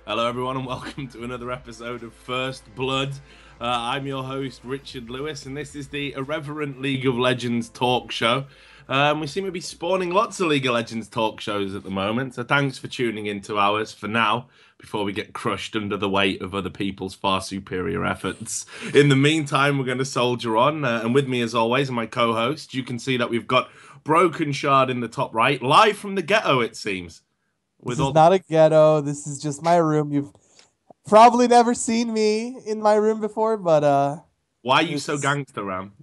Hello, everyone, and welcome to another episode of First Blood. I'm your host, Richard Lewis, and this is the Irreverent League of Legends talk show. We seem to be spawning lots of League of Legends talk shows at the moment, so thanks for tuning into ours for now, before we get crushed under the weight of other people's far superior efforts. In the meantime, we're going to soldier on, and with me, as always, are my co-hosts. You can see that we've got Brokenshard in the top right, live from the ghetto, it seems. This is not a ghetto. This is just my room. You've probably never seen me in my room before, but why are you so gangster, Ram?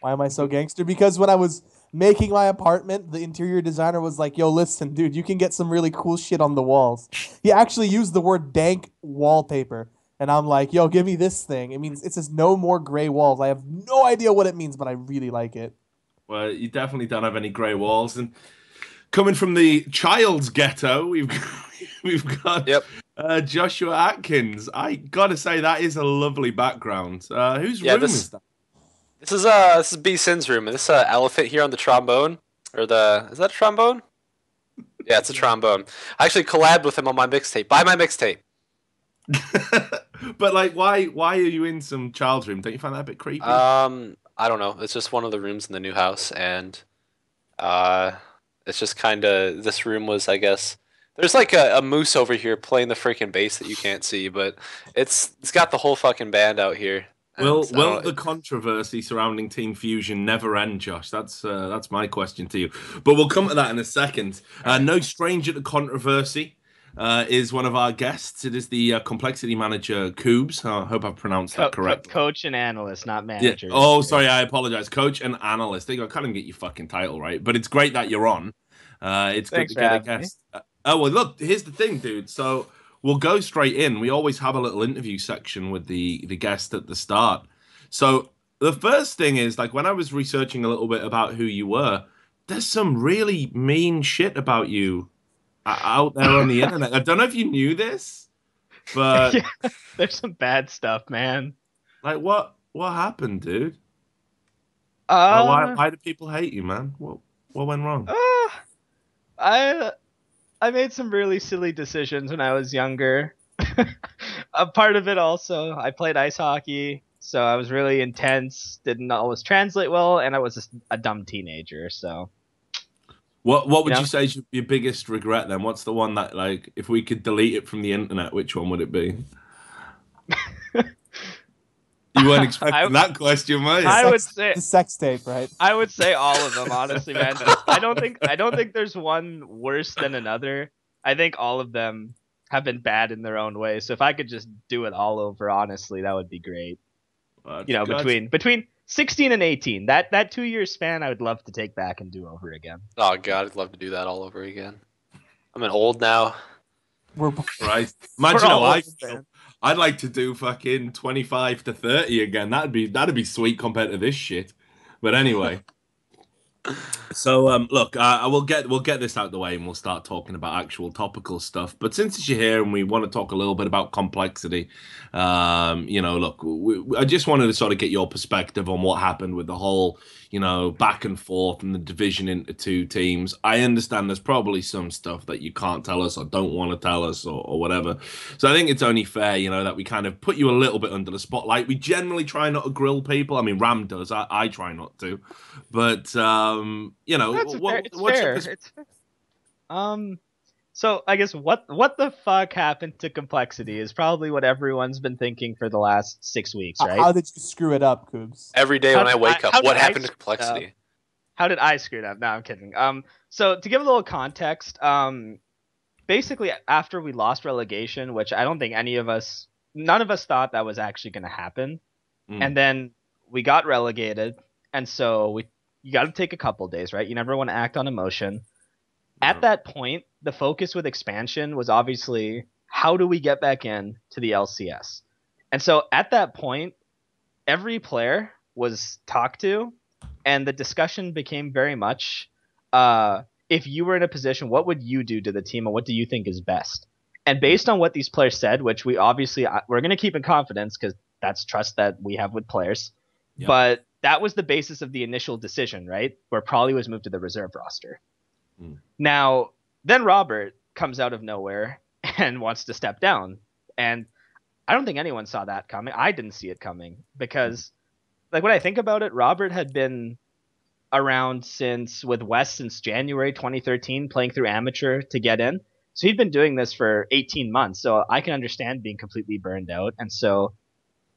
Why am I so gangster? Because when I was making my apartment, the interior designer was like, "Yo, listen, dude, you can get some really cool shit on the walls." He actually used the word dank wallpaper, and I'm like, "Yo, give me this thing." It says no more gray walls. I have no idea what it means, but I really like it. Well, you definitely don't have any gray walls, and coming from the child's ghetto, we've got Joshua Atkins. I gotta say that is a lovely background. Whose room is that? This is B Sin's room. This elephant here on the trombone, is that a trombone? Yeah, it's a trombone. I actually collabed with him on my mixtape. Buy my mixtape. But like, why are you in some child's room? Don't you find that a bit creepy? I don't know. It's just one of the rooms in the new house, and it's just kind of, this room was, I guess, there's like a moose over here playing the freaking bass that you can't see, but it's got the whole fucking band out here. Will the controversy surrounding Team Fusion never end, Josh? That's my question to you. But we'll come to that in a second. No stranger to controversy is one of our guests. It is the complexity manager, Kubz. I hope I've pronounced that correctly. Coach and analyst, not manager. Yeah. Oh, sorry, I apologize. Coach and analyst. I can't even get your fucking title right. But it's great that you're on. It's good to get a guest. Oh, well, look, here's the thing, dude. So we'll go straight in. We always have a little interview section with the guest at the start. So the first thing is, like, when I was researching a little bit about who you were, there's some really mean shit about you out there on the internet. I don't know if you knew this, but yeah, there's some bad stuff, man. Like, what happened, dude? Why do people hate you, man? What went wrong? I made some really silly decisions when I was younger. A part of it also, I played ice hockey, so I was really intense, didn't always translate well, and I was just a dumb teenager, so. What would you say is your biggest regret then? What's the one that, like, if we could delete it from the internet, which one would it be? You weren't expecting that question, were you? I would say the sex tape, right? I would say all of them, honestly, man. I don't think there's one worse than another. I think all of them have been bad in their own way. So if I could just do it all over, honestly, that would be great. Between 16 and 18, that 2-year span, I would love to take back and do over again. Oh god, I'd love to do that all over again. I'm old now. We're right. Imagine how I'd like to do fucking 25 to 30 again. That'd be sweet compared to this shit. But anyway. So look, we'll get this out of the way and we'll start talking about actual topical stuff. But since you're here and we want to talk a little bit about complexity, look, I just wanted to sort of get your perspective on what happened with the whole, back and forth and the division into two teams. I understand there's probably some stuff that you can't tell us or don't want to tell us or whatever. So I think it's only fair, that we kind of put you a little bit under the spotlight. We generally try not to grill people. I mean, Ram does. I try not to. But it's fair. So I guess what the fuck happened to complexity is probably what everyone's been thinking for the last 6 weeks, right? How did you screw it up, Kubz? Every day when I wake up, what happened to complexity? How did I screw it up? No, I'm kidding. So to give a little context, basically after we lost relegation, which I don't think none of us thought that was actually going to happen, and then we got relegated, and so you got to take a couple days, right? You never want to act on emotion. At that point, the focus with expansion was obviously how do we get back in to the LCS? And so at that point, every player was talked to, and the discussion became very much, if you were in a position, what would you do to the team, and what do you think is best? And based on what these players said, which we're going to keep in confidence because that's trust that we have with players, but that was the basis of the initial decision, right? Where Probably was moved to the reserve roster. Now, then Robert comes out of nowhere and wants to step down. And I don't think anyone saw that coming. I didn't see it coming because, like, when I think about it, Robert had been around with West since January 2013, playing through amateur to get in. So he'd been doing this for 18 months. So I can understand being completely burned out. And so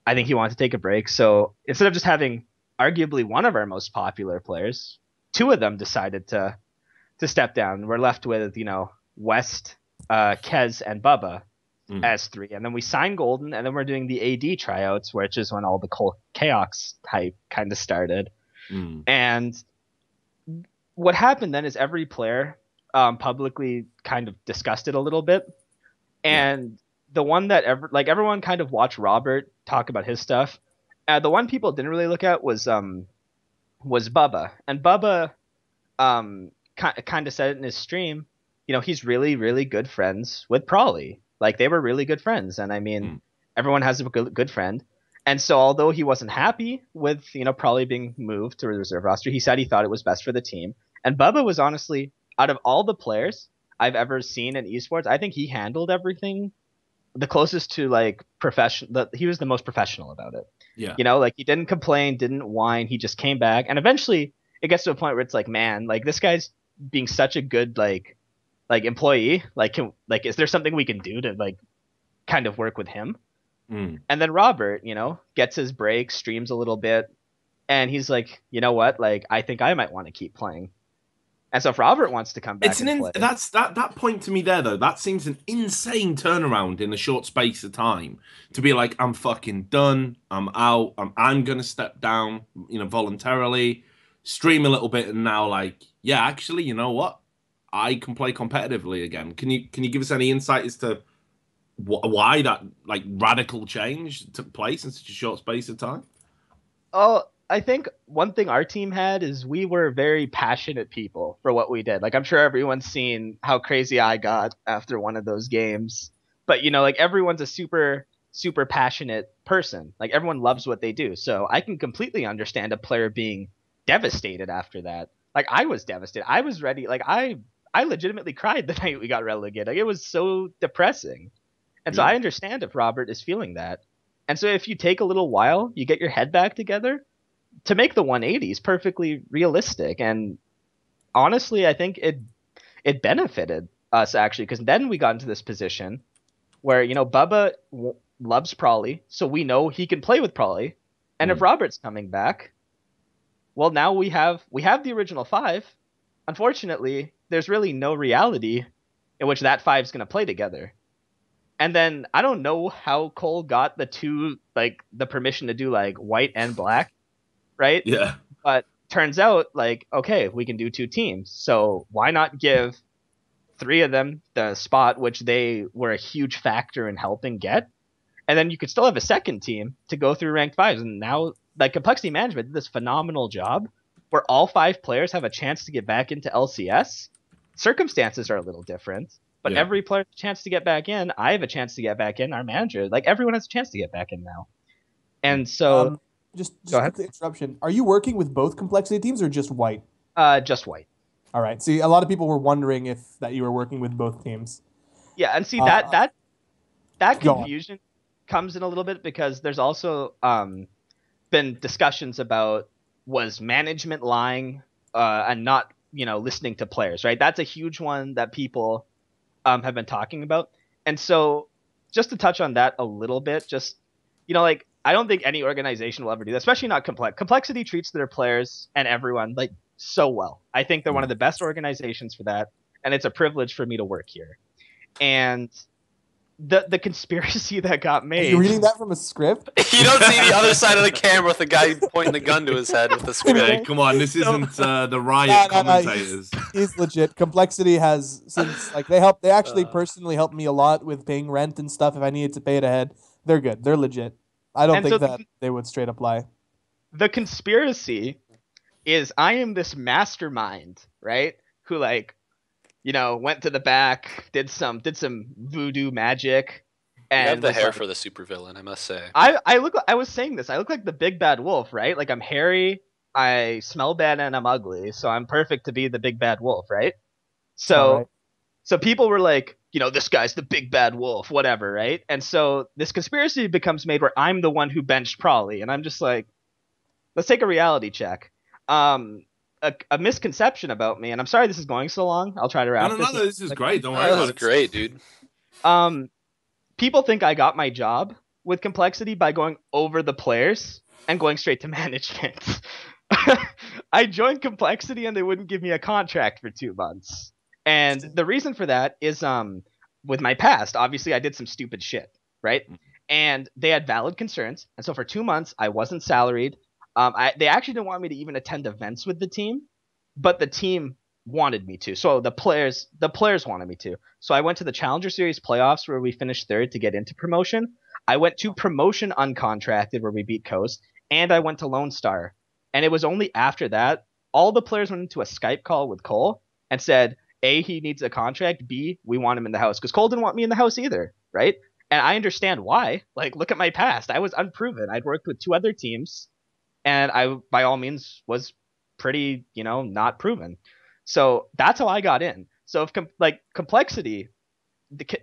I think he wanted to take a break. So instead of just having arguably one of our most popular players, two of them decided to step down. We're left with, West, Kez, and Bubba as three. And then we signed Golden, and then we're doing the AD tryouts, which is when all the chaos type kind of started. And what happened then is every player publicly kind of discussed it a little bit. And the one that everyone kind of watched Robert talk about his stuff. The one people didn't really look at was Bubba. And Bubba kind of said it in his stream, he's really, really good friends with Prawley. Like, they were really good friends. And I mean, everyone has a good friend. And so although he wasn't happy with, Prawley being moved to the reserve roster, he said he thought it was best for the team. And Bubba was honestly, out of all the players I've ever seen in esports, I think he handled everything the closest to like professional. He was the most professional about it. Yeah. Like, he didn't complain, didn't whine. He just came back. And eventually it gets to a point where it's like, man, like, this guy's being such a good, like employee. Like, is there something we can do to like kind of work with him? And then Robert, gets his break, streams a little bit, and he's like, you know what? Like, I think I might want to keep playing. And so if Robert wants to come back, that's that point to me there though. That seems an insane turnaround in a short space of time to be like, I'm fucking done. I'm out. I'm gonna step down, voluntarily, stream a little bit, and now like, yeah, actually, you know what? I can play competitively again. Can you give us any insight as to why that like radical change took place in such a short space of time? Oh, I think one thing our team had is we were very passionate people for what we did. Like, I'm sure everyone's seen how crazy I got after one of those games. But, like, everyone's a super, super passionate person. Like, everyone loves what they do. So I can completely understand a player being devastated after that. Like, I was devastated. I was ready. Like, I legitimately cried the night we got relegated. Like, it was so depressing. And so I understand if Robert is feeling that. And so if you take a little while, you get your head back together, to make the 180 is perfectly realistic. And honestly, I think it benefited us, actually, because then we got into this position where, Bubba loves Prawley, so we know he can play with Prawley. And if Robert's coming back, well, now we have the original 5. Unfortunately, there's really no reality in which that 5 is going to play together. And then I don't know how Cole got the permission to do like white and black, right? Yeah. But turns out, like, okay, we can do 2 teams. So why not give 3 of them the spot, which they were a huge factor in helping get? And then you could still have a second team to go through ranked 5s. And now, like, Complexity Management did this phenomenal job where all 5 players have a chance to get back into LCS. Circumstances are a little different, but every player has a chance to get back in. I have a chance to get back in. Our manager, like, everyone has a chance to get back in now. And so... Just quick interruption. Are you working with both Complexity teams or just white? Just white. All right. See, a lot of people were wondering if you were working with both teams. Yeah, and see that confusion comes in a little bit because there's also been discussions about, was management lying and not listening to players, right? That's a huge one that people have been talking about. And so just to touch on that a little bit, just like, I don't think any organization will ever do that, especially not Complexity treats their players and everyone like so well. I think they're one of the best organizations for that, and it's a privilege for me to work here. And the conspiracy that got made. Are you reading that from a script? You don't see the other side of the camera with the guy pointing the gun to his head with the script. Hey, come on, this isn't the Riot commentators. He's legit. Complexity has, since like they actually personally helped me a lot with paying rent and stuff if I needed to pay it ahead. They're good. They're legit. I don't think that they would straight up lie. The conspiracy is I am this mastermind, right? Who went to the back, did some voodoo magic. And you have the hair for the supervillain, I must say. I was saying this. I look like the big bad wolf, right? Like, I'm hairy, I smell bad, and I'm ugly, so I'm perfect to be the big bad wolf, right? So So people were like, this guy's the big bad wolf, whatever, right? And so this conspiracy becomes made where I'm the one who benched Prolly, and I'm just like, let's take a reality check. A misconception about me, and I'm sorry this is going so long. I'll try to wrap No, this. this is great. Don't worry That about was it. great, dude. People think I got my job with Complexity by going over the players and going straight to management. I joined Complexity and they wouldn't give me a contract for 2 months. And the reason for that is with my past, obviously I did some stupid shit, right? And they had valid concerns. And so for 2 months, I wasn't salaried. They actually didn't want me to even attend events with the team, but the team wanted me to. So the players wanted me to. So I went to the Challenger Series playoffs where we finished 3rd to get into promotion. I went to promotion uncontracted where we beat Coast, and I went to Lone Star. And it was only after that all the players went into a Skype call with Cole and said, A, he needs a contract, B, we want him in the house, because Cole didn't want me in the house either, right? And I understand why. Like, look at my past. I was unproven. I'd worked with 2 other teams, and I, by all means, was pretty, not proven. So that's how I got in. So if Complexity,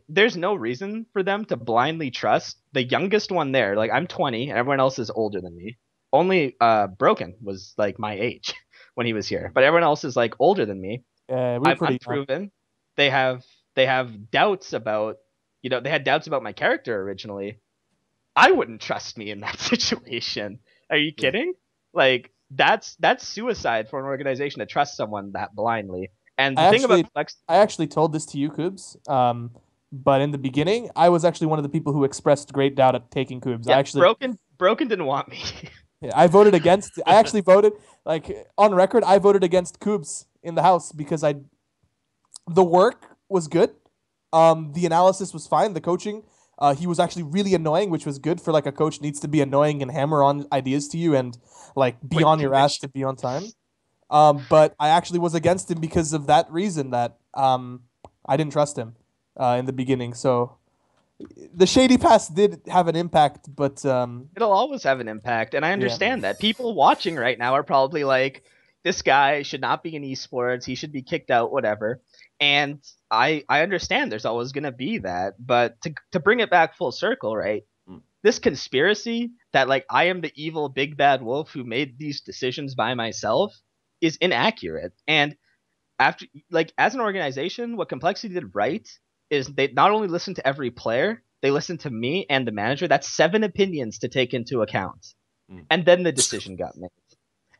there's no reason for them to blindly trust the youngest one there. Like, I'm 20 and everyone else is older than me. Only Broken was like my age when he was here, but everyone else is like older than me. we're I'm pretty unproven. They have doubts about, they had doubts about my character originally. I wouldn't trust me in that situation. Are you kidding? Like, that's suicide for an organization to trust someone that blindly. And the thing about I actually told this to you, Kubz. But in the beginning, I was actually one of the people who expressed great doubt at taking Kubz. Yeah, Broken didn't want me. Yeah, I voted against. I actually voted, like, on record, I voted against Kubz in the house because the work was good. The analysis was fine. The coaching, he was actually really annoying, which was good for, like, a coach needs to be annoying and hammer on ideas to you and, like, be on your ass to be on time. But I actually was against him because of that reason that I didn't trust him in the beginning. So the shady past did have an impact, but it'll always have an impact, and I understand that. People watching right now are probably like, this guy should not be in esports, he should be kicked out, whatever. And I understand there's always going to be that, but to bring it back full circle, right? This conspiracy that, like, I am the evil big bad wolf who made these decisions by myself is inaccurate. And after, like, as an organization, what Complexity did right is they not only listened to every player, they listened to me and the manager. That's 7 opinions to take into account. And then the decision got made.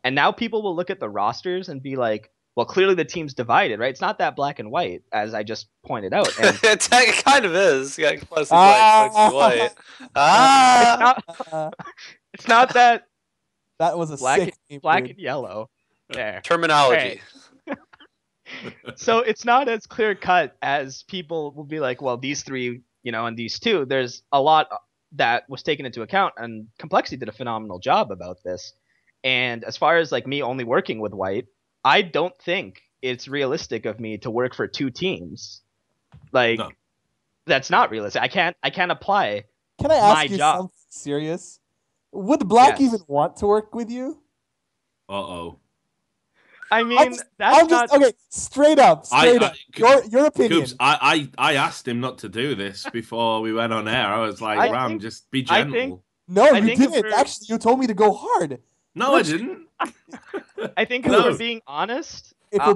And now people will look at the rosters and be like, well, clearly the team's divided, right? It's not that black and white, as I just pointed out. And it kind of is. Yeah, plus white. It's not that. That was a black sick and yellow. There. Terminology. Right. So it's not as clear cut as people will be like, well, these 3, and these 2. There's a lot that was taken into account, and Complexity did a phenomenal job about this. And as far as, like, me only working with white, I don't think it's realistic of me to work for 2 teams. Like, no. That's not realistic. I can't apply. Can I ask you something serious? Would Black even want to work with you? Uh-oh. I mean, that's not okay. Straight up. Your opinion. Kubz, I asked him not to do this before we went on air. I was like, Ram, just be gentle. No, you didn't. Actually, you told me to go hard. No, I didn't. I think if we're being honest, your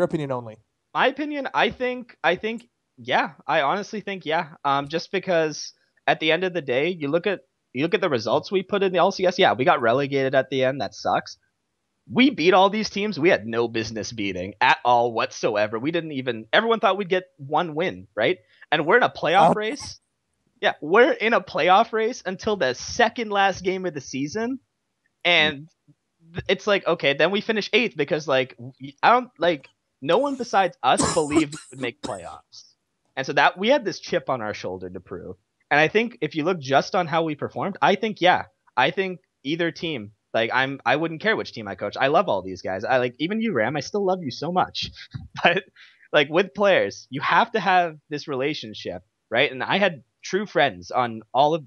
opinion only. My opinion, I think, yeah, I honestly think, yeah. Just because at the end of the day, you look at the results we put in the LCS. Yeah, we got relegated at the end. That sucks. We beat all these teams we had no business beating at all whatsoever. We didn't even. Everyone thought we'd get 1 win, right? And we're in a playoff race. Yeah, we're in a playoff race until the second last game of the season, and it's like, okay, then we finish 8th because, like, no one besides us believed we would make playoffs, and so that we had this chip on our shoulder to prove. And I think if you look just on how we performed, I think either team, like, I wouldn't care which team I coach. I love all these guys. I like, even you, Ram. I still love you so much, but, like, with players, you have to have this relationship, right? And I had true friends on all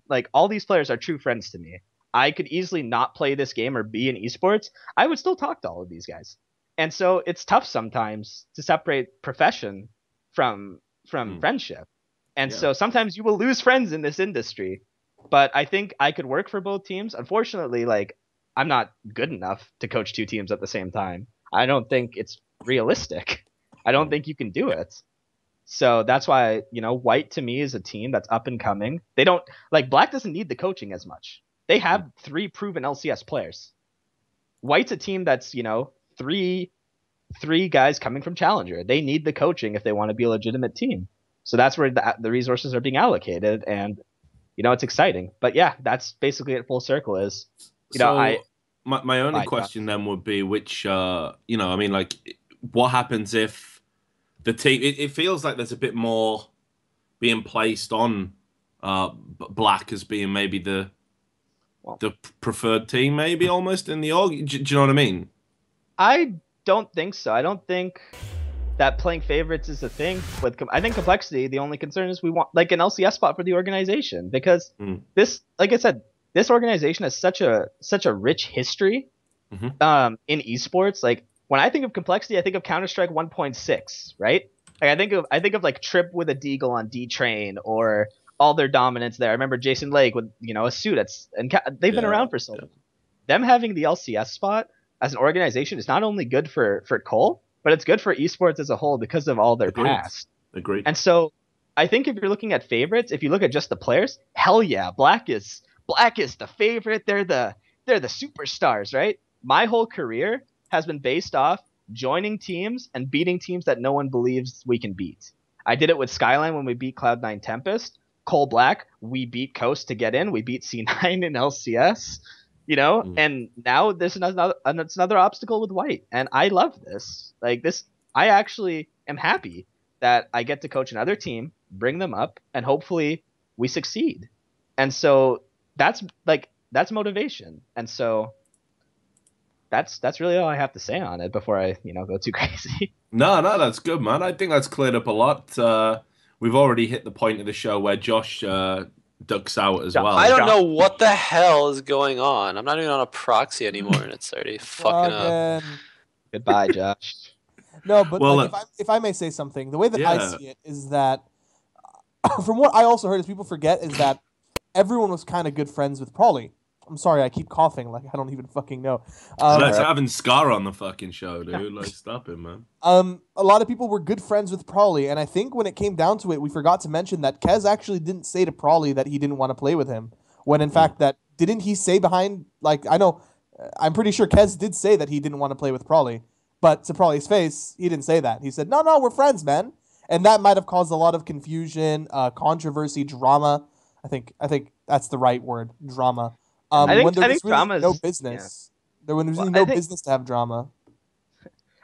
these players are true friends to me. I could easily not play this game or be in esports. I would still talk to all of these guys. And so it's tough sometimes to separate profession from friendship. And so sometimes you will lose friends in this industry. But I think I could work for both teams. Unfortunately, like, I'm not good enough to coach 2 teams at the same time. I don't think it's realistic. I don't think you can do it. So that's why, White to me is a team that's up and coming. They don't like Black doesn't need the coaching as much. They have 3 proven LCS players. White's a team that's, three guys coming from Challenger. They need the coaching if they want to be a legitimate team. So that's where the resources are being allocated, and it's exciting. But yeah, that's basically it. Full circle is, my only question then would be which, what happens if the team? It feels like there's a bit more being placed on Black as being maybe the preferred team, maybe almost in the org. Do you know what I mean? I don't think so. I don't think that playing favorites is a thing. I think Complexity, the only concern is we want like an LCS spot for the organization, because this, like I said, this organization has such a rich history in esports. Like when I think of Complexity, I think of Counter-Strike 1.6, right? Like I think of like Trip with a Deagle on D Train, or all their dominance there. I remember Jason Lake with a suit. They've been around for so long. Them having the LCS spot as an organization is not only good for Cole, but it's good for esports as a whole because of all their past. Agreed. And so I think if you're looking at favorites, if you look at just the players, hell yeah, Black is the favorite. They're the superstars, right? My whole career has been based off joining teams and beating teams that no one believes we can beat. I did it with Skyline when we beat Cloud9 Tempest. Cole Black, we beat Coast to get in. We beat C9 in LCS. And now there's another obstacle with White, and I love this. Like this, I actually am happy that I get to coach another team, bring them up, and hopefully we succeed. And so that's motivation. And so that's really all I have to say on it before I go too crazy. No, that's good, man. I think that's cleared up a lot. We've already hit the point of the show where Josh ducks out as well. I don't know what the hell is going on. I'm not even on a proxy anymore, and it's already fucking up. Goodbye, Josh. No, but if I may say something, the way that I see it is that, from what I also heard, is people forget is that everyone was kind of good friends with Prawley. I'm sorry, I keep coughing like I don't even fucking know. Let's having Scar on the fucking show, dude. Like, stop it, man. A lot of people were good friends with Prawley, and I think when it came down to it, we forgot to mention that Kez actually didn't say to Prawley that he didn't want to play with him. When in fact, didn't he say behind, like, I'm pretty sure Kez did say that he didn't want to play with Prawley, but to Prawley's face, he didn't say that. He said, no, we're friends, man. And that might have caused a lot of confusion, controversy, drama. I think that's the right word, drama. I think really drama no business. Yeah. There was really no business to have drama.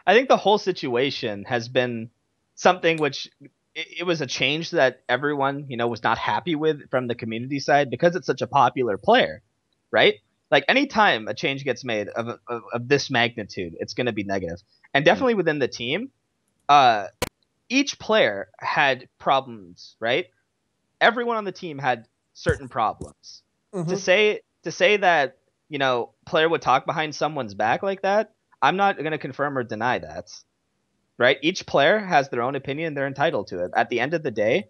I think the whole situation has been something which it was a change that everyone was not happy with from the community side, because it's such a popular player, right? Like anytime a change gets made of this magnitude, it's going to be negative. And definitely within the team, each player had problems, right? Everyone on the team had certain problems. To say that, player would talk behind someone's back like that, I'm not going to confirm or deny that, right? Each player has their own opinion. They're entitled to it. At the end of the day,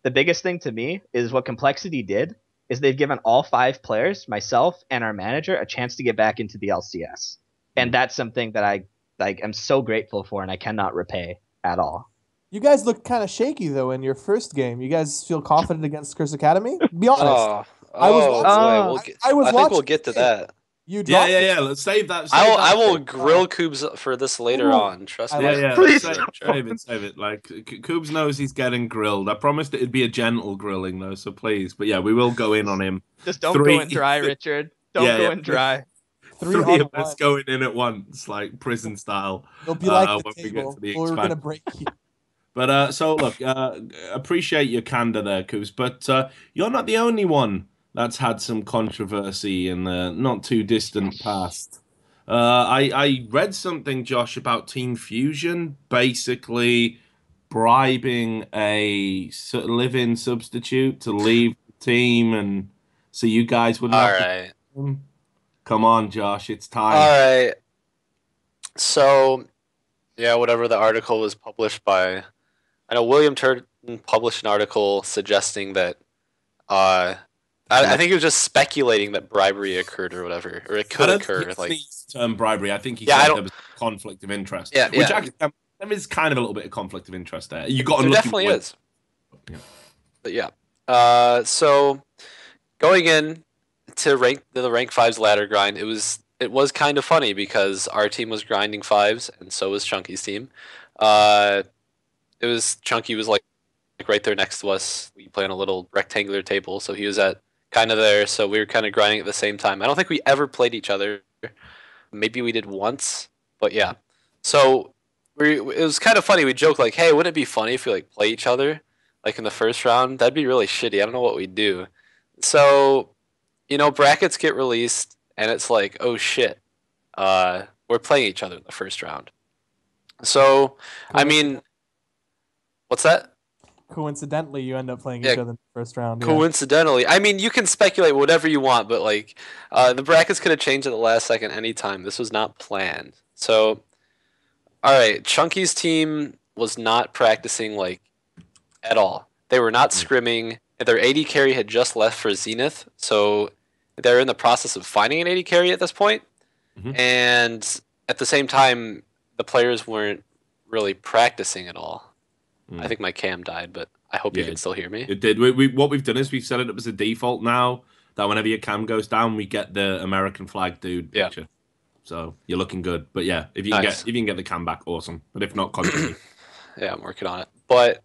the biggest thing to me is what Complexity did is they've given all 5 players, myself and our manager, a chance to get back into the LCS. And that's something that I am so grateful for, and I cannot repay at all. You guys look kind of shaky, though, in your first game. You guys feel confident against Curse Academy? Be honest. I think we'll get to that. Yeah. Let's save that. I will grill Kubz for this later on. Trust me. Yeah. Please save it. Like Kubz knows he's getting grilled. I promised it'd be a gentle grilling though, so please. But yeah, we will go in on him. Just don't go in dry, Richard. Don't go in dry. Three of us going in at once, like prison style. It'll be like the table. We're gonna break you. But so look, appreciate your candor there, Kubz. But you're not the only one that's had some controversy in the not too distant past. I read something, Josh, about Team Fusion basically bribing a live-in substitute to leave the team, and so you guys would. All right. Come on, Josh, it's time. All right. So Yeah, whatever the article was published by. I know William Turton published an article suggesting that. I think he was just speculating that bribery occurred or whatever, or it could occur. Like term bribery. I think he said there was conflict of interest. Yeah, which actually, there is kind of a little bit of conflict of interest there. You got there definitely is. Yeah. But yeah. So going in to the rank 5's ladder grind, it was kind of funny because our team was grinding 5s and so was Chunky's team. Chunky was like right there next to us. We play on a little rectangular table, so he was at kind of there. So we were kind of grinding at the same time. I don't think we ever played each other. Maybe we did once, but yeah. So it was kind of funny. We joked like, "Hey, wouldn't it be funny if we like play each other like in the first round? That'd be really shitty. I don't know what we'd do." So, brackets get released, and it's like, "Oh shit, we're playing each other in the first round." So, I mean, what's that? Coincidentally, you end up playing each other in the first round. Coincidentally. I mean, you can speculate whatever you want, but like the brackets could have changed at the last second anytime. This was not planned. So, all right, Chunky's team was not practicing like at all. They were not scrimming. Their AD carry had just left for Zenith, so they're in the process of finding an AD carry at this point. And at the same time, the players weren't really practicing at all. I think my cam died, but I hope you can still hear me. It did. What we've done is we've set it up as a default now that whenever your cam goes down, we get the American flag dude picture. So you're looking good. But yeah, if you can get the cam back, awesome. But if not, continue. Yeah, I'm working on it. But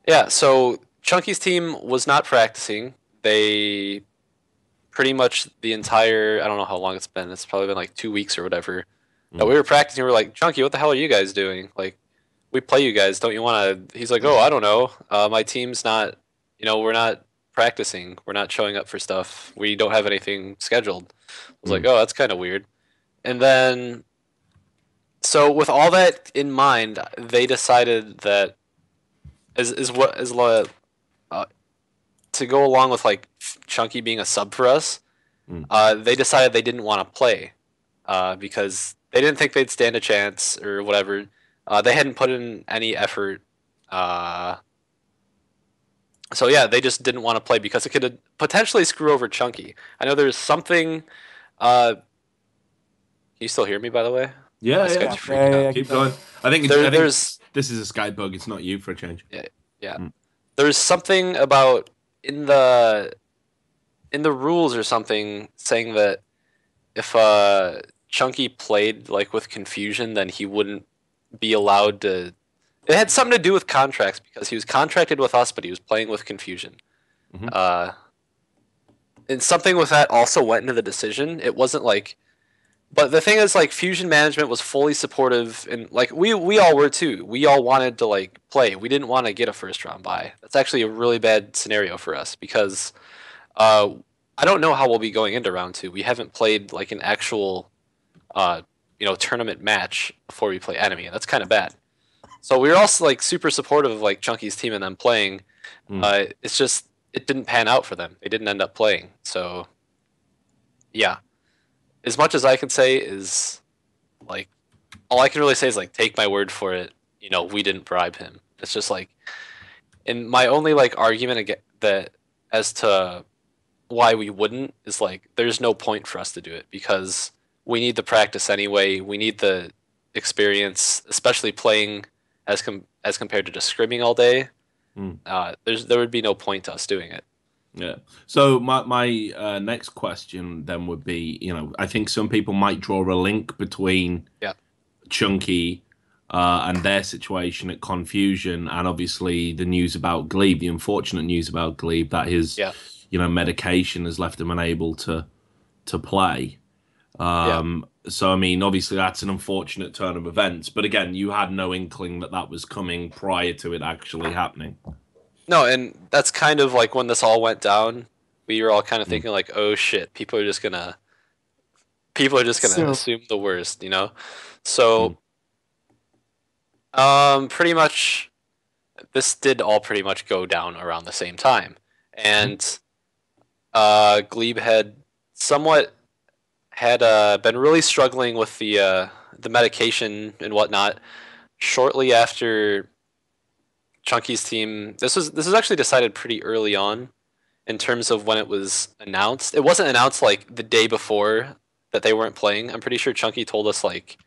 yeah, so Chunky's team was not practicing. They pretty much the entire, I don't know how long it's been. It's probably been like 2 weeks or whatever. That we were practicing. We were like, Chunky, what the hell are you guys doing? Like, we play you guys. Don't you want to? He's like, oh, I don't know. My team's not, we're not practicing. We're not showing up for stuff. We don't have anything scheduled. I was like, oh, that's kind of weird. And then, so with all that in mind, they decided that to go along with like Chunky being a sub for us, they decided they didn't want to play because they didn't think they'd stand a chance or whatever. They hadn't put in any effort. So yeah, they just didn't want to play because it could potentially screw over Chunky. I know there's something. Can you still hear me, by the way? Yeah. Keep going. I think this is a Skype bug. It's not you for a change. Yeah. There's something about in the rules or something saying that if Chunky played like with confusion, then he wouldn't be allowed to. It had something to do with contracts because he was contracted with us, but he was playing with confusion. And something with that also went into the decision. It wasn't like, but the thing is, like, Fusion management was fully supportive, and like we all were too. We all wanted to like play. We didn't want to get a first round bye. That's actually a really bad scenario for us because I don't know how we'll be going into round 2. We haven't played like an actual tournament match before we play enemy, and that's kind of bad. So we were also like super supportive of like Chunky's team and them playing. It's just it didn't pan out for them. They didn't end up playing. So yeah, as much as I can say is like all I can really say is like take my word for it. We didn't bribe him. It's just like, and my only like argument that as to why we wouldn't is like there's no point for us to do it because we need the practice anyway. We need the experience, especially playing as compared to just scrimming all day. There would be no point to us doing it. Yeah. So my next question then would be, I think some people might draw a link between Chunky and their situation at Confusion, and obviously the news about Gleeb, the unfortunate news about Gleeb that his medication has left him unable to play. So, I mean, obviously that's an unfortunate turn of events. But again, you had no inkling that was coming prior to it actually happening. No, and that's kind of like when this all went down, we were all kind of thinking like, oh shit, people are just gonna assume the worst, So, pretty much, this did all pretty much go down around the same time, and Gleeb had been really struggling with the medication and whatnot. shortly after Chunky's team, this is actually decided pretty early on in terms of when it was announced. It wasn't announced like the day before that they weren't playing. I'm pretty sure Chunky told us like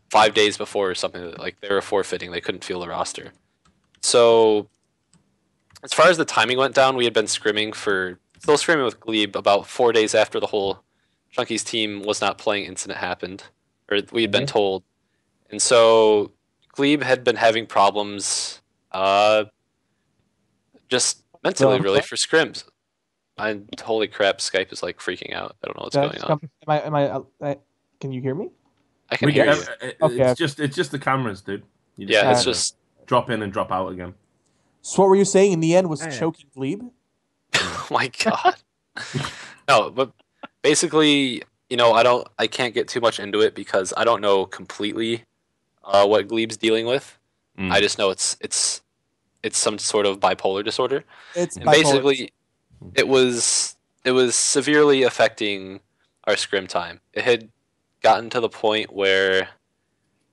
5 days before or something that like they were forfeiting. They couldn't field the roster. So as far as the timing went down, we had been still scrimming with Gleeb about 4 days after the whole Chunky's team was not playing incident happened, or we had been told. And so Gleeb had been having problems just mentally, really, for scrims. Holy crap, Skype is like freaking out. I don't know what's going on. Can you hear me? I can hear you. It's just the cameras, dude. It's just drop in and drop out again. So what were you saying in the end was choking Gleeb? Oh my god. No, but basically, I can't get too much into it because I don't know completely what Gleeb's dealing with. I just know it's some sort of bipolar disorder. Basically it was severely affecting our scrim time. It had gotten to the point where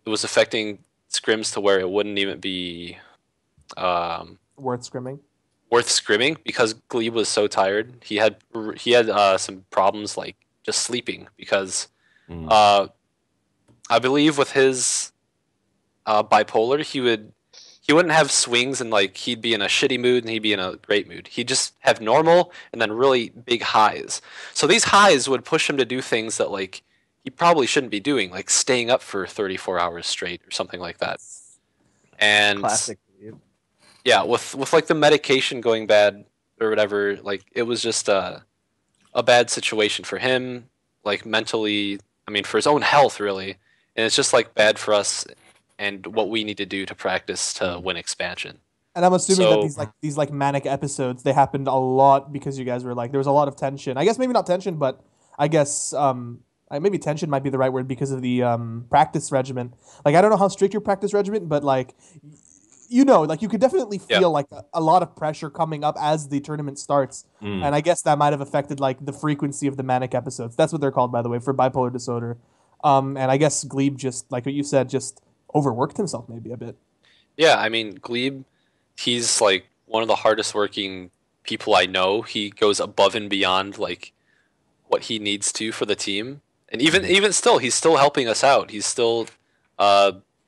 it was affecting scrims to where it wouldn't even be worth scrimming because Gleeb was so tired. He had some problems like just sleeping because I believe with his bipolar he wouldn't have swings and like he'd be in a shitty mood and he'd be in a great mood. He'd just have normal and then really big highs. So these highs would push him to do things that like he probably shouldn't be doing, like staying up for 34 hours straight or something like that. And classic. Yeah, with like the medication going bad or whatever, like it was just a bad situation for him, like mentally. I mean, for his own health, really, and it's just like bad for us and what we need to do to practice to win expansion. And I'm assuming that these manic episodes, they happened a lot because you guys were like, there was a lot of tension. I guess maybe not tension, but I guess maybe tension might be the right word because of the practice regimen. Like, I don't know how strict your practice regimen, but like, like you could definitely feel like a lot of pressure coming up as the tournament starts. And I guess that might have affected like the frequency of the manic episodes. That's what they're called, by the way, for bipolar disorder. And I guess Gleeb just, like what you said, just overworked himself maybe a bit. Yeah, I mean, Gleeb, he's like one of the hardest working people I know. He goes above and beyond like what he needs to for the team. And even still, he's still helping us out. He's still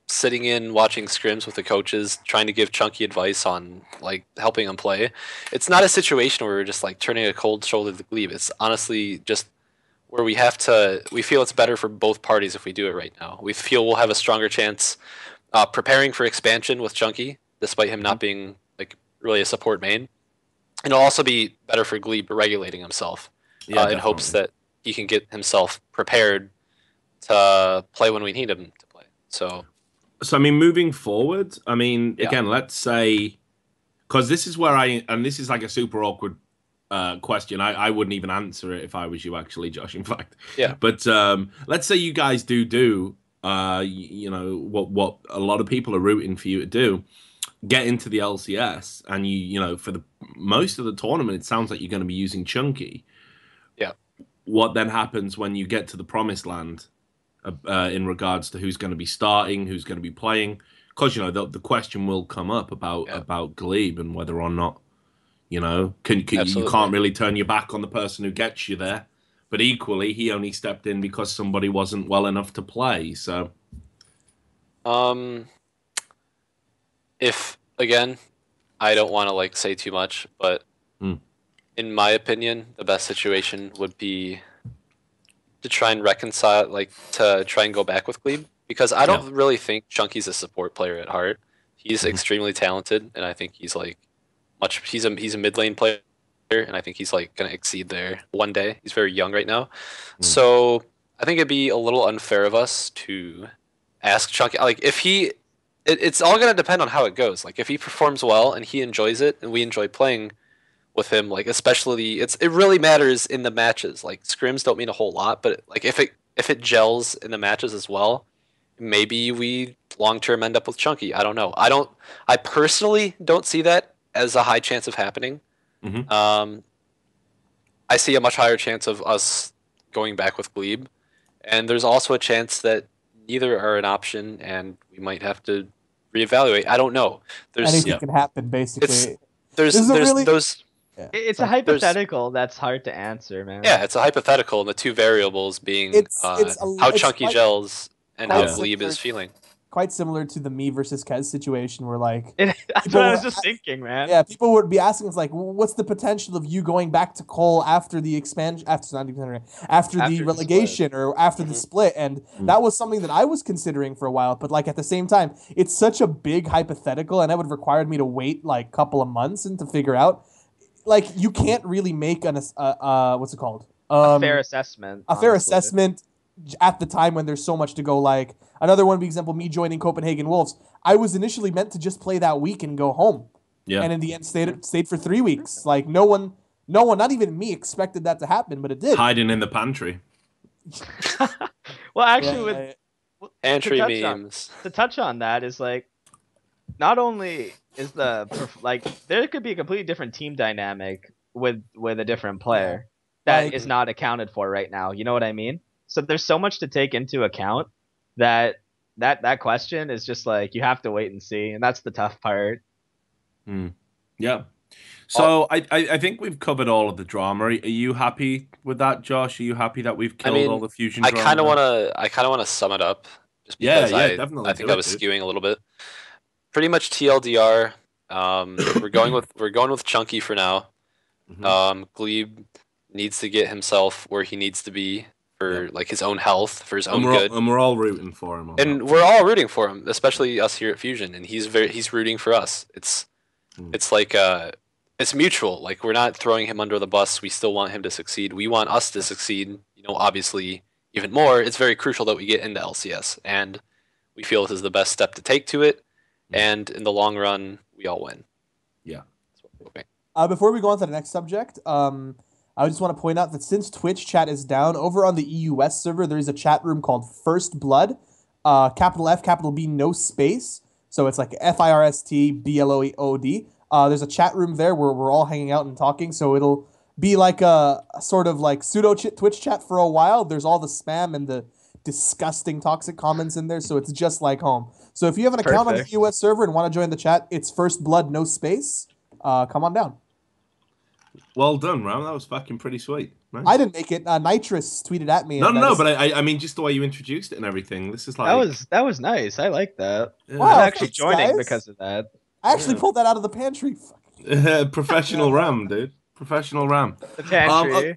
sitting in, watching scrims with the coaches, trying to give Chunky advice on like helping him play. It's not a situation where we're just like turning a cold shoulder to Gleeb. It's honestly just where we feel it's better for both parties if we do it right now. We feel we'll have a stronger chance preparing for expansion with Chunky, despite him not being like really a support main. And it'll also be better for Gleeb regulating himself in hopes that he can get himself prepared to play when we need him to play. So I mean, moving forward, I mean, again, let's say, because this is where and this is like a super awkward question. I wouldn't even answer it if I was you, actually, Josh, in fact. Yeah. But let's say you guys do what a lot of people are rooting for you to do, get into the LCS, and for the most of the tournament, it sounds like you're going to be using Chunky. Yeah. What then happens when you get to the promised land in regards to who's going to be starting, who's going to be playing? Because, the question will come up about Gleeb and whether or not, you can't really turn your back on the person who gets you there. But equally, he only stepped in because somebody wasn't well enough to play. So, if again, I don't want to like say too much, but in my opinion, the best situation would be to try and reconcile, to try and go back with Gleeb, because I don't really think Chunky's a support player at heart. He's extremely talented, and I think he's like he's a mid lane player. And I think he's like going to exceed there one day. He's very young right now. So I think it'd be a little unfair of us to ask Chunky, like it's all going to depend on how it goes. Like if he performs well and he enjoys it and we enjoy playing with him, like especially it really matters in the matches. Like scrims don't mean a whole lot, but like if it gels in the matches as well, maybe we long-term end up with Chunky. I don't know. I personally don't see that as a high chance of happening. I see a much higher chance of us going back with Gleeb, and there's also a chance that neither are an option, and we might have to reevaluate. I don't know. Anything can happen, basically. There's those. Yeah. It's a hypothetical that's hard to answer, man. Yeah, it's a hypothetical, and the two variables being how Chunky gels and how Gleeb is feeling. Quite similar to the me versus Kez situation, where like that's what I was just thinking, man. Yeah, people would be asking us like, what's the potential of you going back to Cole after the expansion, after the relegation or after the split, and that was something that I was considering for a while. But like at the same time, it's such a big hypothetical, and that would require me to wait like a couple of months and to figure out. Like you can't really make an what's it called? A fair assessment. A fair assessment at the time when there's so much to go. Like another one, for example, me joining Copenhagen Wolves. I was initially meant to just play that week and go home. Yeah. And in the end, stayed for 3 weeks. Like no one, not even me, expected that to happen, but it did. Hiding in the pantry. Well, actually, with pantry memes. To touch on that is like, not only is there could be a completely different team dynamic with a different player that is not accounted for right now. You know what I mean? So there's so much to take into account that question is just like you have to wait and see, and that's the tough part. Yeah. So I think we've covered all of the drama. Are you happy with that, Josh? Are you happy that we've killed all the fusion drama? I kind of want to sum it up. Just because definitely. I think I was skewing a little bit. Pretty much TLDR. We're going with Chunky for now. Gleeb needs to get himself where he needs to be for like his own health, for his own good. And we're all rooting for him. We're all rooting for him, especially us here at Fusion. And he's rooting for us. It's like it's mutual. Like we're not throwing him under the bus. We still want him to succeed. We want us to succeed. You know, obviously even more. It's very crucial that we get into LCS, and we feel this is the best step to take to it. And in the long run, we all win. Yeah. Before we go on to the next subject, I just want to point out that since Twitch chat is down, over on the EUS server, there is a chat room called First Blood, capital F, capital B, no space. So it's like FIRSTBLOOD. There's a chat room there where we're all hanging out and talking. So it'll be like a sort of like pseudo Twitch chat for a while. There's all the spam and the disgusting toxic comments in there. So it's just like home. So if you have an account on the EUS server and want to join the chat, it's First Blood, no space. Come on down. Well done, Ram. That was fucking pretty sweet. Nice. I didn't make it. Nitrous tweeted at me. No, but I mean, just the way you introduced it and everything. This is like that was nice. I like that. Yeah. Wow, I'm actually joining because of that. I actually pulled that out of the pantry. Professional Ram, dude. Professional Ram. The pantry.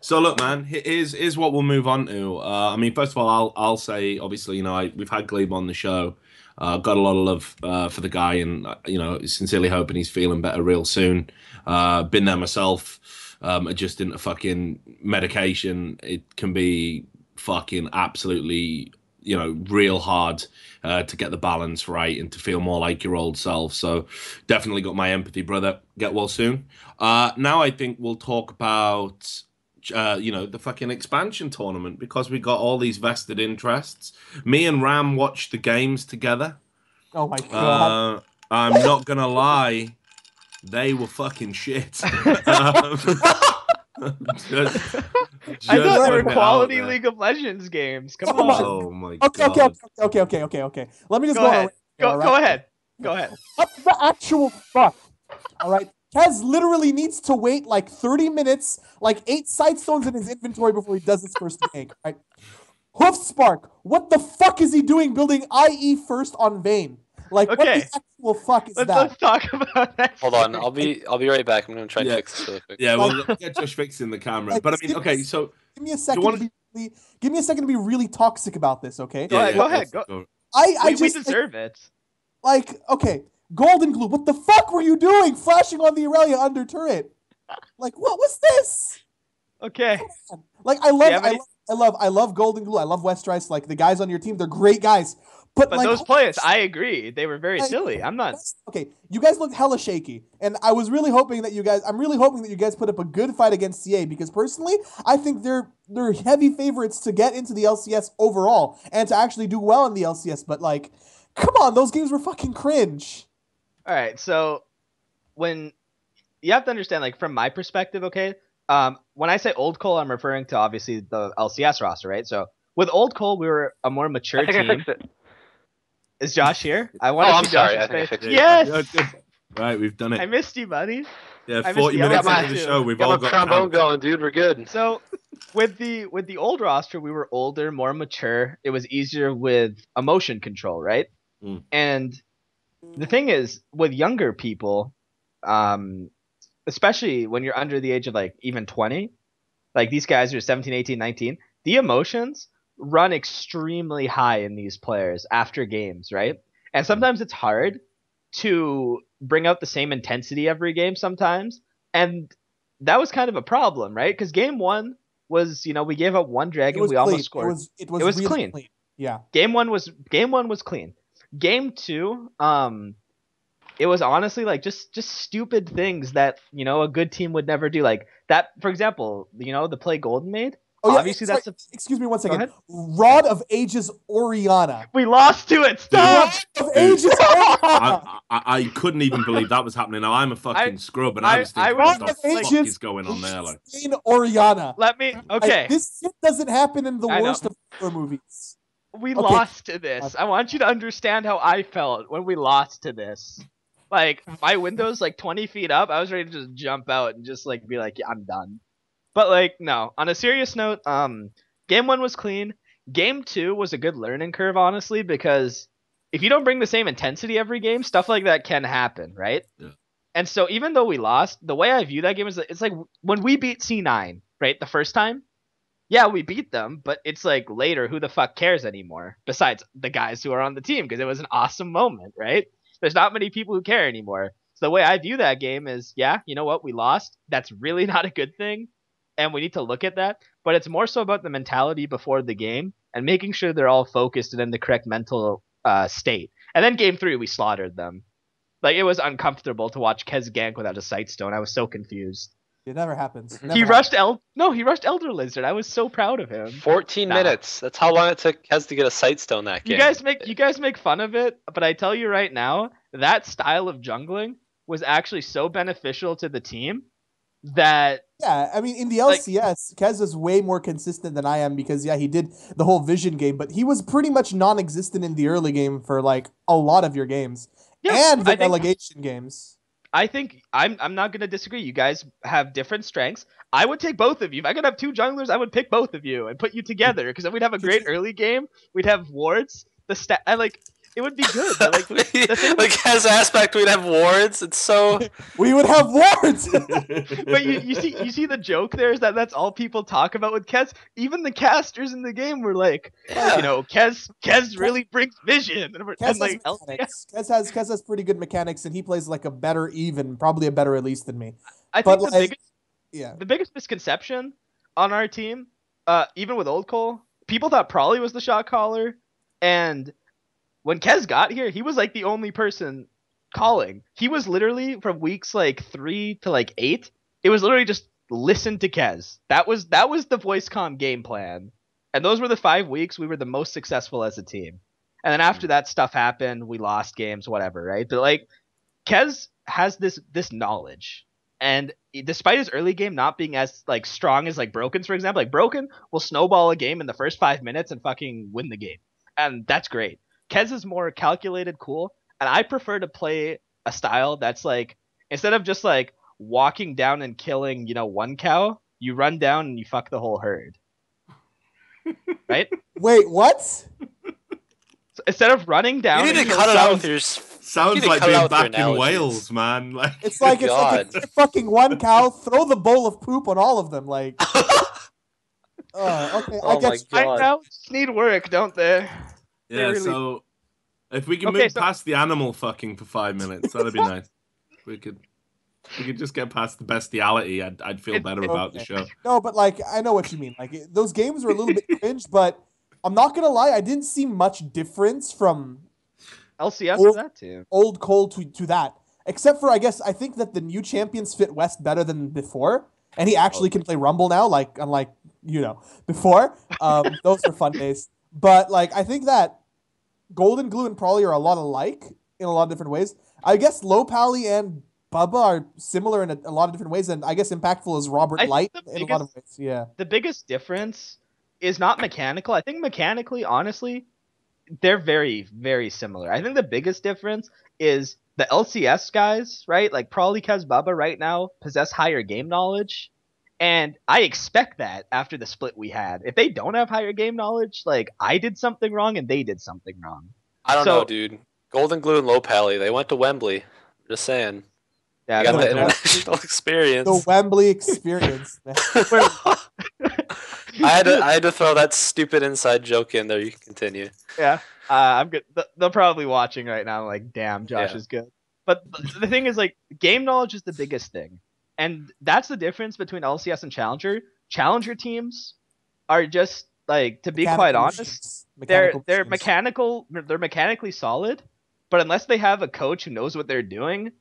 So look, man, here's what we'll move on to. I mean, first of all, I'll say, obviously, you know, we've had Gleeb on the show. Got a lot of love for the guy, and you know, sincerely hoping he's feeling better real soon. Been there myself, adjusting to fucking medication. It can be fucking absolutely, you know, real hard to get the balance right and to feel more like your old self. So definitely got my empathy, brother. Get well soon. Now I think we'll talk about you know, the fucking expansion tournament, because we got all these vested interests. Me and Ram watched the games together. Oh my god. I'm not gonna lie, they were fucking shit. Just I thought they were quality League of Legends games. Come on. Oh my god. Okay. Let me just go ahead. Go ahead. Go ahead. What the actual fuck? All right. Kez literally needs to wait like 30 minutes, like 8 side stones in his inventory before he does his first gank, right? Hoofspark, what the fuck is he doing building IE first on Vayne? Like, what the actual fuck is that? Let's talk about that. Hold on, I'll be right back. I'm gonna try and fix this really quick. Yeah, we'll get Josh fixing the camera. Like, but I mean, okay, so give me a second to be really toxic about this, okay? Go ahead. We deserve it. Like, okay. Golden Glue, what the fuck were you doing? Flashing on the Aurelia under turret. Like, what was this? Okay. Like, I love Golden Glue. I love Westrice. Like, the guys on your team, they're great guys. But like, those plays, I agree. They were very silly. I'm not. Okay, you guys looked hella shaky. And I'm really hoping that you guys put up a good fight against CA, because personally, I think they're heavy favorites to get into the LCS overall and to actually do well in the LCS. But like, come on, those games were fucking cringe. All right, so when you have to understand, like, from my perspective, okay, when I say old Cole, I'm referring to obviously the LCS roster, right? So with old Cole, we were a more mature team. I fixed it. Is Josh here? I Oh, want to I'm see sorry. Josh's I think I face. fixed it. Yes! Right, we've done it. I missed you, buddy. Yeah, I 40 missed you. minutes I got into the mine show, too. we've Got all my got trombone counts. going, dude. We're good. So with the old roster, we were older, more mature. It was easier with emotion control, right? Mm. And the thing is, with younger people, especially when you're under the age of like even 20, like these guys are 17, 18, 19, the emotions run extremely high in these players after games, right? And sometimes it's hard to bring out the same intensity every game sometimes. And that was kind of a problem, right? Because game one was, we gave up one dragon, we almost scored. It was really clean. Yeah. Game one was clean. Game two, it was honestly like just stupid things that a good team would never do. Like that, for example, the play Golden made. Oh yeah, obviously sorry, that's excuse me one Go second. ahead. Rod of Ages Oriana. We lost to it. Stop. Rod of Ages Oriana. I couldn't even believe that was happening. Now I'm a fucking scrub, and I was thinking, Rod what of the fuck Ages is going on there? Like, Oriana. Let me. Okay. Like, this shit doesn't happen in the I know. worst of horror movies. We Okay. lost to this. I want you to understand how I felt when we lost to this. Like, my window's like 20 feet up. I was ready to just jump out and just like be like, yeah, I'm done. But like, no. On a serious note, game one was clean. Game two was a good learning curve, honestly, because if you don't bring the same intensity every game, stuff like that can happen, right? Yeah. And so even though we lost, the way I view that game is it's like when we beat C9, right, the first time, yeah, we beat them, but it's like later, who the fuck cares anymore? Besides the guys who are on the team, because it was an awesome moment, right? There's not many people who care anymore. So the way I view that game is, yeah, you know what? We lost. That's really not a good thing. And we need to look at that. But it's more so about the mentality before the game and making sure they're all focused and in the correct mental state. And then game three, we slaughtered them. Like, it was uncomfortable to watch Kez gank without a Sightstone. I was so confused. It never happens. He rushed Elder Lizard. I was so proud of him. 14 minutes. That's how long it took Kez to get a Sightstone that game. You guys make fun of it, but I tell you right now, that style of jungling was actually so beneficial to the team that... Yeah, I mean, in the LCS, Kez is way more consistent than I am because, yeah, he did the whole vision game, but he was pretty much non-existent in the early game for, like, a lot of your games. Yeah, and the relegation games. I think I'm not going to disagree. You guys have different strengths. I would take both of you. If I could have two junglers, I would pick both of you and put you together because then we'd have a great early game. We'd have wards. It would be good. But like as aspect, we'd have wards. It's so we would have wards. But you see the joke there is that's all people talk about with Kez. Even the casters in the game were like, Kez really brings vision. Kez has pretty good mechanics, and he plays like probably a better release than me. I think the biggest misconception on our team, even with Old Cole, people thought Prolly was the shot caller, and when Kez got here, he was like the only person calling. He was literally from weeks like 3 to like 8. It was literally just listen to Kez. That was the voice comm game plan. And those were the 5 weeks we were the most successful as a team. And then after that stuff happened, we lost games, whatever, right? But like Kez has this knowledge. And despite his early game not being as like strong as like Broken's, for example, like Broken will snowball a game in the first 5 minutes and fucking win the game. And that's great. Kez is more calculated, cool, and I prefer to play a style that's like, instead of just like walking down and killing, one cow, you run down and you fuck the whole herd. Right? Wait, what? So instead of running down, you need to cut it out with your. Sounds like being back in Wales, man. Like it's like fucking one cow, throw the bowl of poop on all of them, like. Okay, oh my God. I know, just need work, don't they? Yeah, really... so if we can move past the animal fucking for 5 minutes, that'd be nice. We could just get past the bestiality. I'd feel better about the show. No, but like I know what you mean. Like those games were a little bit cringe, but I'm not gonna lie, I didn't see much difference from LCS to that too. Old Cole to that, except for I think that the new champions fit West better than before, and he actually can play Rumble now. Like unlike before, those were fun days. But, like, I think that Golden Glue and Prolly are a lot alike in a lot of different ways. I guess Low Pally and Bubba are similar in a lot of different ways, and I guess impactful is Robert Light in a lot of ways. Yeah. The biggest difference is not mechanical. I think mechanically, honestly, they're very, very similar. I think the biggest difference is the LCS guys, right? Like probably because Bubba right now possess higher game knowledge. And I expect that after the split we had. If they don't have higher game knowledge, like I did something wrong and they did something wrong. I don't know, dude. Golden Glue and Low Pally, they went to Wembley. Just saying. Yeah, they got the international experience. The Wembley experience, man. I had to throw that stupid inside joke in there. You can continue. Yeah, I'm good. They're probably watching right now. Like, damn, Josh is good. But the thing is, like, game knowledge is the biggest thing, and that's the difference between LCS and Challenger. Challenger teams are just like, to be quite honest, they're mechanically solid, but unless they have a coach who knows what they're doing,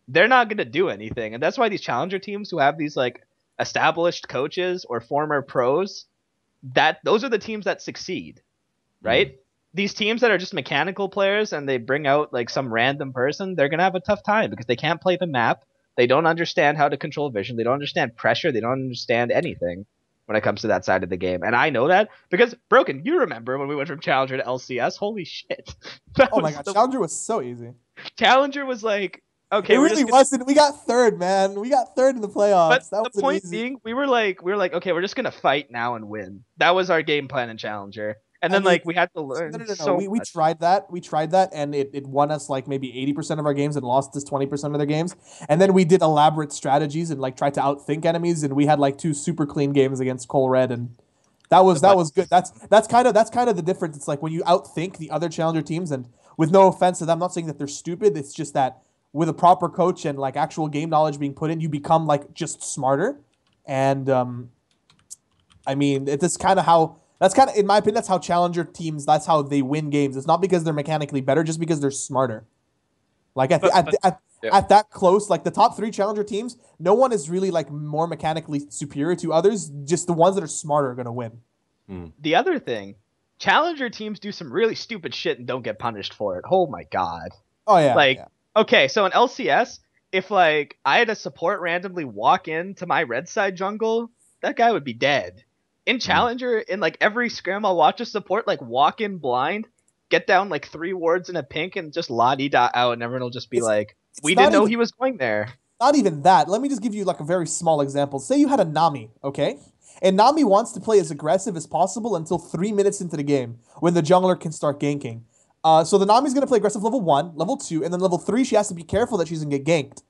they're not gonna do anything. And that's why these Challenger teams who have these like established coaches or former pros, those are the teams that succeed, right? These teams that are just mechanical players and they bring out like some random person, they're gonna have a tough time because they can't play the map. They don't understand how to control vision. They don't understand pressure. They don't understand anything when it comes to that side of the game. And I know that because Broken, you remember when we went from Challenger to LCS? Holy shit! Oh my god, Challenger was so easy. Challenger was like, okay, it really wasn't. We got third, man. We got third in the playoffs. But the point being, we were like, okay, we're just gonna fight now and win. That was our game plan in Challenger. And then like we had to learn. No. We tried that. We tried that, and it won us like maybe 80% of our games and lost us 20% of their games. And then we did elaborate strategies and like tried to outthink enemies, and we had like 2 super clean games against Cole Red, and that was good. That's kind of the difference. It's like when you outthink the other Challenger teams, and with no offense to them, I'm not saying that they're stupid. It's just that with a proper coach and like actual game knowledge being put in, you become like just smarter. And I mean, that's kind of, in my opinion, that's how Challenger teams, that's how they win games. It's not because they're mechanically better, just because they're smarter. Like at that close, like the top 3 Challenger teams, no one is really like more mechanically superior to others. Just the ones that are smarter are going to win. The other thing, Challenger teams do some really stupid shit and don't get punished for it. Oh my god. Oh yeah. Like, okay, so in LCS, if like I had a support randomly walk into my red side jungle, that guy would be dead. In Challenger, in like every scrim, I'll watch a support like walk in blind, get down like 3 wards in a pink, and just la-di-da out, and everyone will just be like, we didn't know he was going there. Not even that. Let me just give you like a very small example. Say you had a Nami, okay? And Nami wants to play as aggressive as possible until 3 minutes into the game, when the jungler can start ganking. So the Nami's going to play aggressive level 1, level 2, and then level 3, she has to be careful that she's going to get ganked.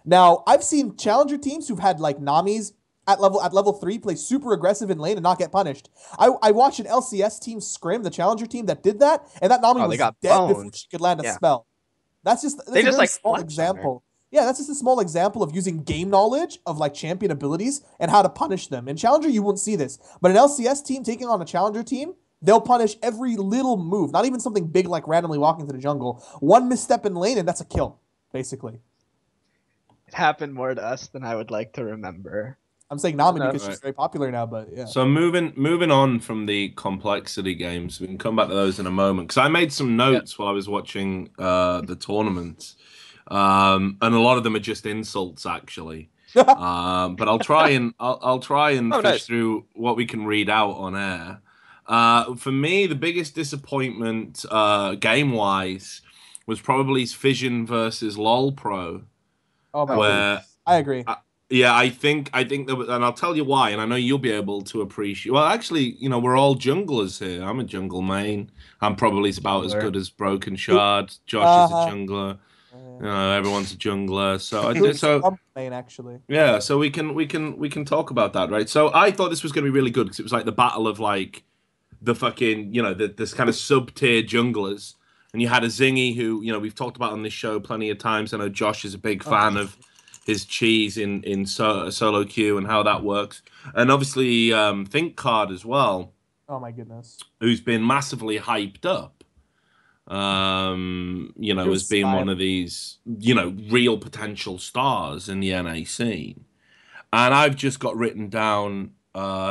Now, I've seen Challenger teams who've had like Namis at level 3 play super aggressive in lane and not get punished. I watched an LCS team scrim, the Challenger team that did that, and that Nami was dead before she could land a spell. That's a very small example. Yeah, that's just a small example of using game knowledge of like champion abilities and how to punish them. In Challenger, you won't see this. But an LCS team taking on a Challenger team, they'll punish every little move, not even something big like randomly walking to the jungle. One misstep in lane and that's a kill, basically. It happened more to us than I would like to remember. I'm saying Nami because she's very popular now, but yeah. So moving on from the complexity games, we can come back to those in a moment. Because I made some notes while I was watching the tournament, and a lot of them are just insults, actually. But I'll try and fish through what we can read out on air. For me, the biggest disappointment game-wise was probably Fission versus LOL Pro. Oh my goodness. I agree. Yeah, I think that, and I'll tell you why, and I know you'll be able to appreciate. Well, actually, you know, we're all junglers here. I'm a jungle main. I'm probably about as good as Brokenshard. Josh is a jungler. You know, everyone's a jungler. So main actually. Yeah, so we can talk about that, right? So I thought this was going to be really good because it was like the battle of like the fucking, you know, this kind of sub-tier junglers, and you had a Zingy who, you know, we've talked about on this show plenty of times. I know Josh is a big fan of his cheese in solo queue and how that works, and obviously Think Card as well. Oh my goodness! Who's been massively hyped up? You know, as being one of these, you know, real potential stars in the NA scene. And I've just got written down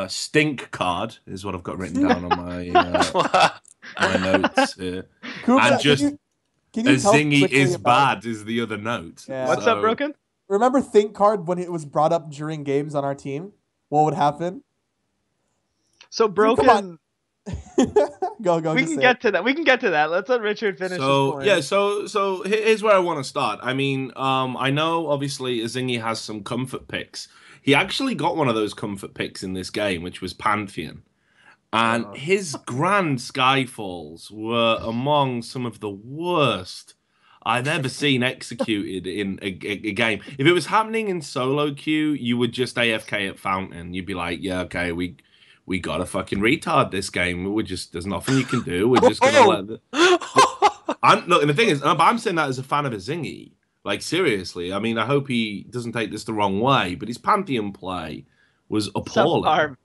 Stink Card is what I've got written down on my my notes here. Kubz, and just can you Zingy is bad is the other note. Yeah. What's up, Broken? Remember Think Card when it was brought up during games on our team? What would happen? So Broken, Go. We can get to that. We can get to that. Let's let Richard finish his point. Yeah, so here's where I want to start. I mean, I know obviously Zingy has some comfort picks. He actually got one of those comfort picks in this game, which was Pantheon. And his Grand Skyfalls were among some of the worst I've ever seen executed in a game. If it was happening in solo queue, you would just AFK at Fountain. You'd be like, yeah, okay, we gotta fucking retard this game. There's nothing you can do. We're just gonna let look, and the thing is, I'm saying that as a fan of a Zingy. Like, seriously, I mean, I hope he doesn't take this the wrong way, but his Pantheon play was appalling.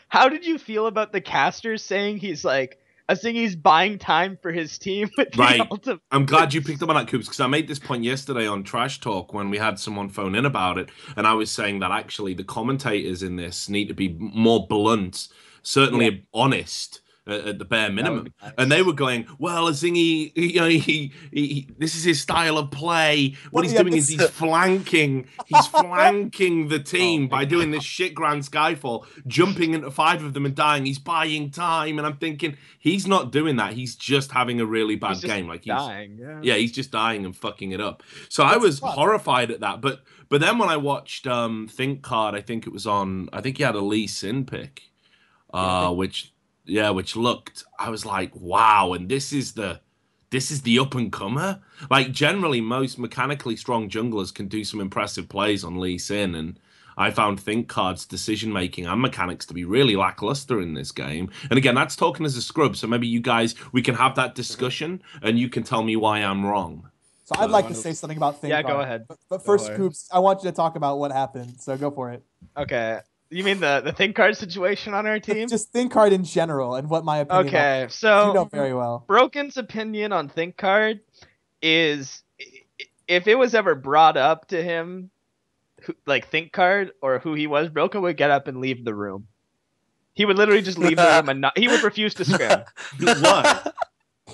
How did you feel about the casters saying he's like, I think he's buying time for his team with the ultimate? I'm glad you picked up on that, Kubz, because I made this point yesterday on Trash Talk when we had someone phone in about it, and I was saying that actually the commentators in this need to be more blunt, certainly honest at the bare minimum. Nice. And they were going, well, Zingy, this is his style of play. What he's doing is he's flanking the team by doing this shit Grand Skyfall, jumping into 5 of them and dying. He's buying time. And I'm thinking, he's not doing that. He's just having a really bad game. Like he's dying. Yeah, he's just dying and fucking it up. So I was horrified at that. But then when I watched Think Card, I think he had a Lee Sin pick, which looked, I was like, wow, and this is the up and comer. Like, generally, most mechanically strong junglers can do some impressive plays on Lee Sin, and I found Think Card's decision making and mechanics to be really lackluster in this game. And again, that's talking as a scrub, so maybe you guys, we can have that discussion, and you can tell me why I'm wrong. So I'd like to say something about Think Card. Yeah, go ahead. But first, Kubz, I want you to talk about what happened, so go for it. Okay. You mean the Think Card situation on our team? Just Think Card in general and what my opinion is. Okay, so you know very well. Broken's opinion on Think Card is, if it was ever brought up to him, like Think Card or who he was, Broken would get up and leave the room. He would literally just leave the room and he would refuse to scrim. What?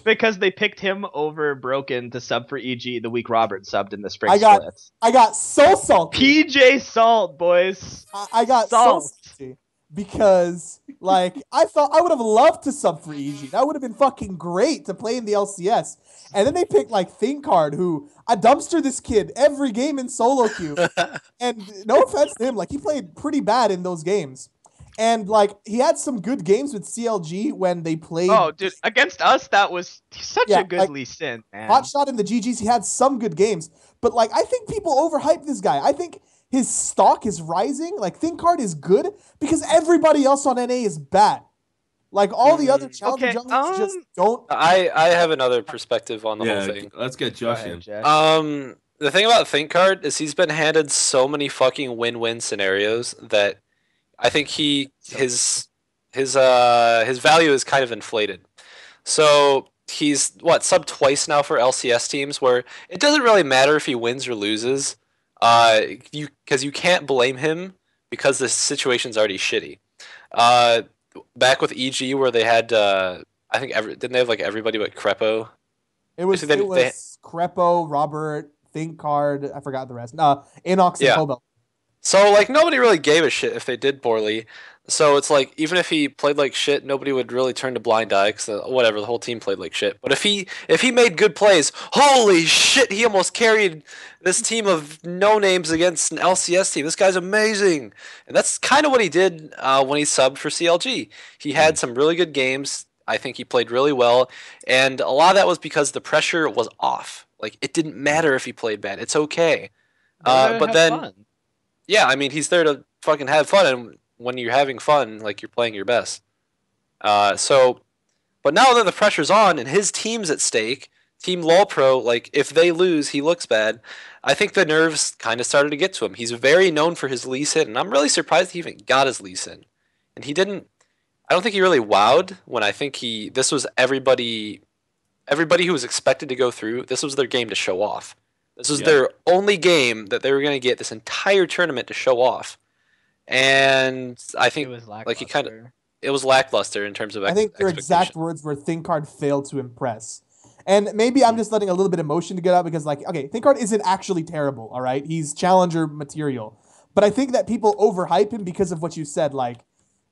Because they picked him over Broken to sub for EG the week Robert subbed in the spring splits. I got so salty. PJ Salt, boys. I got so salty because, like, I thought I would have loved to sub for EG. That would have been fucking great to play in the LCS. And then they picked, like, Think Card, who I dumpster this kid every game in solo queue. And no offense to him, like, he played pretty bad in those games. And, like, he had some good games with CLG when they played. Oh, dude, against us, that was such a good Lee Sin, man. Hotshot in the GGs, he had some good games. But, like, I think people overhype this guy. I think his stock is rising. Like, Think Card is good because everybody else on NA is bad. Like, all the other challenger junglers just don't. I have another perspective on the whole thing. Let's get Josh in. The thing about Think Card is he's been handed so many fucking win-win scenarios that I think his value is kind of inflated. So he's subbed twice now for LCS teams where it doesn't really matter if he wins or loses, because you can't blame him because the situation's already shitty. Back with EG where they had I think didn't they have like everybody but Crepo? It was Crepo, Robert, Think Card, I forgot the rest. Inox and Cobalt. So, like, nobody really gave a shit if they did poorly. So it's like, even if he played like shit, nobody would really turn a blind eye, because whatever, the whole team played like shit. But if he made good plays, holy shit, he almost carried this team of no-names against an LCS team. This guy's amazing. And that's kind of what he did when he subbed for CLG. He had some really good games. I think he played really well. And a lot of that was because the pressure was off. Like, it didn't matter if he played bad. It's okay. But then... fun. Yeah, I mean, he's there to fucking have fun, and when you're having fun, like, you're playing your best. But now that the pressure's on and his team's at stake, Team LOLPro, like, if they lose, he looks bad. I think the nerves kind of started to get to him. He's very known for his Lee Sin, and I'm really surprised he even got his Lee Sin. And he didn't, I don't think he really wowed when I think this was everybody who was expected to go through, this was their game to show off. This was their only game that they were going to get this entire tournament to show off. And I think it was lackluster in terms of I think their exact words were Think Card failed to impress. And maybe I'm just letting a little bit of emotion to get out because, like, okay, Think Card isn't actually terrible, all right? He's challenger material. But I think that people overhype him because of what you said. Like,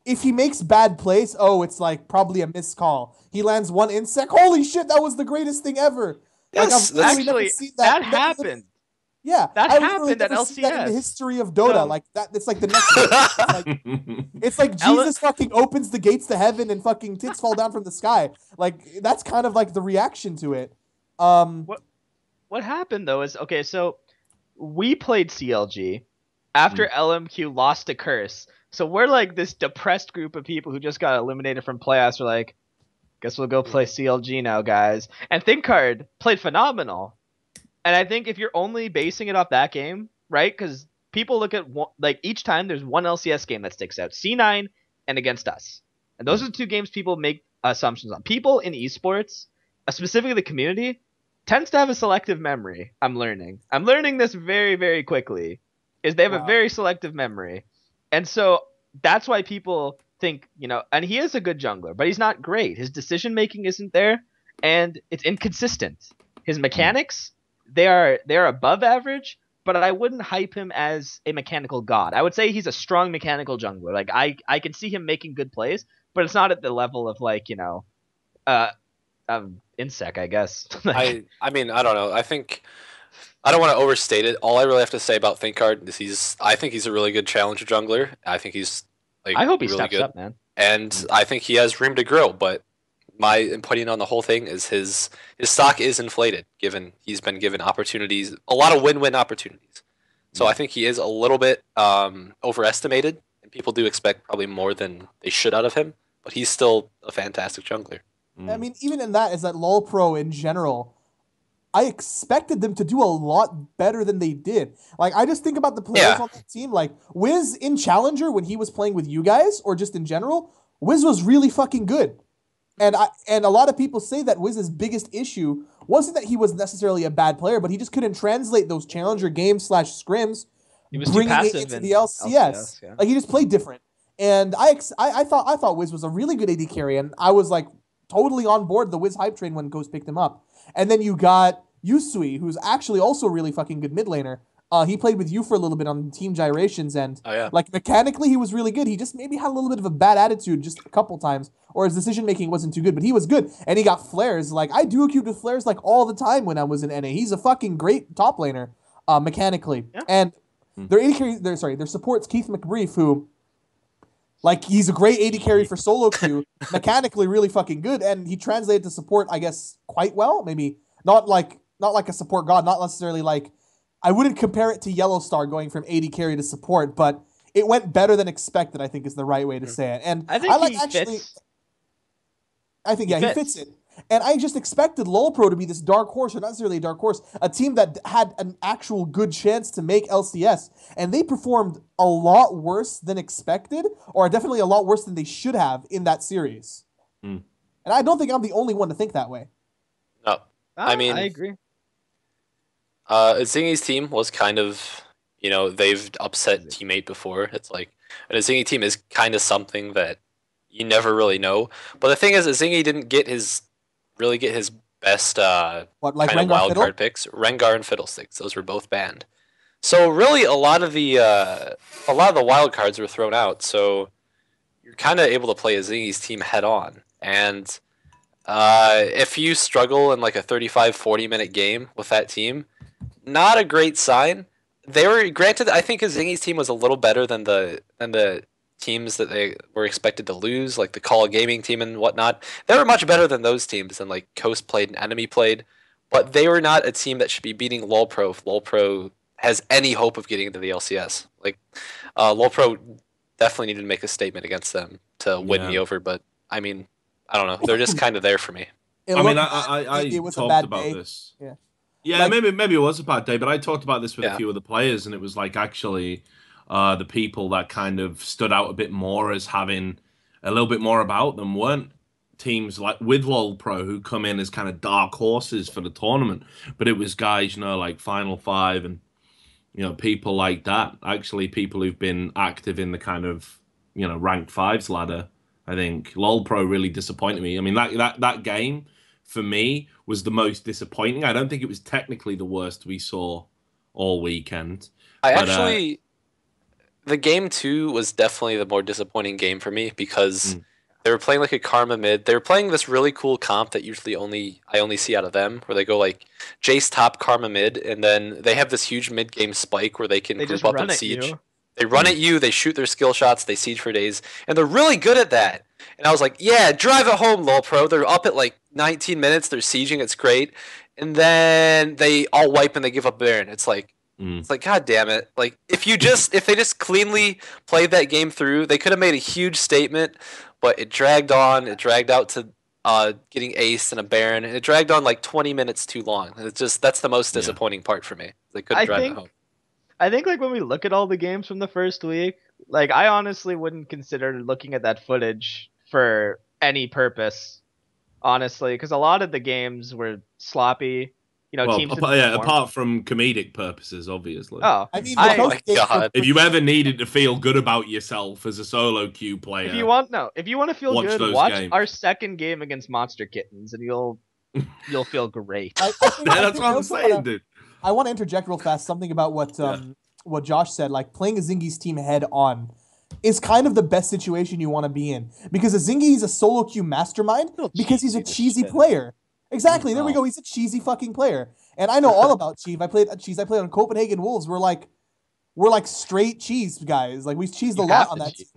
if he makes bad plays, it's like probably a missed call. He lands one insect. Holy shit, that was the greatest thing ever. Yes, like, I've literally never seen that. That happened. Yeah, that I happened at never seen that in the LCS. history of Dota. Like that, it's like the next. It's like Jesus fucking opens the gates to heaven and fucking tits fall down from the sky. Like that's kind of like the reaction to it. What happened though is okay. So we played CLG after LMQ lost to Curse. So we're like this depressed group of people who just got eliminated from playoffs. We're like, guess we'll go play CLG now, guys. And ThinkCard played phenomenal. And I think if you're only basing it off that game, right? Because people look at like each time there's one LCS game that sticks out: C9 and against us. And those are the two games people make assumptions on. People in esports, specifically the community, tends to have a selective memory. I'm learning this very, very quickly. Is they have a very selective memory, and so that's why people think, and he is a good jungler, but he's not great. His decision making isn't there, and it's inconsistent. His mechanics, they're above average, but I wouldn't hype him as a mechanical god. I would say he's a strong mechanical jungler. Like I can see him making good plays, but it's not at the level of like Insect, I guess. I mean, I don't know. I think I don't want to overstate it. All I really have to say about ThinkCard is I think he's a really good challenger jungler. I think he's like I hope he really steps good. up, man. And I think he has room to grow, but my opinion on the whole thing is his stock is inflated, given he's been given opportunities, a lot of win-win opportunities. So I think he is a little bit overestimated, and people do expect probably more than they should out of him, but he's still a fantastic jungler. I mean, even in that, is that LoL Pro in general, I expected them to do a lot better than they did. Like, I just think about the players on that team. Like, Wiz in Challenger, when he was playing with you guys, or just in general, Wiz was really fucking good. And a lot of people say that Wiz's biggest issue wasn't that he was necessarily a bad player, but he just couldn't translate those Challenger games / scrims, he was bringing too passive it into the LCS. Yeah. Like, he just played different. And I thought Wiz was a really good AD carry, and I was like totally on board the Wiz hype train when Ghost picked him up. And then you got Yusui, who's actually also a really fucking good mid laner. He played with you for a little bit on Team Gyrations, and like mechanically he was really good. He just maybe had a little bit of a bad attitude just a couple times, or his decision making wasn't too good, but he was good. And he got flares. Like, I duo queued with flares like all the time when I was in NA. He's a fucking great top laner, mechanically. Yeah. And their AD carry, their support's Keith McBrief, who, like, he's a great AD carry for solo queue, mechanically really fucking good, and he translated to support, I guess, quite well. Maybe not like a support god, not necessarily like, I wouldn't compare it to Yellow Star going from AD carry to support, but it went better than expected, I think is the right way to say it. And I think he fits. I think, he fits it. And I just expected LoL Pro to be this dark horse, or not necessarily a dark horse, a team that had an actual good chance to make LCS. And they performed a lot worse than expected, or definitely a lot worse than they should have in that series. And I don't think I'm the only one to think that way. No. I mean, I agree. Zingy's team was kind of, they've upset teammate before. It's like, and a Zingy team is kind of something that you never really know. But the thing is, Zingy didn't get his best kind of wild card picks. Rengar and Fiddlesticks, those were both banned. So really, a lot of the wild cards were thrown out. So you're kind of able to play a Zingy's team head on. And if you struggle in like a 35-40 minute game with that team, not a great sign. They were granted. I think Zingy's team was a little better than the teams that they were expected to lose, like the Call Gaming team and whatnot. They were much better than those teams, and like Coast played and Enemy played. But they were not a team that should be beating LoL Pro if LoL Pro has any hope of getting into the LCS. Like LoL Pro definitely needed to make a statement against them to win me over. But I mean, I don't know. They're just kind of there for me. I talked about this. Yeah, maybe it was a bad day, but I talked about this with a few of the players, and it was like actually the people that kind of stood out a bit more as having a little bit more about them weren't teams like with LoL Pro who come in as kind of dark horses for the tournament, but it was guys, like Final Five and people like that. Actually, people who've been active in the kind of ranked fives ladder. I think LoL Pro really disappointed me. I mean, that game for me was the most disappointing. I don't think it was technically the worst we saw all weekend. the game 2 was definitely the more disappointing game for me because they were playing like a Karma mid. They were playing this really cool comp that usually I only see out of them, where they go like Jace top, Karma mid, and then they have this huge mid game spike where they can group up and siege. They run at you, they shoot their skill shots, they siege for days, and they're really good at that. And I was like, yeah, drive it home, lol pro. They're up at like 19 minutes, they're sieging, it's great. And then they all wipe and they give up Baron. It's like, god damn it. Like if they just cleanly played that game through, they could have made a huge statement, but it dragged on, it dragged out to getting aced and a Baron, and it dragged on like 20 minutes too long. That's the most disappointing part for me. They couldn't drive it home. I think like when we look at all the games from the first week, like I honestly wouldn't consider looking at that footage for any purpose, honestly, because a lot of the games were sloppy. You know, teams apart from comedic purposes, obviously. Oh, I mean, God. If you ever needed to feel good about yourself as a solo queue player, if you want to feel good, watch our second game against Monster Kittens, and you'll feel great. That's what I'm saying, dude. I want to interject real fast something about what Josh said. Like playing a Zingy's team head on is kind of the best situation you want to be in, because a Zingy is a solo queue mastermind because he's a cheesy player. Exactly. There we go. He's a cheesy fucking player, and I know all about cheese. I played on Copenhagen Wolves. We're like straight cheese guys. Like we cheesed a lot on that team.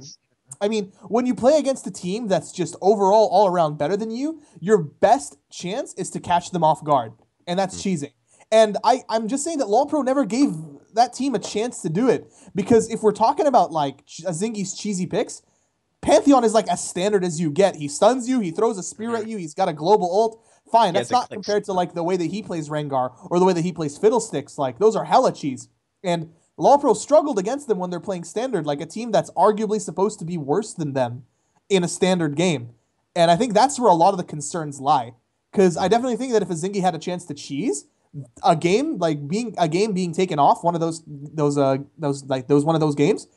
I mean, when you play against a team that's just overall all around better than you, your best chance is to catch them off guard, and that's cheesing. And I'm just saying that LoL Pro never gave that team a chance to do it, because if we're talking about like a Zingy's cheesy picks, Pantheon is like as standard as you get. He stuns you, he throws a spear at you, he's got a global ult. Fine, that's not compared to like the way that he plays Rengar or the way that he plays Fiddlesticks. Like those are hella cheese. And LoL Pro struggled against them when they're playing standard, like a team that's arguably supposed to be worse than them in a standard game. And I think that's where a lot of the concerns lie. Because I definitely think that if a Zingy had a chance to cheese, a game being taken off, one of those games,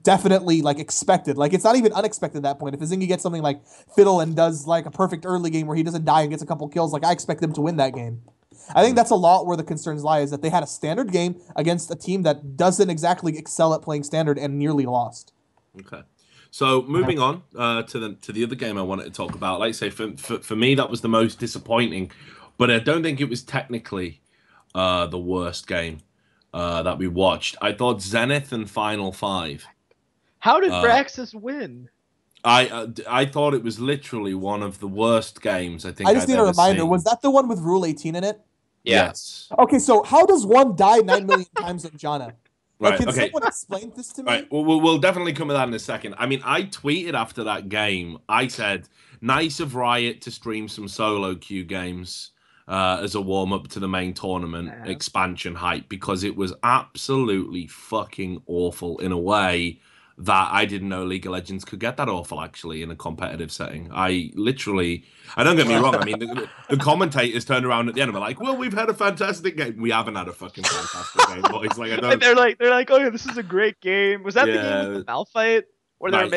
definitely like expected. Like it's not even unexpected at that point. If a Zingy gets something like Fiddle and does like a perfect early game where he doesn't die and gets a couple kills, like I expect them to win that game. I think that's a lot where the concerns lie, is that they had a standard game against a team that doesn't exactly excel at playing standard and nearly lost. Okay. So moving on to the other game I wanted to talk about. Like I say, for me that was the most disappointing, but I don't think it was technically the worst game that we watched. I thought Zenith and Final 5. How did Braxis win? I thought it was literally one of the worst games I think. I just need a reminder. Was that the one with Rule 18 in it? Yes. Okay, so how does one die 9 million times on Janna? Right, can someone explain this to me? Right, we'll definitely come to that in a second. I mean, I tweeted after that game, I said, nice of Riot to stream some solo queue games as a warm-up to the main tournament expansion hype, because it was absolutely fucking awful in a way that I didn't know League of Legends could get that awful, actually, in a competitive setting. I don't get me wrong, I mean, the commentators turned around at the end and were like, well, we've had a fantastic game. We haven't had a fucking fantastic game, boys. Like, I don't... They're like, oh yeah, this is a great game. Was that the game with the Malphite?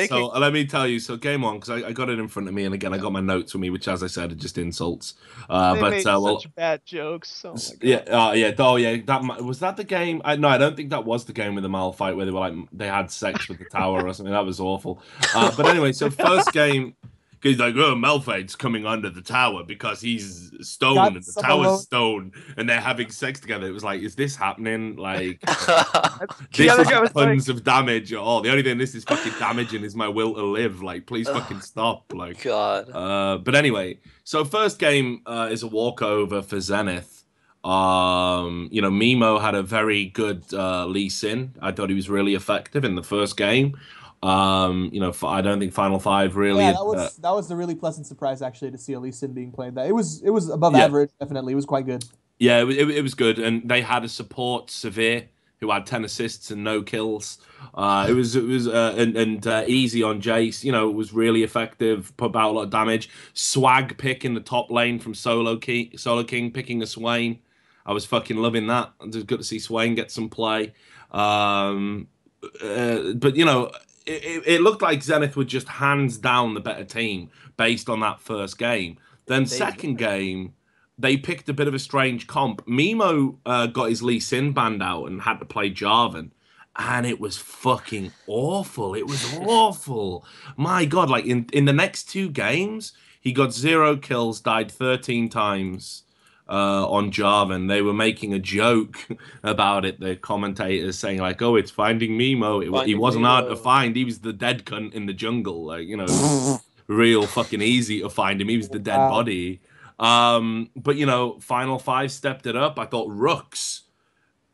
So let me tell you, so game on, because I got it in front of me, and again, I got my notes with me, which, as I said, are just insults. They made such bad jokes. Oh my God. Was that the game? No, I don't think that was the game with the Malphite where they were like, they had sex with the tower or something. That was awful. But anyway, so first game, he's like, oh, Malphite's coming under the tower because he's stoned and the tower's stoned and they're having sex together. It was like, is this happening? Like, this is tons of damage. Oh, the only thing this is fucking damaging is my will to live. Like, please fucking stop. Like, God. But anyway, so first game is a walkover for Zenith. Mimo had a very good Lee Sin. I thought he was really effective in the first game. I don't think Final 5 really. Yeah, that was the really pleasant surprise, actually, to see Lee Sin being played. That it was above average, definitely. It was quite good. Yeah, it was good, and they had a support, Severe, who had 10 assists and no kills. It was easy on Jace. It was really effective, put out a lot of damage. Swag pick in the top lane from Solo King picking a Swain. I was fucking loving that. It was good to see Swain get some play. It looked like Zenith were just hands down the better team based on that first game. Then second game, they picked a bit of a strange comp. Mimo got his Lee Sin banned out and had to play Jarvan. and it was fucking awful. It was awful. My God, like in the next 2 games, he got 0 kills, died 13 times on Jarvan. They were making a joke about it. The commentators saying like, "Oh, it's finding Mimo. He wasn't hard to find. He was the dead cunt in the jungle. Like, you know, it was real fucking easy to find him. He was the dead body." But you know, Final 5 stepped it up. I thought Rooks.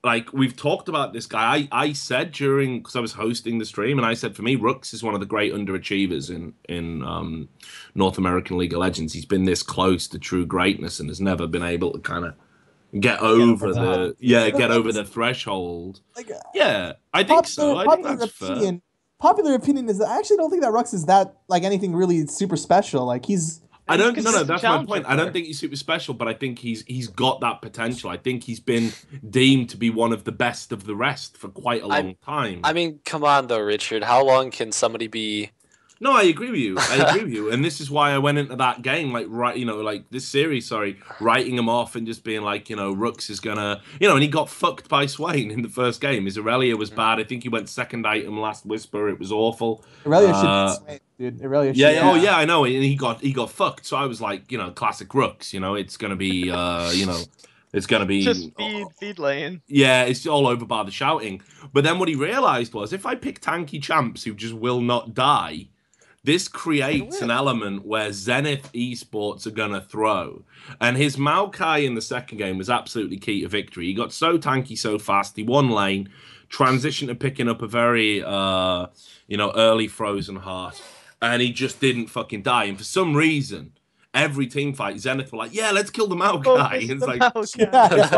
Like, we've talked about this guy. I said during, because I was hosting the stream, and I said, for me, Rooks is one of the great underachievers in North American League of Legends. He's been this close to true greatness and has never been able to kind of get over the threshold. Like, yeah, I think so. I think that's fair. Popular opinion is that I actually don't think that Rux is that like anything really super special. Like that's my point. I don't think he's super special, but I think he's got that potential. I think he's been deemed to be one of the best of the rest for quite a long time. I mean, come on though, Richard. How long can somebody be? No, I agree with you. And this is why I went into that game, this series, writing him off and just being like, Rooks is gonna, and he got fucked by Swain in the first game. His Aurelia was bad. I think he went second item last Whisper. It was awful. Aurelia should be Swain, dude. Aurelia should be. Oh yeah, I know. And he got fucked. So I was like, classic Rooks. It's gonna be, it's gonna be just feed lane. Yeah, it's all over by the shouting. But then what he realized was, if I pick tanky champs who just will not die, this creates an element where Zenith esports are going to throw. And his Maokai in the second game was absolutely key to victory. He got so tanky so fast. He won lane, transitioned to picking up a very, early Frozen Heart. And he just didn't fucking die. And for some reason, every team fight, Zenith were like, yeah, let's kill the Maokai. It's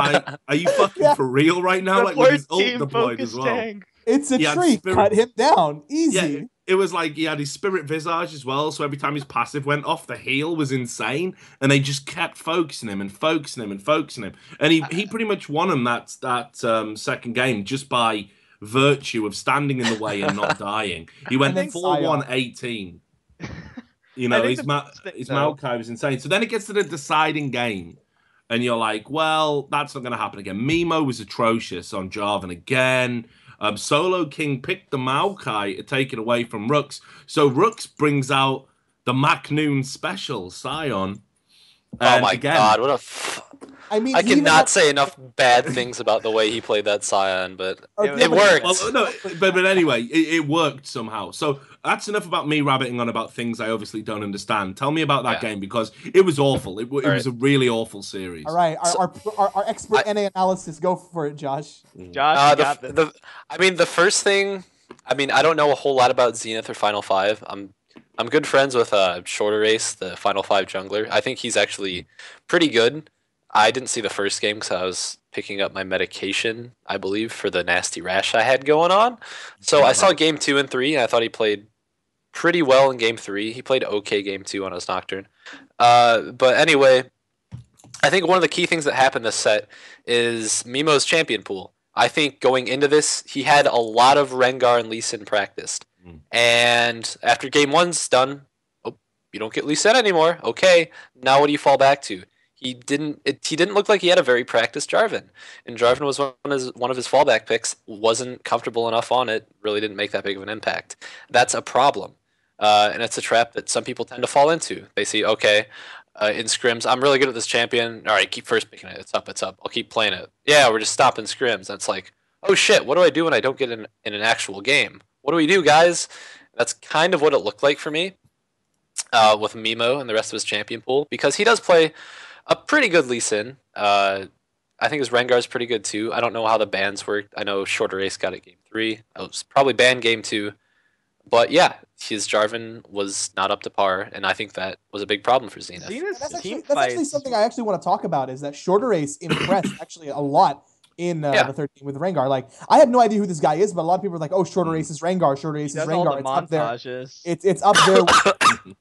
like, are you fucking for real right now? Like, with his ult deployed as well. Tank. It's a treat. Cut him down. Easy. Yeah, it was like he had his Spirit Visage as well, so every time his passive went off, the heal was insane, and they just kept focusing him. And he pretty much won him that second game just by virtue of standing in the way and not dying. He went 4-1-18. His Maokai was insane. So then it gets to the deciding game, and you're like, well, that's not going to happen again. Mimo was atrocious on Jarvan again. Solo King picked the Maokai to take it away from Rooks. So Rooks brings out the Macnoon special, Scion. Oh my God, what I cannot say enough bad things about the way he played that Scion, but it worked. Well, no, but anyway, it worked somehow. So that's enough about me rabbiting on about things I obviously don't understand. Tell me about that game, because it was awful. It was a really awful series. All right, our expert NA analysis, go for it, Josh. The first thing, I don't know a whole lot about Zenith or Final 5. I'm good friends with Shorter Race, the Final 5 jungler. I think he's actually pretty good. I didn't see the first game because I was picking up my medication, I believe, for the nasty rash I had going on. So I saw game 2 and 3, and I thought he played pretty well in game 3. He played okay game 2 on his Nocturne. But anyway, I think one of the key things that happened this set is Mimo's champion pool. I think going into this, he had a lot of Rengar and Lee Sin practiced. And after game 1's done, you don't get Lee Sin anymore. Okay, now what do you fall back to? He didn't look like he had a very practiced Jarvan. And Jarvan was one of his fallback picks, wasn't comfortable enough on it, really didn't make that big of an impact. That's a problem. And it's a trap that some people tend to fall into. They see, okay, in scrims, I'm really good at this champion. All right, keep first picking it. It's up. I'll keep playing it. Yeah, we're just stopping scrims. And it's like, oh shit, what do I do when I don't get in an actual game? What do we do, guys? That's kind of what it looked like for me with Mimo and the rest of his champion pool, because he does play a pretty good Lee Sin. I think his Rengar's pretty good too. I don't know how the bans worked. I know Shorter Race got it game 3. I was probably banned game 2. But yeah, his Jarvan was not up to par, and I think that was a big problem for Zenith. That's actually something I actually want to talk about, is that Shorter Race impressed actually a lot in the third game with Rengar. Like, I had no idea who this guy is, but a lot of people are like, oh, Shorter Race is Rengar, Shorter Race is Rengar. It's up there. It's up there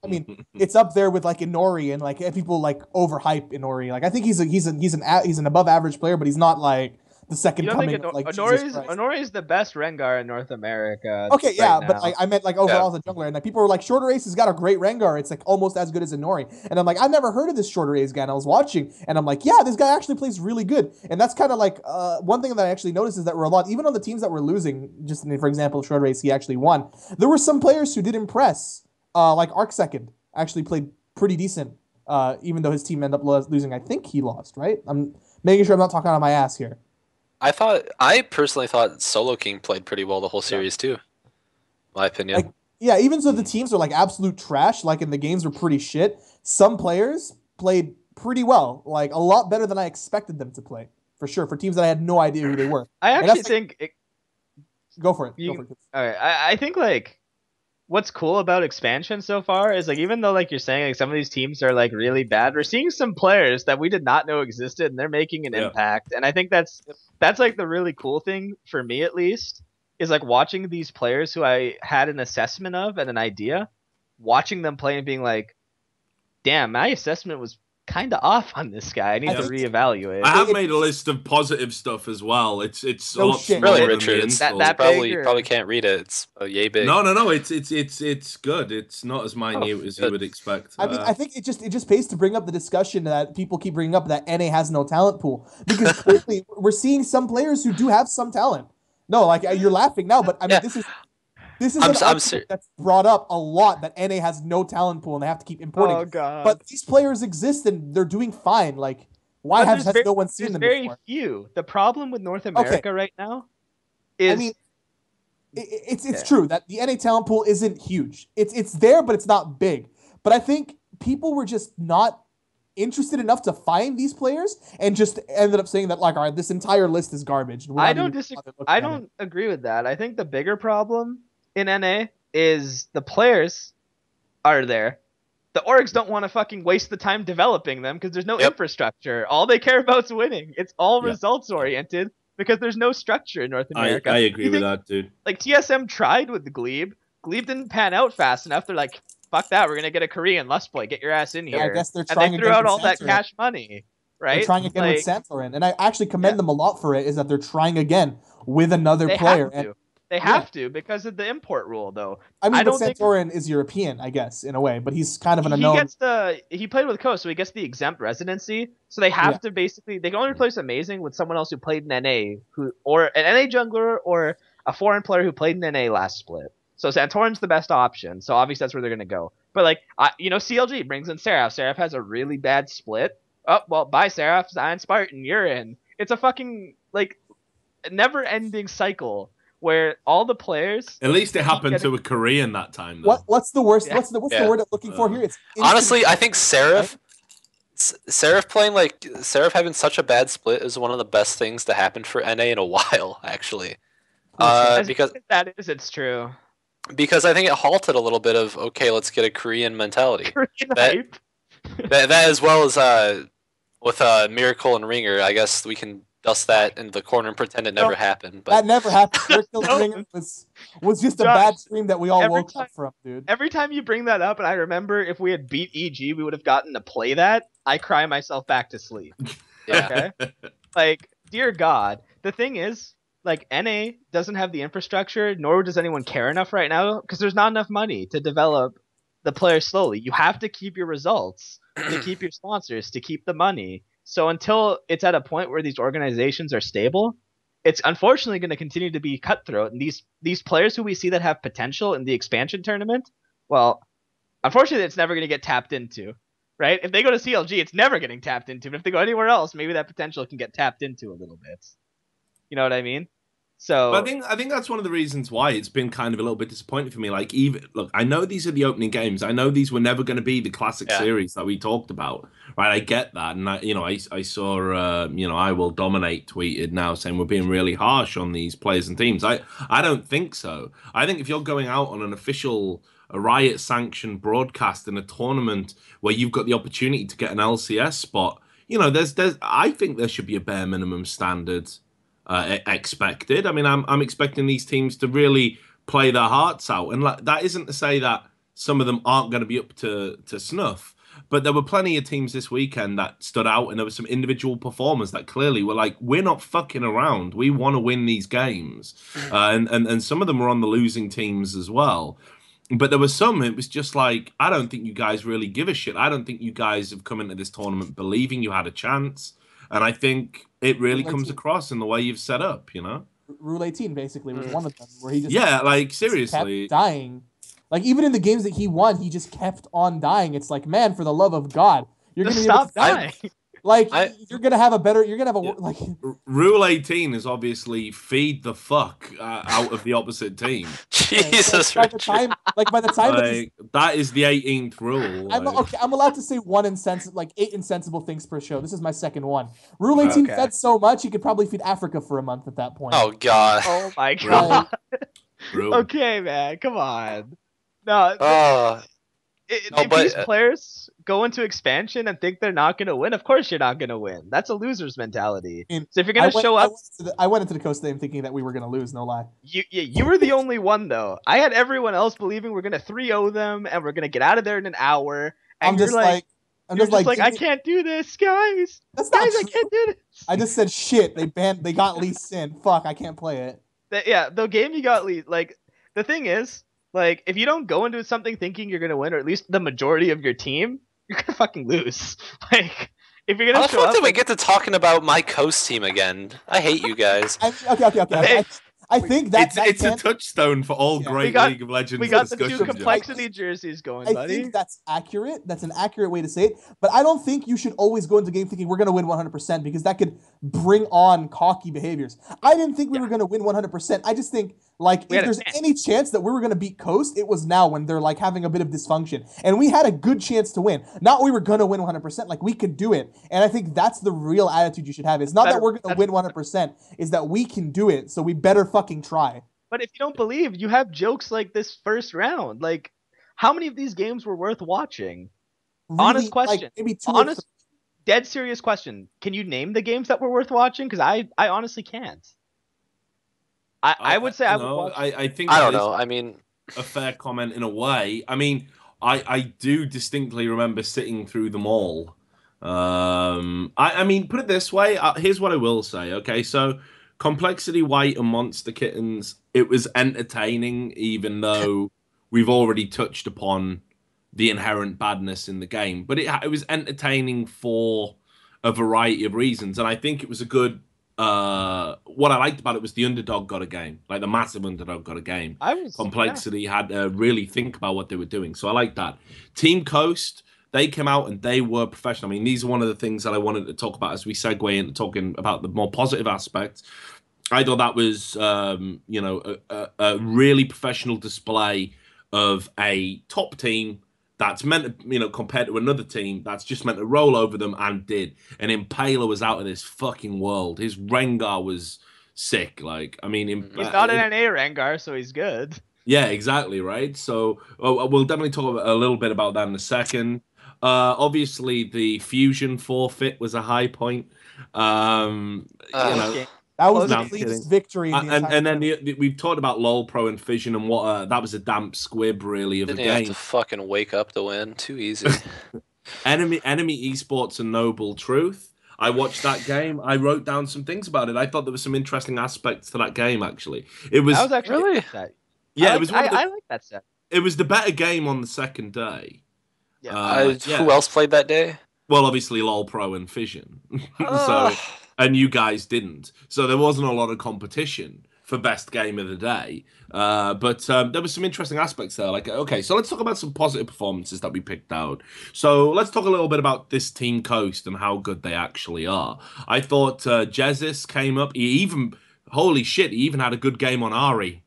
with, it's up there with like Inori, and like people like overhype Inori. Like, I think he's an above average player, but he's not like the second coming of like Jesus Christ. Honori is the best Rengar in North America. Okay, yeah, right but like I meant like overall as a jungler, and like people were like, Shorter Ace has got a great Rengar. It's like almost as good as Honori, and I'm like, I've never heard of this Shorter Ace guy. And I was watching, and I'm like, yeah, this guy actually plays really good. And that's kind of like one thing that I actually noticed is that we're a lot, even on the teams that were losing. Just for example, Shorter Ace, he actually won. There were some players who did impress, like Arc Second actually played pretty decent, even though his team ended up losing. I think he lost, right? I'm making sure I'm not talking out of my ass here. I personally thought Solo King played pretty well the whole series too. My opinion. Like, yeah, even though the teams are like absolute trash, like and the games were pretty shit, some players played pretty well, like a lot better than I expected them to play, for sure. For teams that I had no idea who they were. I actually think. Go for it. All right, I think like what's cool about expansion so far is like even though like you're saying like some of these teams are like really bad, we're seeing some players that we did not know existed and they're making an impact. And I think that's like the really cool thing for me at least is like watching these players who I had an assessment of and an idea, watching them play and being like, damn, my assessment was kind of off on this guy. I need to reevaluate. I have made a list of positive stuff as well. It's no a lot shit. Really, Richard. It's that probably can't read it. It's yay big. No. It's good. It's not as minute as you would expect. I mean, I think it just pays to bring up the discussion that people keep bringing up that NA has no talent pool, because clearly we're seeing some players who do have some talent. No, like you're laughing now, but I mean this is an argument that's brought up a lot, that NA has no talent pool and they have to keep importing. Oh god! But these players exist and they're doing fine. Like, why has no one seen them very before? few. The problem with North America right now is, I mean, it's true that the NA talent pool isn't huge. It's there, but it's not big. But I think people were just not interested enough to find these players and just ended up saying that like, all right, this entire list is garbage. I don't agree with that. I think the bigger problem in NA is the players are there. The orgs don't want to fucking waste the time developing them because there's no infrastructure. All they care about is winning. It's all results oriented because there's no structure in North America. I agree with that, dude. Like TSM tried with the Gleeb. Gleeb didn't pan out fast enough. They're like, fuck that, we're gonna get a Korean Let's Play. Get your ass in here. I guess they're trying. And they threw out all that cash money. Right? They're trying again with Santorin. And I actually commend them a lot for it, is that they're trying again with another player. They have to because of the import rule, though. I mean, but Santorin is European, I guess, in a way, but he's kind of an unknown. He played with Coast, so he gets the exempt residency. So they have to basically, they can only replace Amazing with someone else who played in NA, or an NA jungler, or a foreign player who played in NA last split. So Santorin's the best option. So obviously that's where they're gonna go. But like, CLG brings in Seraph. Seraph has a really bad split. Oh well, bye Seraph, Zion Spartan, you're in. It's a fucking like never-ending cycle where all the players. At least it happened to a Korean that time, though. What's the worst? What's the word I'm looking for here? It's honestly, I think Seraph having such a bad split is one of the best things to happen for NA in a while, actually. Because it's true. Because I think it halted a little bit of let's get a Korean mentality. That as well as with Miracle and Ringer, I guess we can dust that in the corner and pretend it never happened. But that never happened. Miracle and Ringer was just a bad stream that we all woke up from, dude. Every time you bring that up, and I remember if we had beat EG, we would have gotten to play that. I cry myself back to sleep. Okay, like dear God. The thing is, like, NA doesn't have the infrastructure, nor does anyone care enough right now, because there's not enough money to develop the players slowly. You have to keep your results, to keep your sponsors, to keep the money. So until it's at a point where these organizations are stable, it's unfortunately going to continue to be cutthroat. And these players who we see that have potential in the expansion tournament, well, unfortunately, it's never going to get tapped into, right? If they go to CLG, it's never getting tapped into. But if they go anywhere else, maybe that potential can get tapped into a little bit. You know what I mean? So but I think that's one of the reasons why it's been kind of a little bit disappointing for me. Like, look, I know these are the opening games. I know these were never going to be the classic series that we talked about, right? I get that, and I saw I Will Dominate tweeted now saying we're being really harsh on these players and teams. I don't think so. I think if you're going out on an official Riot sanctioned broadcast in a tournament where you've got the opportunity to get an LCS spot, I think there should be a bare minimum standard. Expected. I mean, I'm expecting these teams to really play their hearts out, and that isn't to say that some of them aren't going to be up to snuff. But there were plenty of teams this weekend that stood out, and there were some individual performers that clearly were like, we're not fucking around. We want to win these games. And some of them were on the losing teams as well. But there was some, it was just like, I don't think you guys really give a shit. I don't think you guys have come into this tournament believing you had a chance. And I think it really comes across in the way you've set up, you know? Rule 18 basically was one of them where he just like seriously kept dying. Like even in the games that he won, he just kept on dying. It's like, man, for the love of God, you're gonna stop dying. You're gonna have like Rule 18 is obviously feed the fuck out of the opposite team. Jesus, by the time that is the 18th rule. I'm allowed to say 8 insensible things per show. This is my second one. Rule 18 fed so much he could probably feed Africa for a month at that point. Oh God. Oh my God. Okay, man, come on. No. If these players go into expansion and think they're not going to win, of course you're not going to win. That's a loser's mentality. So if you're going to show up... I went into the coast game thinking that we were going to lose, no lie. You were the only one, though. I had everyone else believing we're going to 3-0 them and we're going to get out of there in an hour. And I'm just like, I can't do this, guys. I can't do this. I just said, shit, they got Lee Sin. Fuck, I can't play it. The game you got Lee... Like, the thing is... Like, if you don't go into something thinking you're gonna win, or at least the majority of your team, you're gonna fucking lose. Like, if you're gonna show up... How the fuck did we get to talking about my coast team again? I hate you guys. Okay. I think it's a touchstone for all great League of Legends. We got the 2 complexity jerseys going, buddy. I think that's accurate. That's an accurate way to say it. But I don't think you should always go into the game thinking we're going to win 100% because that could bring on cocky behaviors. I didn't think we were going to win 100%. I just think, like, if there's any chance that we were going to beat Coast, it was now when they're, like, having a bit of dysfunction. And we had a good chance to win. Not we were going to win 100%. Like, we could do it. And I think that's the real attitude you should have. It's not that we're going to win 100%. It's that we can do it. So we better fucking try. But if you don't believe, you have jokes like this first round. Like, how many of these games were worth watching? Really, honest question. Like maybe 2 honest, dead serious question. Can you name the games that were worth watching? Because I honestly can't. I would say I would watch. I think I don't know. I mean, a fair comment in a way. I mean, I do distinctly remember sitting through them all. I mean, put it this way. Here's what I will say. Okay, so Complexity White and Monster Kittens, it was entertaining, even though we've already touched upon the inherent badness in the game. But it was entertaining for a variety of reasons, and I think it was a good. What I liked about it was the underdog got a game, like the massive underdog got a game. Complexity had to really think about what they were doing, so I like that. Team Coast, they came out and they were professional. I mean, these are one of the things that I wanted to talk about as we segue into talking about the more positive aspects. I thought that was, a really professional display of a top team that's meant to, compared to another team that's just meant to roll over them and did. And Impaler was out of this fucking world. His Rengar was sick. Like, I mean, he's not an NA Rengar, so he's good. Yeah, exactly, right? So we'll definitely talk a little bit about that in a second. Obviously, the Fusion forfeit was a high point. That was the cleanest victory. And then we've talked about LoL Pro and Fission and what that was a damp squib really of a game. Have to fucking wake up to win. Too easy. Enemy Esports and Noble Truth. I watched that game. I wrote down some things about it. I thought there were some interesting aspects to that game. Actually, it was. I was actually really. Yeah, it was. I like that set. It was the better game on the second day. Yeah. Who else played that day? Well, obviously LoL Pro and Fission. And you guys didn't. So there wasn't a lot of competition for best game of the day. But there were some interesting aspects there. Like, okay, so let's talk about some positive performances that we picked out. So let's talk a little bit about this Team Coast and how good they actually are. I thought Jesus came up. Holy shit, he even had a good game on Ari.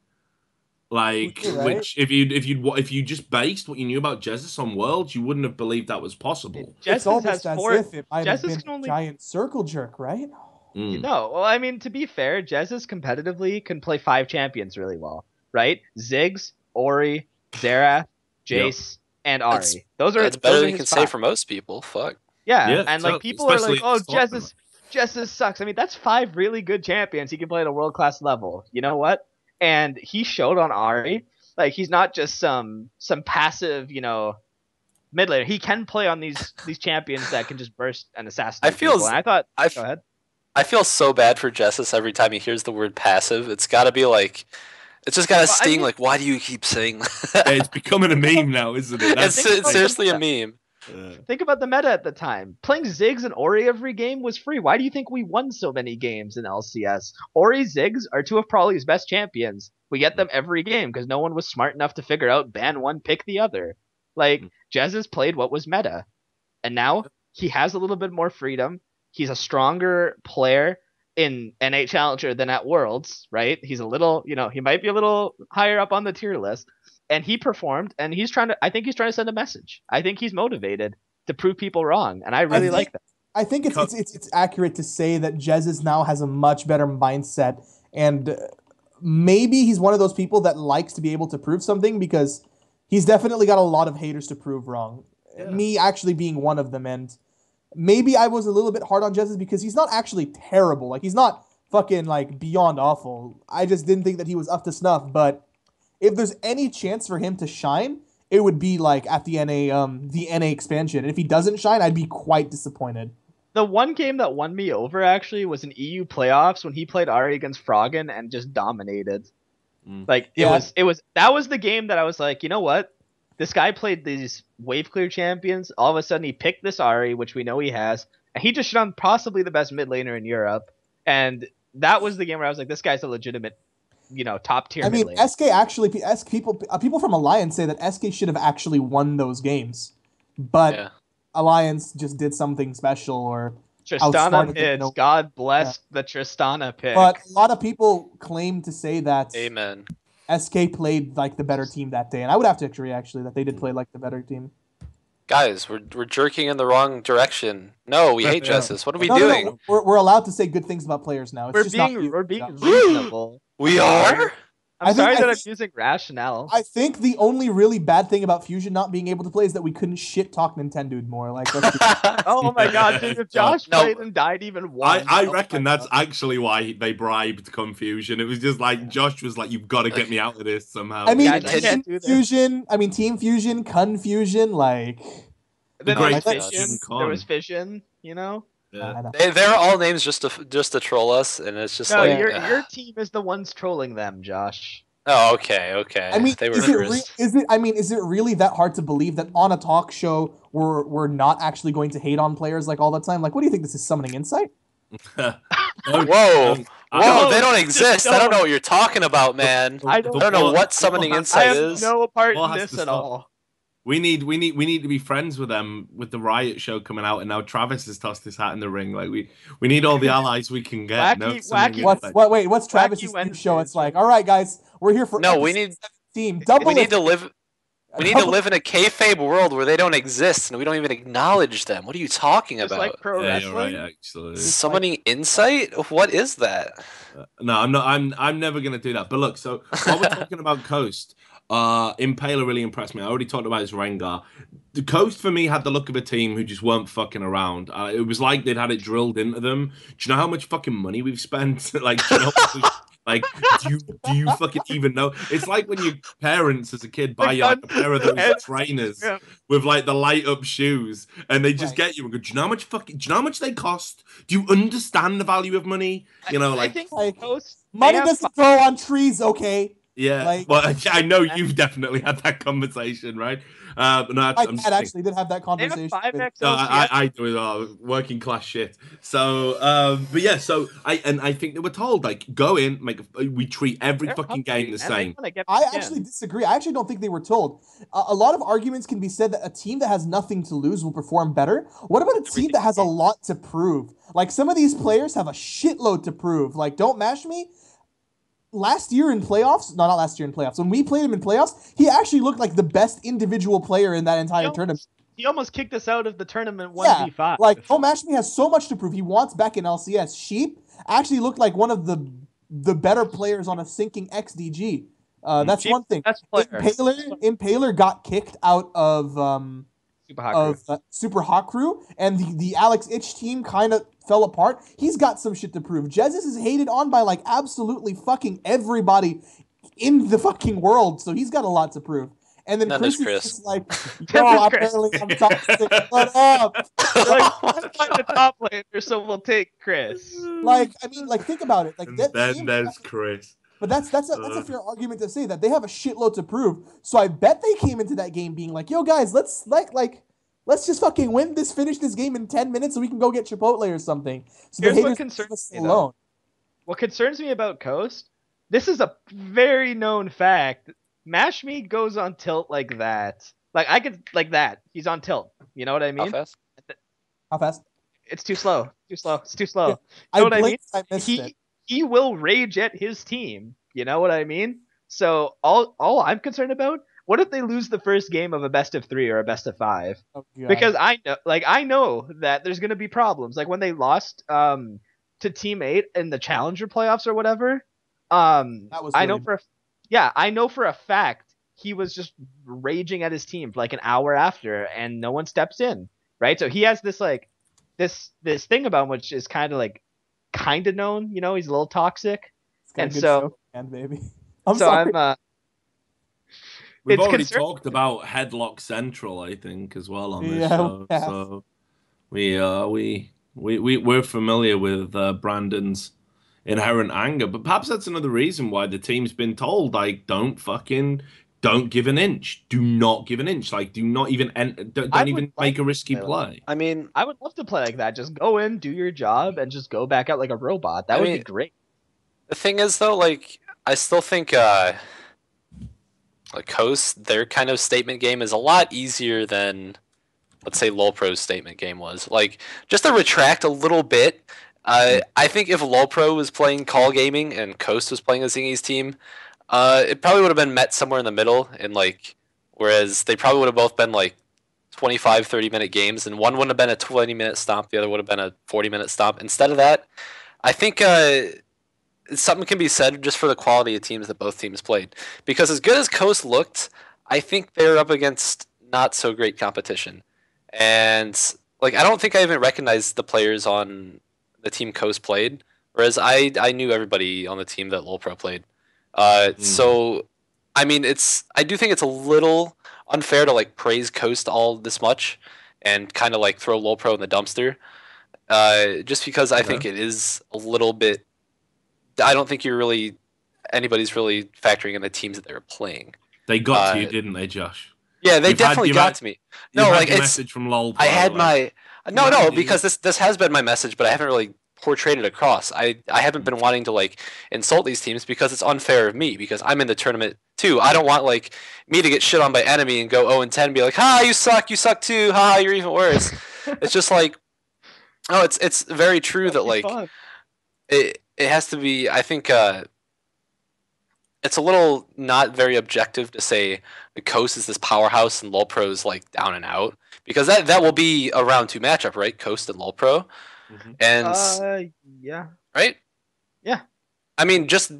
Like, right? Which if you just based what you knew about Jesus on Worlds, you wouldn't have believed that was possible. It's almost as if it might have been a giant circle jerk, right? No, well, I mean, to be fair, Jesus competitively can play 5 champions really well, right? Ziggs, Ori, Xerath, Jace, and Ari. That's better than you can say for most people. Fuck. Yeah, and like people are like, oh, Jesus sucks. I mean, that's 5 really good champions he can play at a world-class level. You know what? And he showed on Ari, like, he's not just some passive, mid laner. He can play on these champions that can just burst and assassinate people. And I thought, go ahead. I feel so bad for Jessus every time he hears the word passive. It's got to be like, it's just got to sting. Like, why do you keep saying that? Yeah, it's becoming a meme now, isn't it? It's seriously a meme. Think about the meta at the time. Playing Ziggs and Ori every game was free. Why do you think we won so many games in LCS? Ori, Ziggs are two of probably his best champions. We get them every game because no one was smart enough to figure out ban one, pick the other. Like, Jez played what was meta. And now he has a little bit more freedom. He's a stronger player in NA Challenger than at Worlds, right? He's a little, he might be a little higher up on the tier list. And he performed, and I think he's trying to send a message. I think he's motivated to prove people wrong, and I really like that. I think it's accurate to say that Jez now has a much better mindset, and maybe he's one of those people that likes to be able to prove something because he's definitely got a lot of haters to prove wrong. Yeah. Me actually being one of them, and maybe I was a little bit hard on Jez because he's not actually terrible. Like, he's not fucking, like, beyond awful. I just didn't think that he was up to snuff, but if there's any chance for him to shine, it would be like at the NA expansion. And if he doesn't shine, I'd be quite disappointed. The one game that won me over actually was in EU playoffs when he played Ari against Froggen and just dominated. Like that was the game that I was like, you know what? This guy played these wave clear champions. All of a sudden he picked this Ari, which we know he has, and he just shot on possibly the best mid laner in Europe. And that was the game where I was like, this guy's a legitimate, top tier. I mean, SK actually, people from Alliance say that SK should have actually won those games, but Alliance just did something special or Tristana hits. God bless the Tristana pick. But a lot of people claim to say that Amen. SK played like the better team that day, and I would have to agree actually that they did play like the better team. Guys, we're jerking in the wrong direction. No, we hate Justice. What are we doing? No. We're allowed to say good things about players now. It's we're being reasonable. We are? I'm sorry that I'm using rationale. I think the only really bad thing about Fusion not being able to play is that we couldn't shit talk Nintendude more. Like, oh my god, dude, if Josh played and died even once. I reckon that's actually why they bribed Confusion. It was just like Josh was like, "You've got to get me out of this somehow." I mean, Team Fusion, Confusion, like the great Fission. There was Fission, Yeah. They're all names just to troll us, and it's just your team is the ones trolling them, Josh. Oh, okay. I mean, they were is it really that hard to believe that on a talk show we're not actually going to hate on players like all the time? Like, what do you think this is, Summoning Insight? Whoa, they don't exist. I don't know what you're talking about, man. I don't know what Summoning Insight is. No part in this at all. We need to be friends with them with the Riot show coming out, and now Travis has tossed his hat in the ring. Like we need all the allies we can get. What's Travis's new show? It's like, all right, guys, we're here for we need 17. We need to live in a kayfabe world where they don't exist and we don't even acknowledge them. What are you talking about? Like pro wrestling? You're right, actually. Summoning Insight? What is that? No, I'm not. I'm never gonna do that. But look, so while we're talking about Coast. Impaler really impressed me. I already talked about his Rengar. The Coast for me had the look of a team who just weren't fucking around. It was like they'd had it drilled into them. Do you know how much fucking money we've spent? Like, do you fucking even know? It's like when your parents as a kid buy you like a pair of those trainers with like the light up shoes, and they just get you and go, do you know how much they cost? Do you understand the value of money? I think money doesn't grow on trees, okay? Yeah, well, I know you've definitely had that conversation, right? My dad actually did have that conversation. I do it all, working class shit. So, but yeah, so I think they were told like go in, we treat every fucking game the same. I actually disagree. I actually don't think they were told. A lot of arguments can be said that a team that has nothing to lose will perform better. What about a team that has a lot to prove? Like some of these players have a shitload to prove. Like, don't mash me. Last year in playoffs, not last year in playoffs, when we played him in playoffs, he actually looked like the best individual player in that entire tournament. He almost kicked us out of the tournament 1v5. Like, Mashmi has so much to prove. He wants back in LCS. Sheep actually looked like one of the better players on a sinking XDG. That's one thing. Impaler got kicked out of Super Hot Crew, and the Alex Itch team kind of fell apart. He's got some shit to prove. Jesus is hated on by like absolutely fucking everybody in the fucking world, so he's got a lot to prove. And then Then Chris there's is Chris. just like, Then yo, there's apparently I'm toxic. What up? Like, let's find the top laner, so we'll take Chris. Like, I mean, like, think about it. Like, And that then team, there's Chris. but that's a fair argument to say that they have a shitload to prove. So I bet they came into that game being like, yo, guys, let's just fucking win this, finish this game in 10 minutes so we can go get Chipotle or something. So Here's the what haters concerns leave us me, though. alone. What concerns me about Coast, this is a very known fact. Mash Me goes on tilt like that. Like, I could, like that. He's on tilt. You know what I How mean? fast? How fast? It's too slow. Too slow. It's too slow. Yeah, You know what I mean? blinked, I missed it. He will rage at his team. You know what I mean? So all I'm concerned about, what if they lose the first game of a best of 3 or a best of 5? Oh, God. Because I know that there's gonna be problems. Like when they lost to Team 8 in the Challenger playoffs or whatever. That was I know really- I know for a fact he was just raging at his team for like an hour after, and no one steps in, right? So he has this like this thing about him, which is kind of known. You know, he's a little toxic. It's got a and good so- show, man, baby. I'm So sorry. We've It's already concern- talked about Headlock Central, I think, as well on this Yeah, show. we have. So we're familiar with Brandon's inherent anger, but perhaps that's another reason why the team's been told, like, don't give an inch. Do not give an inch. Like, do not even don't I would even like make a risky to play play. I mean, I would love to play like that. Just go in, do your job, and just go back out like a robot. That I would mean, be great. the thing is though, like, I still think like Coast, their kind of statement game is a lot easier than, let's say, LoLPro's statement game was. Like, just to retract a little bit, I think if LoLPro was playing call gaming and Coast was playing a Zingy's team, it probably would have been met somewhere in the middle, and like, whereas they probably would have both been like 25, 30-minute games, and one wouldn't have been a 20-minute stomp, the other would have been a 40-minute stomp. Instead of that, I think something can be said just for the quality of teams that both teams played. Because as good as Coast looked, I think they're up against not so great competition. And like, I don't think I even recognized the players on the team Coast played, whereas I knew everybody on the team that LoLPro played. So, I mean, I do think it's a little unfair to like praise Coast all this much and kind of like throw LoLPro in the dumpster. Just because I think it is a little bit. I don't think anybody's really factoring in the teams that they were playing. They got to you, didn't they, Josh? Yeah, they You've had- definitely you've got had- to me. You No, had like your it's. message from LOL. I had like, my Come on, dude. because this has been my message, but I haven't really portrayed it across. I haven't been wanting to like insult these teams because it's unfair of me, because I'm in the tournament too. I don't want like me to get shit on by enemy and go 0-10 and be like, ha, you suck too, ha, you're even worse. It's just like, oh, it's very true that like Fun. it has to be. I think it's a little not very objective to say the Coast is this powerhouse and LoLPro is like down and out, because that will be a round 2 matchup, right? Coast and LoLPro. And Yeah. right? Yeah. I mean, just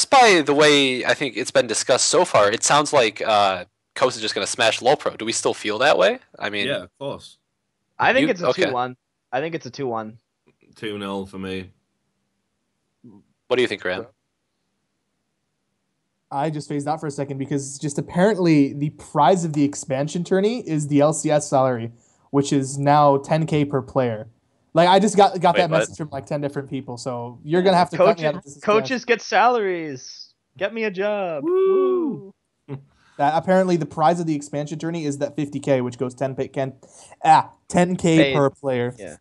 by the way I think it's been discussed so far, it sounds like Coast is just going to smash LoLPro. Do we still feel that way? I mean, Yeah, of course. I think You- it's a okay. 2-1. I think it's a 2-1. 2-0 for me. what do you think, Graham? I just phased out for a second because just apparently the prize of the expansion tourney is the LCS salary, which is now 10K per player. Like, I just got Wait, that what? message from like 10 different people, so you're gonna have to cut me out of this. Coaches get salaries. Get me a job. Woo. That apparently the prize of the expansion tourney is that 50K, which goes 10K Paid. per player. Yeah.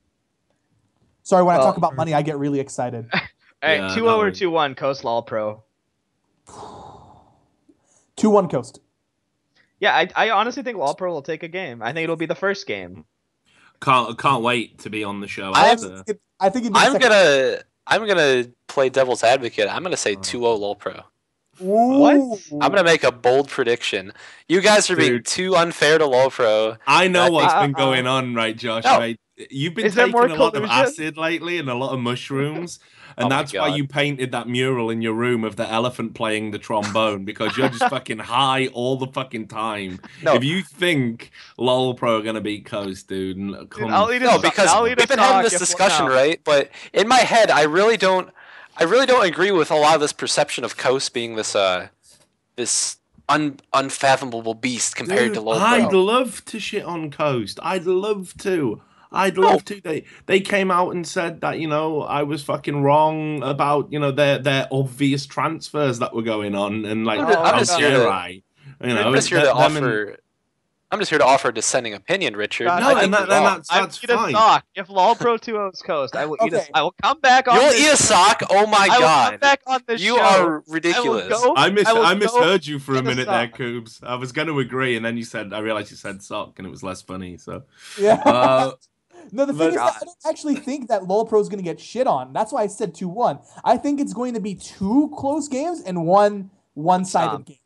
Sorry, when I Well- talk about money, I get really excited. All right, Yeah, 2-0 or no. 2-1. Coast Law Pro. 2-1 Coast. Yeah, I honestly think Law Pro will take a game. I think it'll be the first game. Can't wait to be on the show. I after. think it'd be I'm gonna play devil's advocate. I'm gonna say 2-0 LoLPro. What? I'm gonna make a bold prediction. You guys are being Dude. too unfair to LoLPro. I know I what's think- been going on, right, Josh? No. Right? You've been Is there taking more a lot of collusion? acid lately and a lot of mushrooms, and Oh my that's why God. you painted that mural in your room of the elephant playing the trombone, because you're just fucking high all the fucking time. No. If you think LOL Pro are gonna beat Coast, dude, come I'll eat a No, sock- because I'll eat a we've been having sock this if- discussion, no. right? But in my head, I really don't agree with a lot of this perception of Coast being this unfathomable beast compared to low pro. I'd love to shit on Coast. I'd love to. They came out and said that, I was fucking wrong about, their obvious transfers that were going on, and like I'm just here to offer. I'm just here to offer a dissenting opinion, Richard. That's I will eat fine. a sock if LOL Pro 2 owns Coast. I will I will come back on. You'll eat a sock? Oh my god! I will come back on this you show. are ridiculous. I misheard you for a minute there, Kubz. I was going to agree, and then I realized you said sock, and it was less funny. So yeah. No, the thing is that I don't actually think that LOL Pro is going to get shit on. That's why I said 2-1. I think it's going to be 2 close games and one-sided game.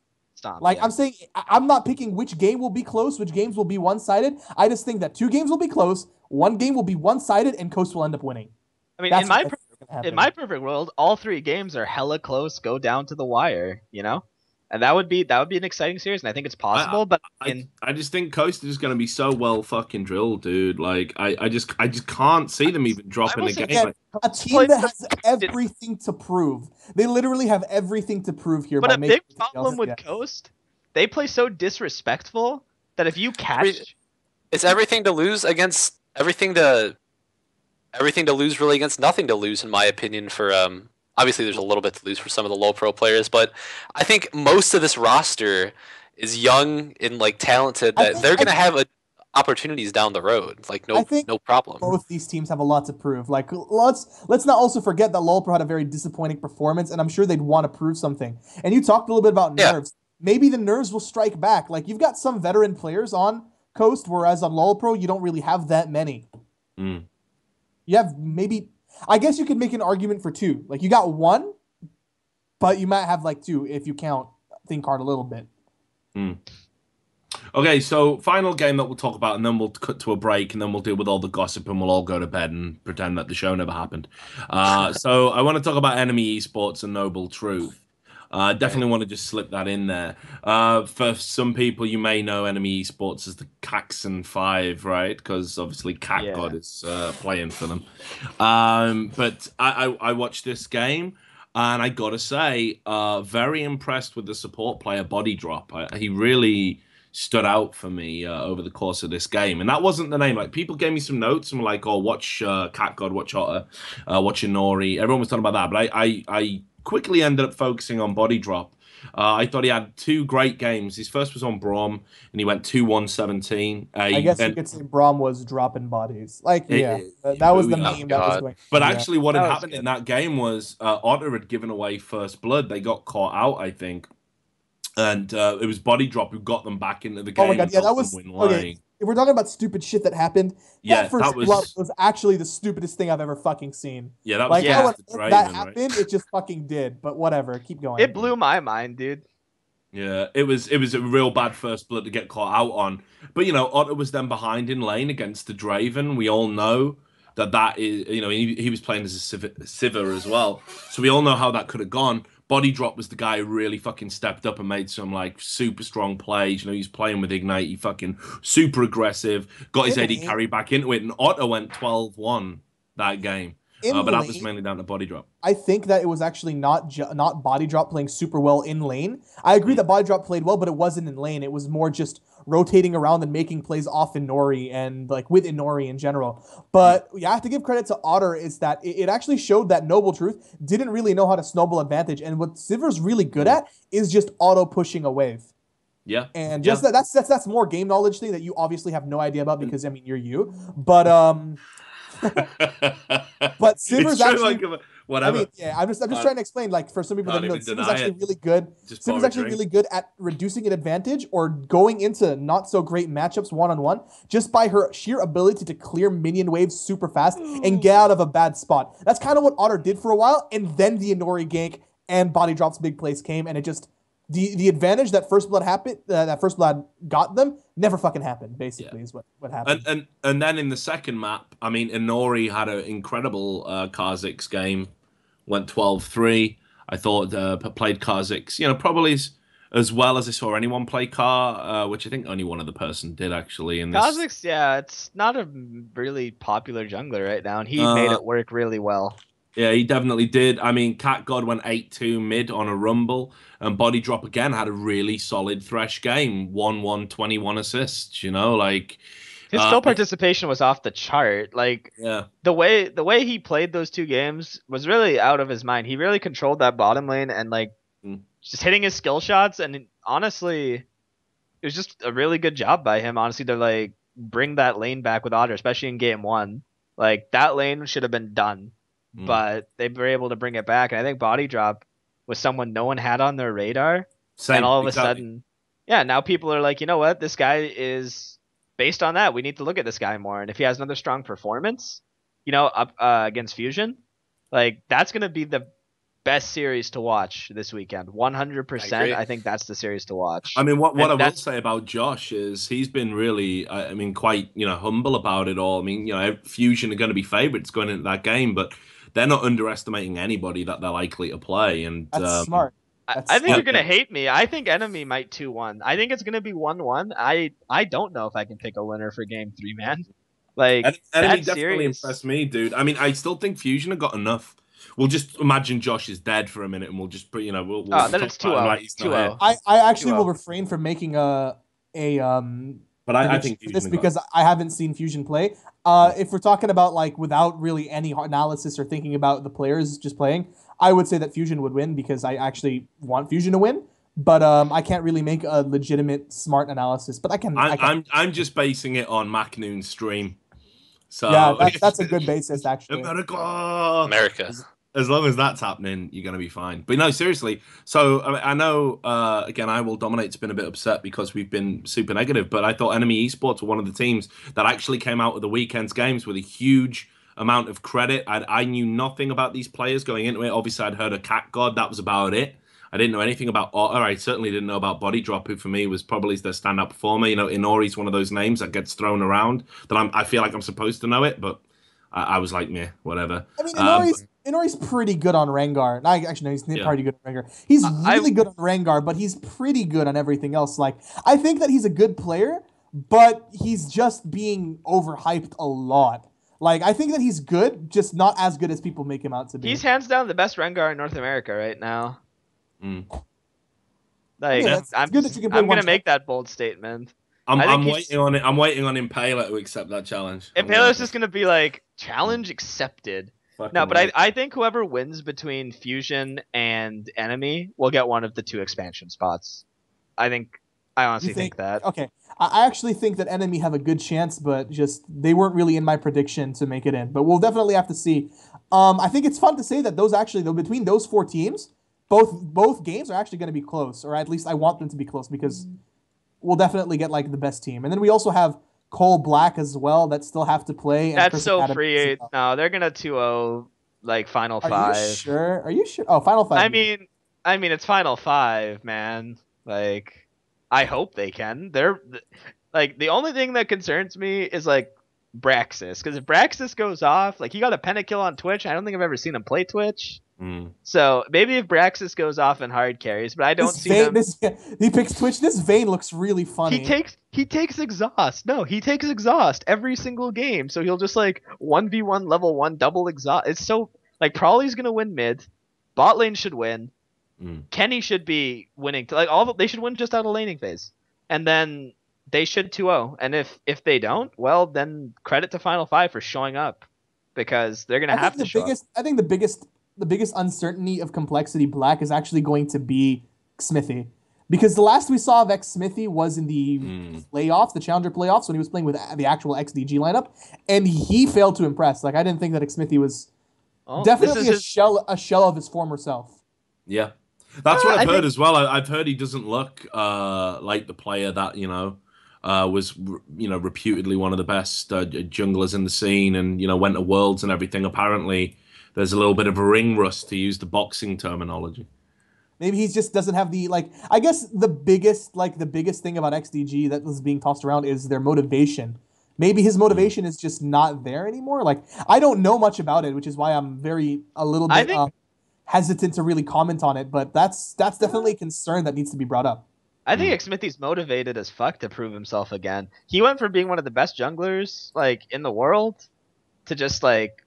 I'm saying I'm not picking which game will be close, which games will be one-sided. I just think that 2 games will be close, 1 game will be one-sided, and Coast will end up winning. I mean, in my perfect world, all 3 games are hella close, go down to the wire, And that would be an exciting series, and I think it's possible. I just think Coast is going to be so well fucking drilled, dude. Like I just can't see them even dropping a game. A team that has everything to prove. They literally have everything to prove here. But a big problem with Coast, they play so disrespectful that if you catch, it's everything to lose against everything to lose really against nothing to lose, in my opinion. For obviously, there's a little bit to lose for some of the low pro players, but I think most of this roster is young and talented. That they're going to have opportunities down the road. No problem. Both these teams have a lot to prove. Let's not also forget that LOL Pro had a very disappointing performance, and I'm sure they'd want to prove something. And you talked a little bit about nerves. Maybe the nerves will strike back. You've got some veteran players on Coast, whereas on LOL Pro you don't really have that many. You have maybe. I guess you could make an argument for 2. You got 1, but you might have 2 if you count ThinkHard a little bit. Okay, so final game that we'll talk about, and then we'll cut to a break, and then we'll deal with all the gossip, and we'll all go to bed and pretend that the show never happened. So I want to talk about Enemy Esports and Noble Truth. Definitely want to just slip that in there. For some people, you may know Enemy Esports as the Caxon 5, right? Because obviously God is playing for them. But I watched this game, and I gotta say, very impressed with the support player Body Drop. He really stood out for me over the course of this game. And that wasn't the name. People gave me some notes and were like, oh, watch Cat God, watch Otter, watch Inori. Everyone was talking about that, but I quickly ended up focusing on Body Drop. I thought he had 2 great games. His first was on Brom, and he went 2-1-17. I guess you could say Brom was dropping bodies. That was the meme that was going. But actually, what had happened in that game was Otter had given away first blood. They got caught out, I think. And it was Body Drop who got them back into the game. Oh my god, yeah, that was okay. If we're talking about stupid shit that happened, that first blood was actually the stupidest thing I've ever fucking seen. Yeah, that was that happened. It just fucking did. But whatever, keep going. It blew my mind, dude. Yeah, it was a real bad first blood to get caught out on. But Otter was then behind in lane against the Draven. We all know that is he was playing as a Sivir as well, so we all know how that could have gone. Body Drop was the guy who really fucking stepped up and made some super strong plays. He's playing with Ignite. He fucking super aggressive. Got his AD carry back into it, and Otter went 12-1 that game. But that was mainly down to Body Drop. I think that it was actually not Body Drop playing super well in lane. I agree that Body Drop played well, but it wasn't in lane. It was more just rotating around and making plays off Inori and with Inori in general. But you have to give credit to Otter is that it actually showed that Noble Truth didn't really know how to snowball advantage. And what Sivir's really good at is just auto pushing a wave. Yeah. And just that's more game knowledge thing that you obviously have no idea about because you're you. But but Sivir's actually whatever. I'm just trying to explain. For some people that know, Sivir's actually really good. Sivir's actually really good at reducing an advantage or going into not so great matchups one-on-one just by her sheer ability to clear minion waves super fast and get out of a bad spot. That's kind of what Otter did for a while, and then the Inori gank and Body Drop's big plays came, and it just the advantage that First Blood happened, that First Blood got them, never fucking happened. Basically, is what happened. And then in the second map, Inori had an incredible Kha'Zix game, went 12-3. I thought played Kha'Zix, probably as well as I saw anyone play Ka, which I think only one other person did actually. In this. Kha'Zix, it's not a really popular jungler right now, and he made it work really well. Yeah, he definitely did. I mean, Cat God went 8-2 mid on a Rumble, and Body Drop again had a really solid Thresh game. 1-1, 21 assists, like His kill participation was off the chart. Like yeah. the way he played those two games was really out of his mind. He really controlled that bottom lane and like just hitting his skill shots, and honestly, it was just a really good job by him, honestly, to like bring that lane back with Otter, especially in game 1. Like that lane should have been done. But they were able to bring it back, and I think Body Drop was someone no one had on their radar. Same, and all of a sudden, yeah, now people are like, you know what, this guy is based on that. We need to look at this guy more, and if he has another strong performance, up against Fusion, like that's gonna be the best series to watch this weekend. 100%. I think that's the series to watch. I mean, what I will say about Josh is he's been really, I mean, quite humble about it all. I mean, Fusion are going to be favorites going into that game, but they're not underestimating anybody that they're likely to play. And that's smart. I think you're gonna hate me. I think Enemy might 2-1. I think it's gonna be 1-1. I don't know if I can pick a winner for game 3, man. Like Enemy definitely impressed me, dude. I mean, I still think Fusion have got enough. We'll just imagine Josh is dead for a minute, and we'll just put, we'll then it's 2-0. I actually will refrain from making a but I think Fusion this because I haven't seen Fusion play. If we're talking about like without really any analysis or thinking about the players just playing, I would say that Fusion would win because I actually want Fusion to win. But I can't really make a legitimate smart analysis. But I'm just basing it on MacNoon's stream. So yeah, that's a good basis actually. America. As long as that's happening, you're going to be fine. But no, seriously. So I know, again, I Will Dominate's been a bit upset because we've been super negative, but I thought Enemy Esports were one of the teams that actually came out of the weekend's games with a huge amount of credit. I knew nothing about these players going into it. Obviously, I'd heard of Cat God. That was about it. I didn't know anything about Otter. I certainly didn't know about Body Drop, who for me was probably their standout performer. Inori's one of those names that gets thrown around that I feel like I'm supposed to know it, but I was like, meh, whatever. I mean, Inori's pretty good on Rengar. Actually, no, he's pretty good on Rengar. He's really good on Rengar, but he's pretty good on everything else. Like, I think that he's a good player, but he's just being overhyped a lot. Like, I think that he's good, just not as good as people make him out to be. He's hands down the best Rengar in North America right now. Like, yeah, I'm gonna make that bold statement. I'm waiting on it. I'm waiting on Impaler to accept that challenge. Impaler's just gonna be like, challenge accepted. No, but I think whoever wins between Fusion and Enemy will get one of the 2 expansion spots. I honestly think that. Okay. I actually think that Enemy have a good chance, but just they weren't really in my prediction to make it in. But we'll definitely have to see. I think it's fun to say that between those 4 teams, both games are actually going to be close, or at least I want them to be close because we'll definitely get like the best team. And then we also have Cole Black as well that still have to play. And that's so free. No, they're gonna 2-0 like Final 5. Are you sure? Oh, Final 5. I mean it's Final 5, man. Like, I hope they can. They're like, the only thing that concerns me is like Braxis, because if Braxis goes off, like, he got a pentakill on Twitch. I don't think I've ever seen him play Twitch. So maybe if Braxis goes off and hard carries, but I don't see him. He picks Twitch. This Vayne looks really funny. He takes exhaust. No, he takes exhaust every single game. So he'll just like 1v1 level 1 double exhaust. It's so like, Prawley's gonna win mid. Bot lane should win. Kenny should be winning. They should win just out of laning phase, and then they should 2-0. And if they don't, well, then credit to Final 5 for showing up, because they're gonna have to show up. I think the biggest uncertainty of Complexity Black is actually going to be Smithy. Because the last we saw of X Smithy was in the playoffs, the Challenger playoffs, when he was playing with the actual XDG lineup, and he failed to impress. Like, I didn't think that X Smithy was definitely a shell of his former self. Yeah. That's what I've heard as well. I've heard he doesn't look like the player that, was, reputedly one of the best junglers in the scene and, went to Worlds and everything. Apparently, there's a little bit of a ring rust, to use the boxing terminology. Maybe he just doesn't have the, I guess the biggest thing about XDG that was being tossed around is their motivation. Maybe his motivation is just not there anymore. Like, I don't know much about it, which is why I'm a little bit hesitant to really comment on it, but that's definitely a concern that needs to be brought up. I think Xmithy's motivated as fuck to prove himself again. He went from being one of the best junglers, like, in the world to just, like,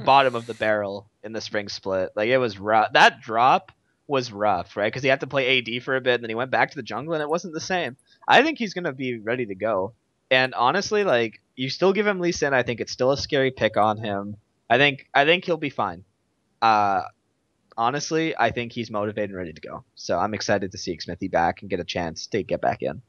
bottom of the barrel. in the spring split. Like, it was rough. That drop was rough, right? Because he had to play AD for a bit, and then he went back to the jungle, and it wasn't the same. I think he's gonna be ready to go. And honestly, like, you still give him Lee Sin, I think it's still a scary pick on him. I think he'll be fine. Honestly, I think he's motivated and ready to go. So I'm excited to see Smithy back and get a chance to get back in.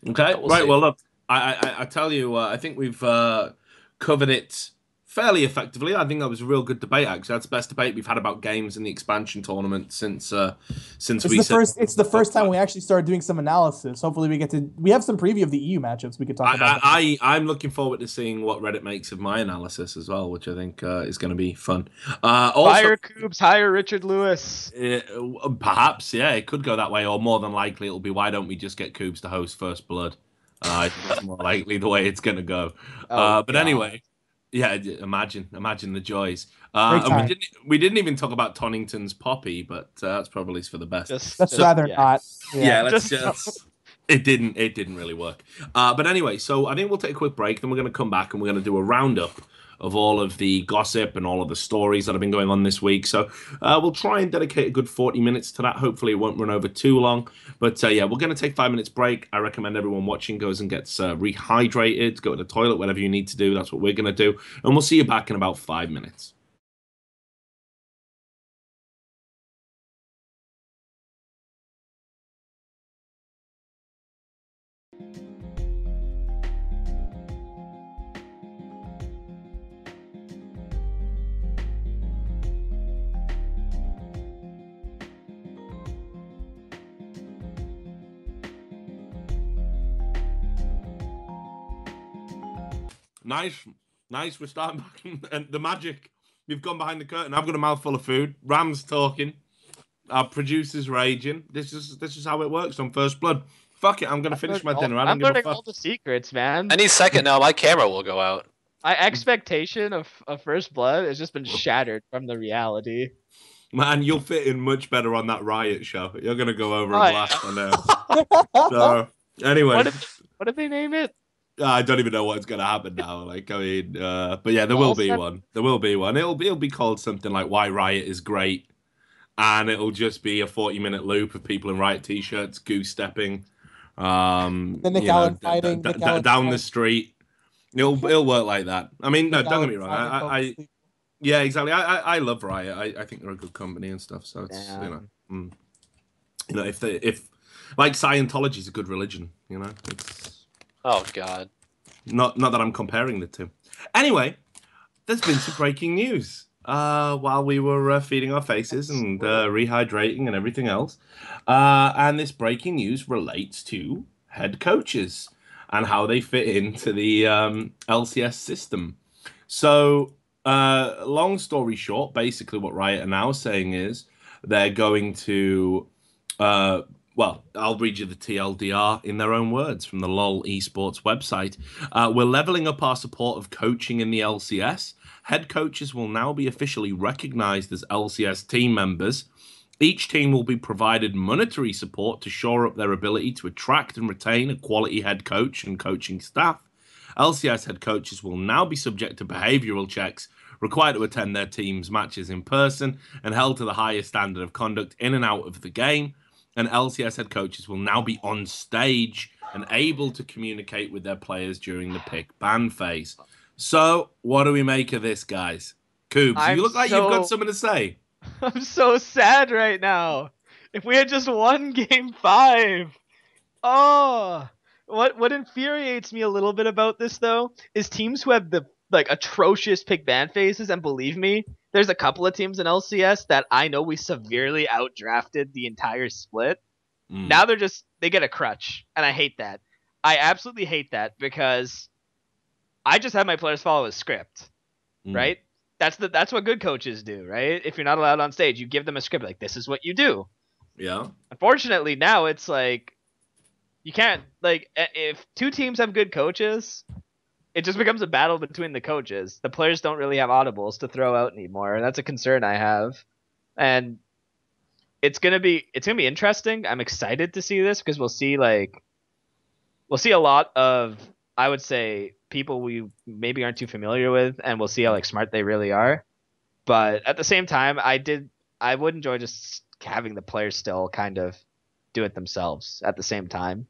Okay, We'll right. see. Well, look, I tell you, I think we've covered it fairly effectively. I think that was a real good debate. Actually, that's the best debate we've had about games in the expansion tournament since It's the first time we actually started doing some analysis. Hopefully, we have some preview of the EU matchups we could talk about. I'm looking forward to seeing what Reddit makes of my analysis as well, which I think is going to be fun. Also, hire Kubz, hire Richard Lewis. Perhaps, yeah, it could go that way, or more than likely, it'll be why don't we just get Kubz to host First Blood? I think that's more likely the way it's going to go. But God. Anyway. Yeah, imagine the joys. And we didn't even talk about Tonington's Poppy, but that's probably for the best. Let's rather not. Yeah, let's just. It didn't really work. But anyway, so I think we'll take a quick break. Then we're going to come back and we're going to do a roundup of all of the gossip and all of the stories that have been going on this week. So we'll try and dedicate a good 40 minutes to that. Hopefully it won't run over too long. But yeah, we're going to take 5 minutes break. I recommend everyone watching goes and gets rehydrated, go to the toilet, whatever you need to do. That's what we're going to do. And we'll see you back in about 5 minutes. Nice. We're starting back. And the magic. We've gone behind the curtain. I've got a mouthful of food. Ram's talking. Our producer's raging. This is how it works on First Blood. Fuck it. I'm gonna finish my dinner. I'm learning all the secrets, man. Any second now, my camera will go out. My expectation of First Blood has just been shattered from the reality. Man, you'll fit in much better on that Riot show. You're gonna go over a blast on there. So anyway, what did they name it? I don't even know what's going to happen now. Like, I mean, but yeah, there will be one. There will be one. It'll be called something like "Why Riot is Great," and it'll just be a 40-minute loop of people in Riot t-shirts, goose stepping, the Nick Allen fighting down the street. It'll work like that. I mean, no, don't get me wrong. Yeah, exactly. I love Riot. I think they're a good company and stuff. So it's if like Scientology is a good religion, it's. Oh, God. Not that I'm comparing the two. Anyway, there's been some breaking news while we were feeding our faces and rehydrating and everything else. And this breaking news relates to head coaches and how they fit into the LCS system. So, long story short, basically what Riot are now saying is they're going to... Well, I'll read you the TLDR in their own words from the LoL esports website. We're leveling up our support of coaching in the LCS. Head coaches will now be officially recognized as LCS team members. Each team will be provided monetary support to shore up their ability to attract and retain a quality head coach and coaching staff. LCS head coaches will now be subject to behavioral checks, required to attend their team's matches in person, and held to the highest standard of conduct in and out of the game. And LCS head coaches will now be on stage and able to communicate with their players during the pick ban phase. So, what do we make of this, guys? Kubz, you look like you've got something to say. I'm so sad right now. If we had just won Game 5. Oh, what infuriates me a little bit about this, though, is teams who have the atrocious pick ban phases, and believe me, there's a couple of teams in LCS that I know we severely outdrafted the entire split. Now they get a crutch, and I hate that. I absolutely hate that because I just have my players follow a script, right? That's what good coaches do, right? If you're not allowed on stage, you give them a script like this is what you do. Yeah. Unfortunately, now it's like you can't if two teams have good coaches. It just becomes a battle between the coaches. The players don't really have audibles to throw out anymore, and that's a concern I have. And it's gonna be interesting. I'm excited to see this because we'll see a lot of, I would say, people we maybe aren't too familiar with, and we'll see how smart they really are. But at the same time, I would enjoy just having the players still kind of do it themselves at the same time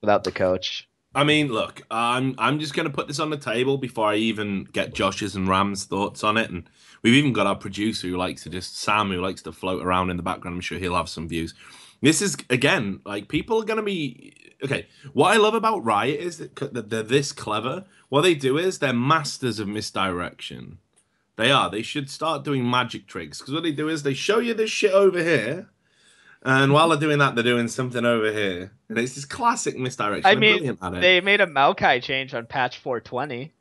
without the coach. I mean, look, I'm just going to put this on the table before I even get Josh's and Ram's thoughts on it. And we've even got our producer who likes to Sam, who likes to float around in the background. I'm sure he'll have some views. This is, again, like, people are going to be... Okay, what I love about Riot is that they're this clever. What they do is they're masters of misdirection. They are. They should start doing magic tricks. Because what they do is they show you this shit over here. And while they're doing that, they're doing something over here. And it's this classic misdirection. I mean, they made a Maokai change on patch 420.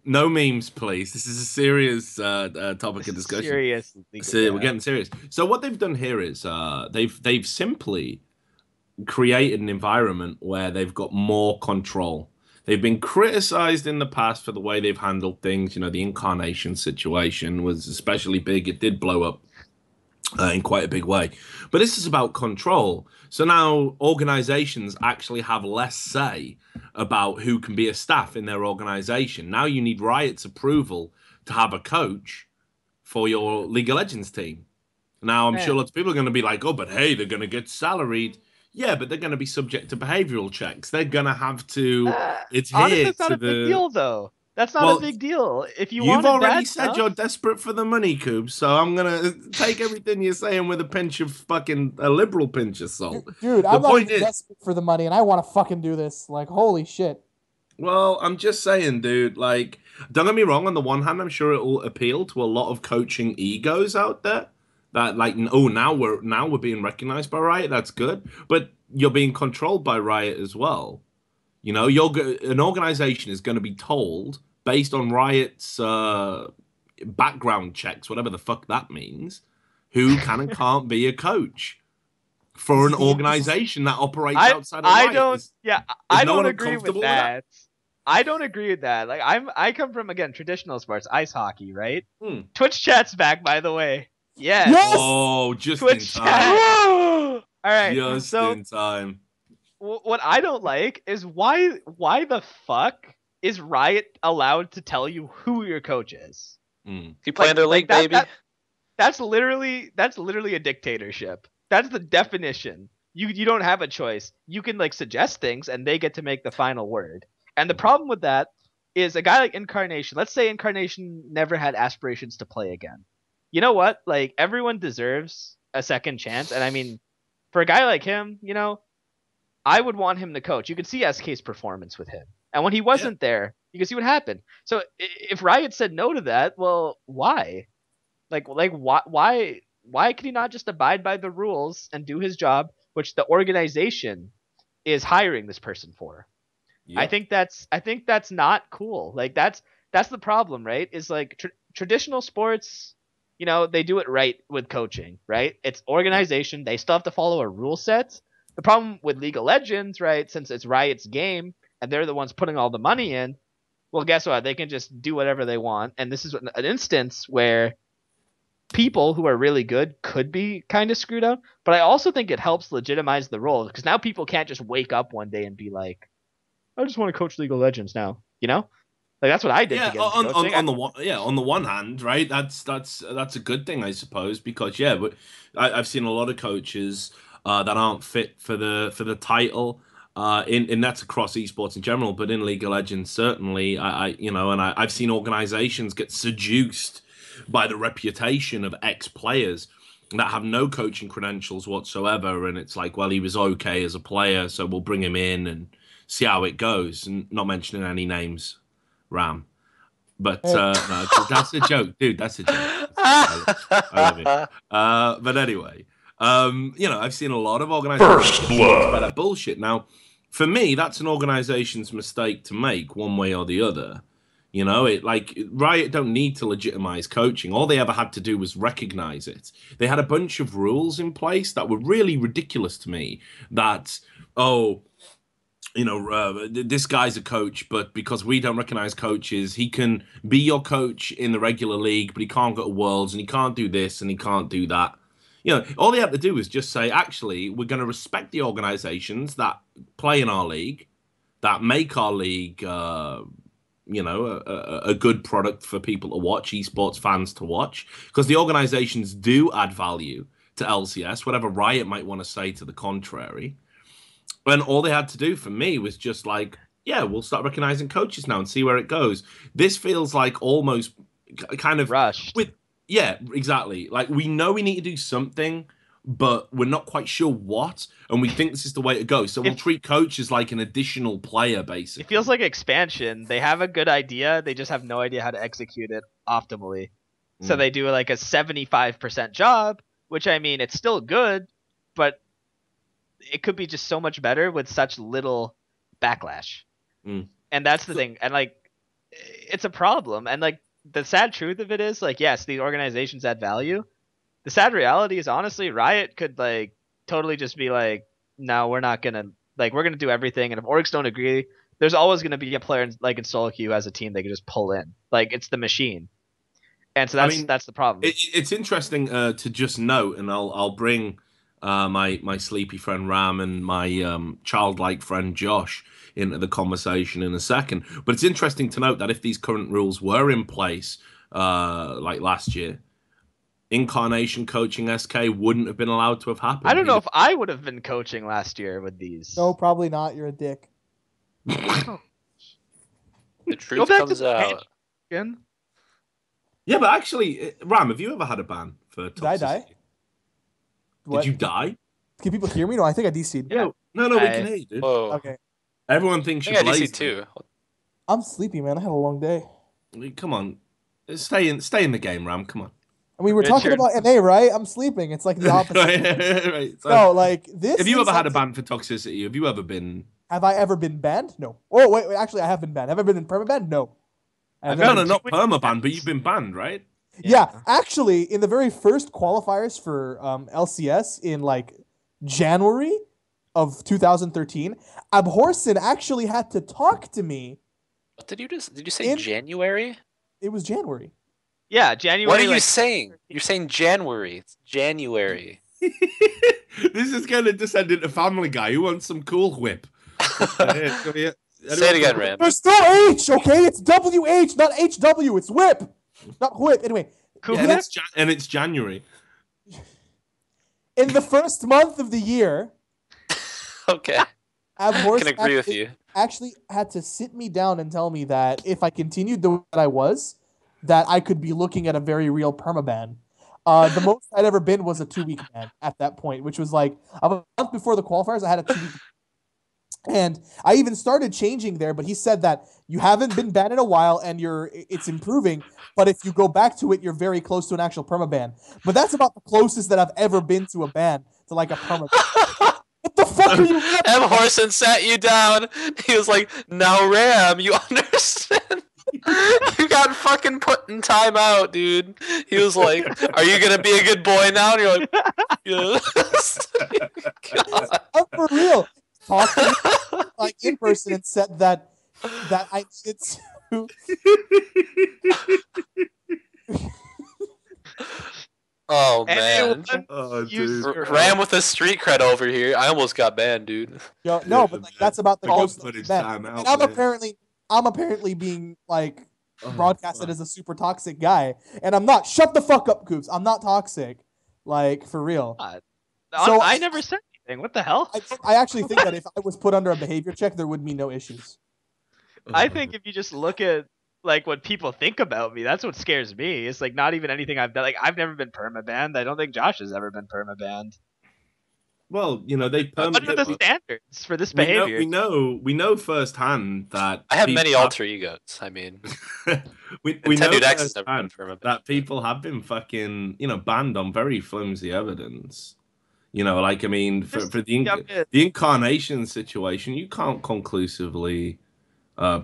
No memes, please. This is a serious topic of discussion. Serious. We're getting serious. So what they've done here is they've simply created an environment where they've got more control. They've been criticized in the past for the way they've handled things. You know, the Incarnation situation was especially big. It did blow up in quite a big way. But this is about control. So now organizations actually have less say about who can be a staff in their organization. Now you need Riot's approval to have a coach for your League of Legends team. Now, I'm sure lots of people are going to be like, oh, but hey, they're going to get salaried. Yeah, but they're going to be subject to behavioral checks. They're going to have to adhere honestly, it's not to a big deal, though. That's not a big deal. If you've already said you're desperate for the money, Kubz, so I'm gonna take everything you're saying with a liberal pinch of salt. Dude, I'm not desperate for the money, and I want to fucking do this. Like, holy shit. Well, I'm just saying, dude. Like, don't get me wrong. On the one hand, I'm sure it will appeal to a lot of coaching egos out there. That like, oh, now we're being recognized by Riot. That's good, but you're being controlled by Riot as well. You know, an organization is going to be told, based on Riot's background checks, whatever the fuck that means, who can and can't be a coach for an organization that operates outside of Riot. I don't agree with that. I don't agree with that. Like, I come from, again, traditional sports, ice hockey, right? Twitch chat's back, by the way. Yes. Oh, just Twitch in time. All right. Just in time. What I don't like is why the fuck is Riot allowed to tell you who your coach is? You play in their league, baby. That's literally a dictatorship. That's the definition. You don't have a choice. You can like suggest things and they get to make the final word. And the problem with that is a guy like Incarnation. Let's say Incarnation never had aspirations to play again. You know what? Like, everyone deserves a second chance. And I mean, for a guy like him, you know, I would want him to coach. You could see SK's performance with him. And when he wasn't there, you can see what happened. So if Riot said no to that, well, why? Like why can he not just abide by the rules and do his job, which the organization is hiring this person for? Yep. I think that's not cool. Like, that's the problem, right? Is like traditional sports, you know, they do it right with coaching, right? It's organization. They still have to follow a rule set. The problem with League of Legends, right, since it's Riot's game and they're the ones putting all the money in, well, guess what? They can just do whatever they want. And this is an instance where people who are really good could be kind of screwed up. But I also think it helps legitimize the role, because now people can't just wake up one day and be like, I just want to coach League of Legends now, you know? Like, that's what I did. Yeah, on the one hand, right? That's a good thing, I suppose, because but I've seen a lot of coaches that aren't fit for the title. And that's across esports in general, but in League of Legends certainly. I've seen organizations get seduced by the reputation of ex-players that have no coaching credentials whatsoever, and it's like, well, he was okay as a player, so we'll bring him in and see how it goes. And not mentioning any names, Ram. But no, that's a joke, dude. That's a joke. I love it. But anyway, I've seen a lot of organizations about that bullshit. Now, for me, that's an organization's mistake to make one way or the other. You know, Riot don't need to legitimize coaching. All they ever had to do was recognize it. They had a bunch of rules in place that were really ridiculous to me. That, this guy's a coach, but because we don't recognize coaches, he can be your coach in the regular league, but he can't go to Worlds, and he can't do this, and he can't do that. You know, all they have to do is just say, actually, we're going to respect the organizations that play in our league, that make our league a good product for people to watch, esports fans to watch, because the organizations do add value to LCS, whatever Riot might want to say to the contrary. And all they had to do for me was just like, yeah, we'll start recognizing coaches now and see where it goes. This feels like almost kind of rushed. Yeah, exactly. Like, we know we need to do something, but we're not quite sure what, and we think this is the way to go. So we'll treat coach as like an additional player, basically. It feels like expansion. They have a good idea, they just have no idea how to execute it optimally. So they do like a 75% job, which, I mean, it's still good, but it could be just so much better with such little backlash. And that's the thing. And like, it's a problem. And like, the sad truth of it is, like, yes, these organizations add value. The sad reality is, honestly, Riot could like totally just be like, no, we're not gonna, like, we're gonna do everything. And if orgs don't agree, there's always gonna be a player like in solo queue who has a team they can just pull in. Like, it's the machine. And so that's the problem. It's interesting to just note, and I'll bring my sleepy friend Ram and my childlike friend Josh into the conversation in a second. But it's interesting to note that if these current rules were in place, like last year, Incarnation coaching SK wouldn't have been allowed to have happened. I don't know if I would have been coaching last year with these. No, probably not. You're a dick. The truth comes out. Again? Yeah, but actually, Ram, have you ever had a ban for Toxicity? Did I die? Did you die? Can people hear me? No, I think I DC'd. Yeah. No, we can hear you, dude. Whoa. Okay. Everyone thinks you're I lazy. DC too. I'm sleepy, man. I had a long day. Come on. Stay in the game, Ram. Come on. I mean, we're talking about NA, right? I'm sleeping. It's like the opposite. Right. So, no, like this. Have you ever had a ban for Toxicity? Have you ever been... Have I ever been banned? No. Oh, wait. Actually, I have been banned. Have I been in permaban? No. No, not permaban, but you've been banned, right? Yeah. Actually, in the very first qualifiers for LCS in like Janwary of 2013, Abhorsen actually had to talk to me. What did you say January? It was Janwary. Yeah, January. What are you saying? You're saying Janwary. It's January. This is going to descend into Family Guy. Who wants some Cool Whip? Say it again, Ram. There's no H, okay? It's WH, not HW. It's whip, not whip. Anyway. Yeah, and it's January. In the first month of the year. Okay. I can agree with you. Actually had to sit me down and tell me that if I continued the way that I was, that I could be looking at a very real permaban. The most I'd ever been was a 2-week ban at that point, which was like a month before the qualifiers. I had a 2-week. And I even started changing there, but he said that you haven't been banned in a while and it's improving, but if you go back to it, you're very close to an actual permaban. But that's about the closest that I've ever been to a ban, to like a permaban. What the fuck are you? M. Horson sat you down. He was like, "Now, Ram, you understand? You got fucking put in timeout, dude." He was like, "Are you gonna be a good boy now?" And you're like, "Yes." I'm for real. Talked to me like in person and said that I needed to. Oh man, Ram with a street cred over here. I almost got banned, dude. Yo, no, but like that's about the goals. And I'm apparently being like broadcasted as a super toxic guy, and I'm not. Shut the fuck up, Kubz. I'm not toxic, like for real. So I never said anything. What the hell? I actually think that if I was put under a behavior check, there would be no issues. I think if you just look at like what people think about me, that's what scares me. It's like not even anything I've done. Like I've never been permabanned. I don't think Josh has ever been permabanned. Well, you know, they What are the standards for this behavior? We know firsthand that I have many alter egos. I mean, we know Nintendudex has never been firsthand that people have been fucking, banned on very flimsy evidence. Like, I mean, for the Incarnation situation, you can't conclusively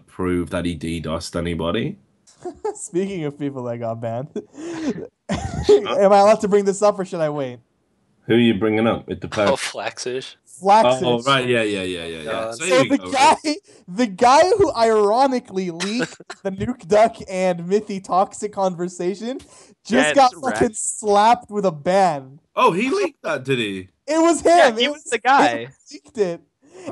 prove that he DDoSed anybody. Speaking of people that got banned, am I allowed to bring this up or should I wait? Who are you bringing up? It depends. Oh, Flaxish. Oh, right, yeah. So the guy who ironically leaked the Nuke Duck and Mythy Toxic conversation just got fucking slapped with a ban. Oh, he leaked that, did he? It was him. Yeah, he was the guy. He leaked it.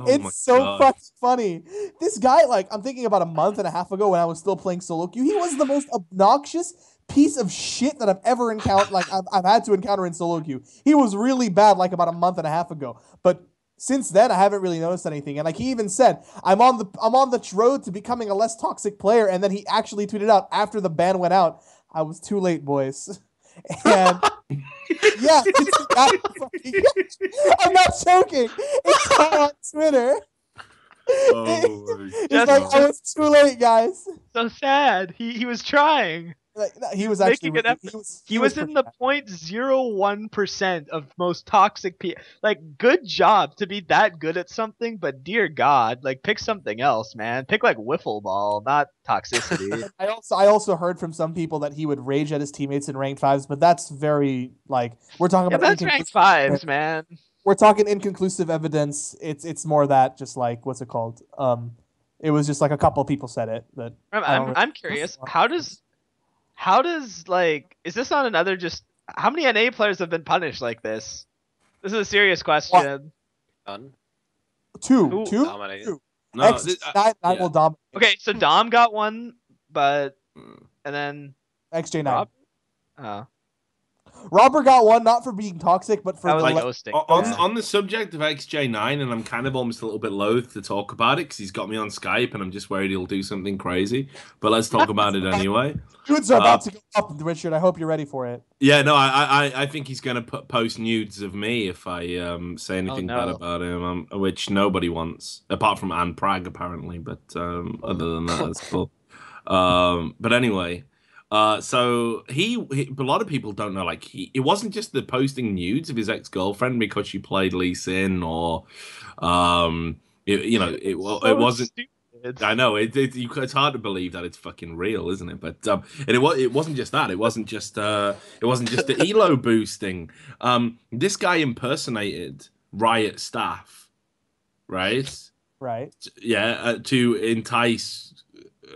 It's so fucking funny. This guy, like, I'm thinking about a month and a half ago when I was still playing solo queue, he was the most obnoxious piece of shit that I've ever encountered. Like, I've had to encounter in solo queue. He was really bad, like, about a month and a half ago. But since then, I haven't really noticed anything. And like he even said, I'm on the road to becoming a less toxic player. And then he actually tweeted out after the ban went out, I was too late, boys. And yeah, I'm not joking. It's all on Twitter. It's like, I was too late, guys. So sad. He was trying. Like, he was actually he was in the 0.01% of most toxic people. Like, good job to be that good at something, but dear God, like, pick something else, man. Pick like wiffle ball, not toxicity. I also heard from some people that he would rage at his teammates in ranked 5s, but that's very like we're talking about. That's ranked 5s, man. We're talking inconclusive evidence. It's more that just like what's it called? It was just like a couple of people said it. That I'm curious. How does like is this on another just how many NA players have been punished like this? This is a serious question. None. Two. No, I will dominate. Okay, so Dom got one, but and then XJ9. Rob? Robert got one, not for being toxic, but for like, ghosting. On the subject of XJ9, and I'm kind of almost a little bit loath to talk about it because he's got me on Skype, and I'm just worried he'll do something crazy. But let's talk about it anyway. Dudes are about to go up, Richard. I hope you're ready for it. Yeah, no, I think he's going to post nudes of me if I say anything bad about him, which nobody wants, apart from Anne Prag, apparently. But other than that, that's cool. But anyway... so he a lot of people don't know, like it wasn't just the posting nudes of his ex-girlfriend because she played Lee Sin or it wasn't stupid. I know it's hard to believe that it's fucking real, isn't it? But it wasn't just that. It wasn't just the elo boosting. This guy impersonated Riot staff, right? Yeah, to entice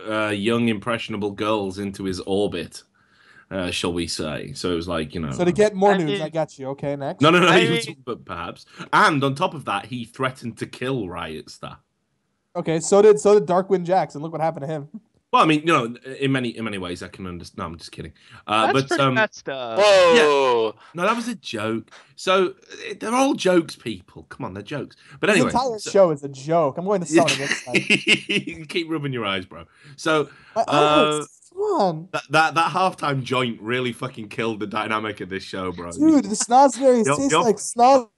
young impressionable girls into his orbit, shall we say. So it was like, so to get more news, I got you. Okay, next. No, but perhaps. And on top of that, he threatened to kill Riot staff. Okay, so did Darkwind Jackson. Look what happened to him. Well, I mean, in many ways I can understand. No, I'm just kidding. That's pretty messed up. Whoa! Yeah. No, that was a joke. So they're all jokes, people. Come on, they're jokes. But anyway, the entire show is a joke. I'm going to sell it. Keep rubbing your eyes, bro. So come on. That halftime joint really fucking killed the dynamic of this show, bro. Dude, the snozberries taste like snoz.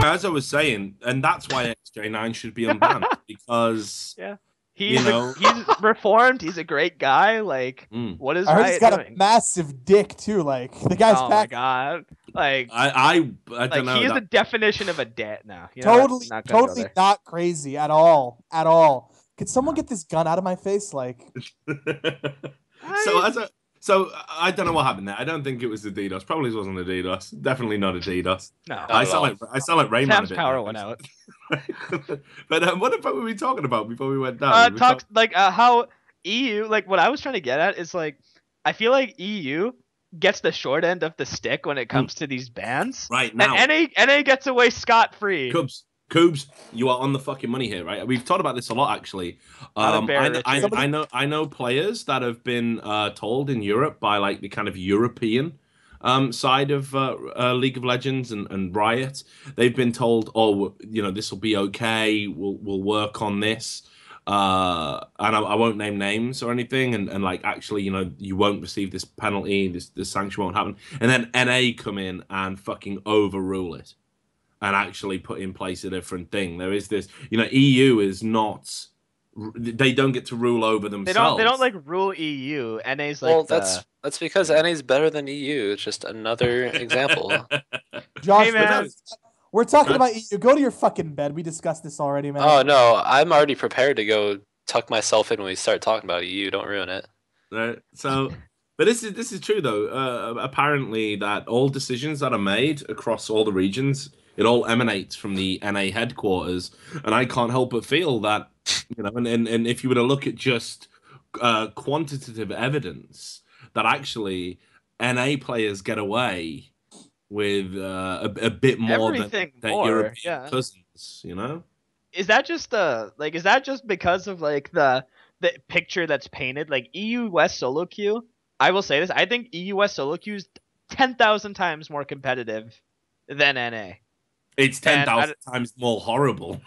As I was saying, and that's why XJ9 should be unbanned, because he's reformed. He's a great guy. Like, what is I heard Riot he's got doing? a massive dick too. Like the guy's oh my god! Like I don't know. He's the definition of a debt now. Totally not crazy at all. At all. Could someone get this gun out of my face? Like, So I don't know what happened there. I don't think it was the DDoS. Probably wasn't a DDoS. Definitely not a DDoS. No, I sound like Rayman. Sam's power went out. But what about were we talking about before we went down? How EU. Like what I was trying to get at is like I feel like EU gets the short end of the stick when it comes to these bans. Right now, and NA gets away scot free. Kubz, you are on the fucking money here, right? We've talked about this a lot, actually. I know players that have been told in Europe by like the kind of European side of League of Legends and Riot. They've been told, oh, this will be okay. We'll work on this. And I won't name names or anything. And like, actually, you won't receive this penalty. This sanction won't happen. And then NA come in and fucking overrule it. And actually put in place a different thing. There is this, EU is not. They don't get to rule over themselves. They don't like rule EU. NA's like. Well, that's because NA's better than EU. It's just another example. Josh, hey, we're talking about EU. Go to your fucking bed. We discussed this already, man. Oh no, I'm already prepared to go tuck myself in when we start talking about EU. Don't ruin it. Right. So. But this is true though. Apparently, that all decisions that are made across all the regions, it all emanates from the NA headquarters, and I can't help but feel that, and if you were to look at just quantitative evidence, that actually NA players get away with a bit more Everything than their more, European yeah. cousins, you know? Is that just is that just because of like the picture that's painted? Like EU West solo queue, I will say this, I think EU West solo queue is 10,000 times more competitive than NA. It's 10,000 times more horrible.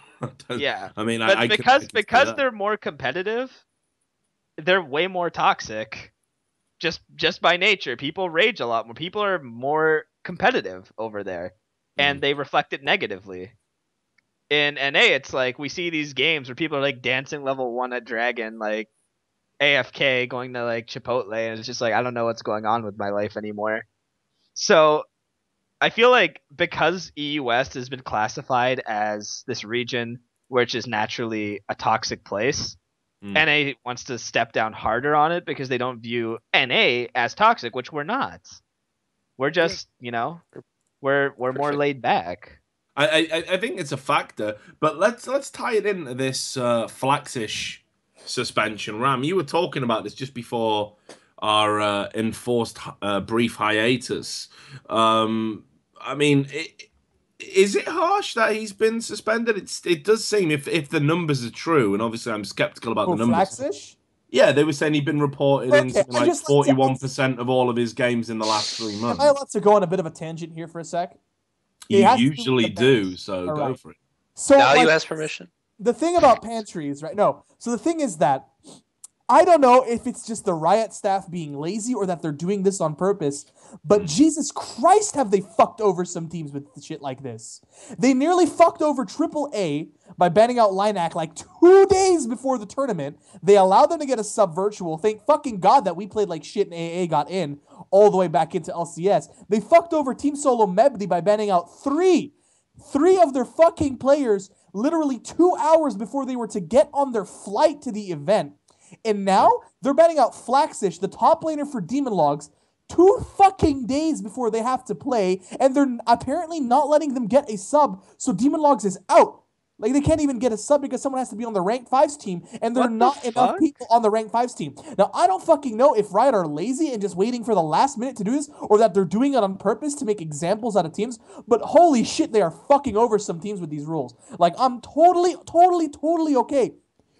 Yeah. I mean, but I because can they're more competitive, they're way more toxic. Just by nature, people rage a lot more. People are more competitive over there, and they reflect it negatively. In NA, it's like we see these games where people are like dancing level 1 at Dragon, like AFK, going to like Chipotle, and it's just like I don't know what's going on with my life anymore. So I feel like because EU West has been classified as this region which is naturally a toxic place, NA wants to step down harder on it because they don't view NA as toxic, which we're not. We're just, you know, we're more laid back. I think it's a factor, but let's tie it into this Flaxish suspension. Ram, you were talking about this just before our enforced brief hiatus. I mean, is it harsh that he's been suspended? It does seem, if the numbers are true, and obviously I'm skeptical about the numbers. Flaxish? Yeah, they were saying he'd been reported in something like 41% of all of his games in the last 3 months. Am I allowed to go on a bit of a tangent here for a sec? You usually do, so go for it. So now you ask permission. The thing about pantries, right? No. So the thing is that I don't know if it's just the Riot staff being lazy or that they're doing this on purpose, but Jesus Christ, have they fucked over some teams with shit like this. They nearly fucked over AAA by banning out Lineac like 2 days before the tournament. They allowed them to get a sub virtual. Thank fucking God that we played like shit and AA got in all the way back into LCS. They fucked over Team Solo Mebdi by banning out three of their fucking players literally 2 hours before they were to get on their flight to the event. And now they're banning out Flaxish, the top laner for Demon Logs, 2 fucking days before they have to play, and they're apparently not letting them get a sub, so Demon Logs is out. Like, they can't even get a sub because someone has to be on the Rank 5s team, and there are not enough people on the Rank 5s team. Now, I don't fucking know if Riot are lazy and just waiting for the last minute to do this, or that they're doing it on purpose to make examples out of teams, but holy shit, they are fucking over some teams with these rules. Like, I'm totally okay